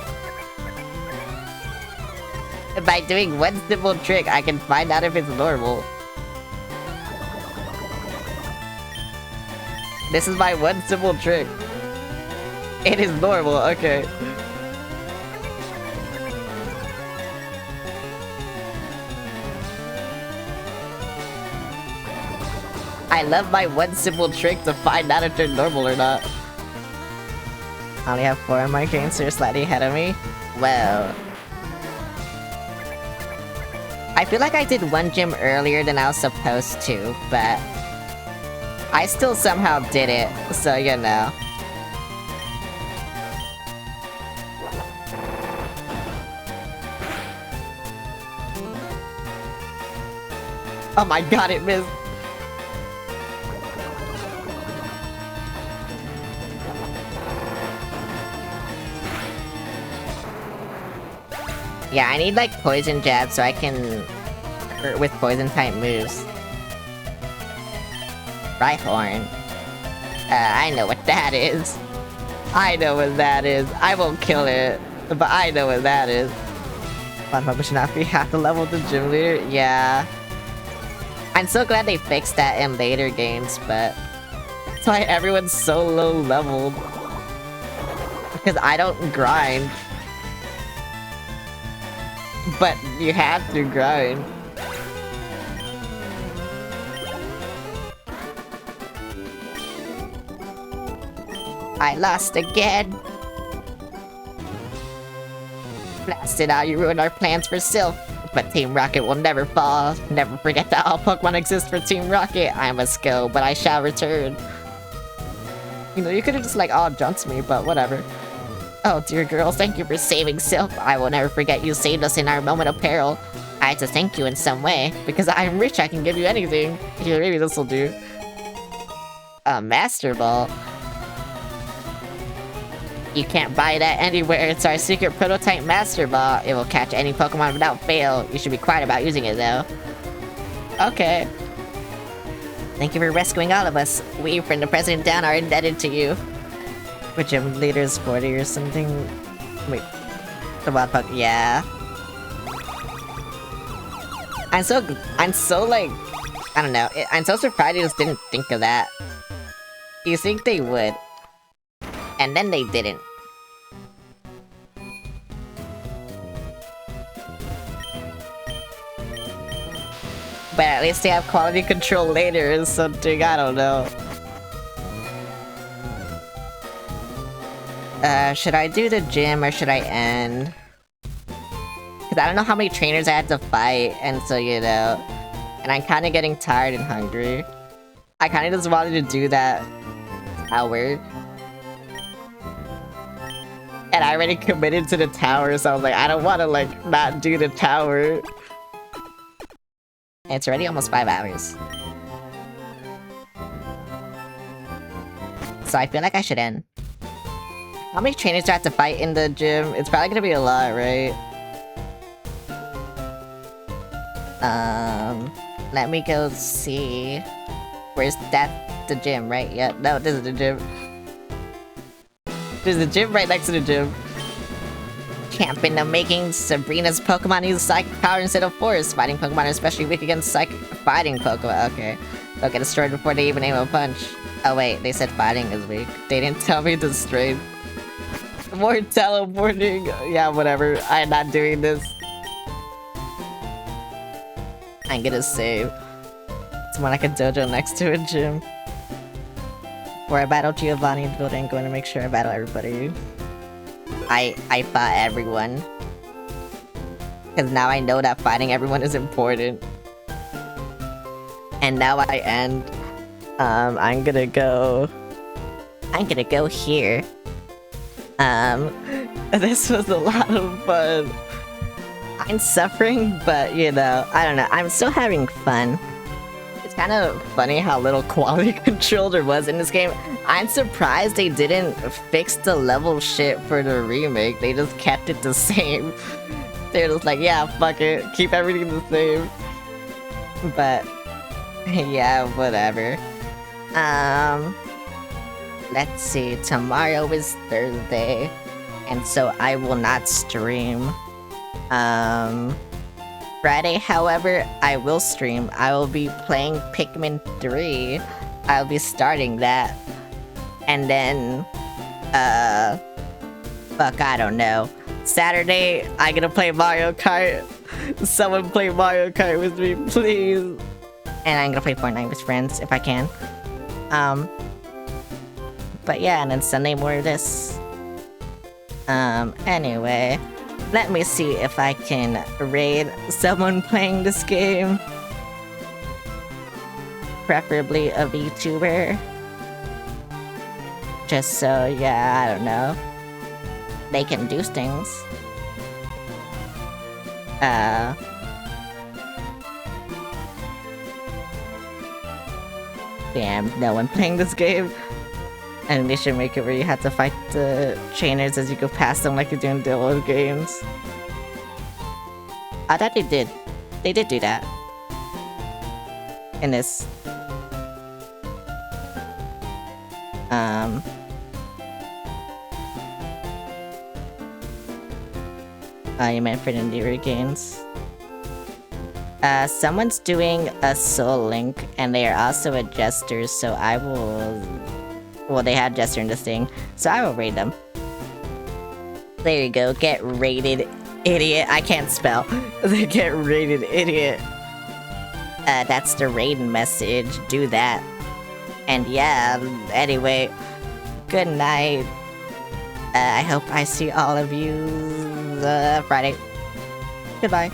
Speaker 1: By doing one simple trick, I can find out if it's normal. This is my one simple trick. It is normal, okay. I love my one simple trick to find out if they're normal or not. I only have 4 on my game, so you're slightly ahead of me. Well, I feel like I did one gym earlier than I was supposed to, but I still somehow did it, so you know. Oh my god, it missed! Yeah, I need like poison jab so I can hurt with poison type moves. Rhyhorn. I know what that is. I know what that is. I won't kill it, but I know what that is. But should not be half the level of the gym leader. Yeah. I'm so glad they fixed that in later games, but that's why everyone's so low leveled. Because I don't grind. But you have to grind. I lost again. Blasted out, you ruined our plans for Sylph. But Team Rocket will never fall. Never forget that all Pokemon exist for Team Rocket. I must go, but I shall return. You know, you could've just like all jumped me, but whatever. Oh dear girls, thank you for saving Sylph. I will never forget you saved us in our moment of peril. I had to thank you in some way, because I'm rich, I can give you anything. Here, maybe this'll do. A Master Ball. You can't buy that anywhere, it's our secret prototype Master Ball. It will catch any Pokemon without fail. You should be quiet about using it though. Okay. Thank you for rescuing all of us. We from the President down are indebted to you. Which gym leader's 40 or something? Wait. The wild puck, yeah. I'm so like, I don't know. I'm so surprised I just didn't think of that. You think they would. And then they didn't. But at least they have quality control later or something, I don't know. Should I do the gym or should I end? Because I don't know how many trainers I had to fight, and so, you know. And I'm kind of getting tired and hungry. I kind of just wanted to do that hour. And I already committed to the tower, so I was like, I don't want to, like, not do the tower. It's already almost 5 hours. So I feel like I should end. How many trainers do I have to fight in the gym? It's probably gonna be a lot, right? Let me go see. Where's that? The gym, right? Yeah, no, this is the gym. There's the gym right next to the gym. Camp in the making. Sabrina's Pokemon use Psychic Power instead of Force. Fighting Pokemon are especially weak against Psychic Fighting Pokemon. Okay. They'll get destroyed before they even aim a punch. Oh wait, they said Fighting is weak. They didn't tell me the strength. More teleporting. Yeah, whatever. I'm not doing this. I'm gonna save. It's more like a dojo next to a gym. Before I battle Giovanni in the building, I'm going to make sure I battle everybody. I fought everyone. Because now I know that fighting everyone is important. And now I end. I'm gonna go here. This was a lot of fun. I'm suffering, but you know, I don't know. I'm still having fun. It's kind of funny how little quality control there was in this game. I'm surprised they didn't fix the level shit for the remake. They just kept it the same. They're just like, yeah, fuck it. Keep everything the same. But, yeah, whatever. Let's see. Tomorrow is Thursday. And so I will not stream. Friday, however, I will stream. I will be playing Pikmin 3. I'll be starting that. And then, fuck, I don't know. Saturday, I'm gonna play Mario Kart. Someone play Mario Kart with me, please. And I'm gonna play Fortnite with friends, if I can. But yeah, and then Sunday more of this. Anyway. Let me see if I can raid someone playing this game. Preferably a VTuber. Just so, yeah, I don't know. They can do things. Damn, no one playing this game. And they should make it where you have to fight the trainers as you go past them like you do in the old games. I thought they did. They did do that. In this. Oh, you meant for the newer games. Someone's doing a Soul Link, and they are also a Jester, so I will... Well, they had Jester in this thing, so I will raid them. There you go, get raided, idiot. I can't spell. Get raided, idiot. That's the raid message, do that. And yeah, anyway, good night. I hope I see all of you Friday. Goodbye.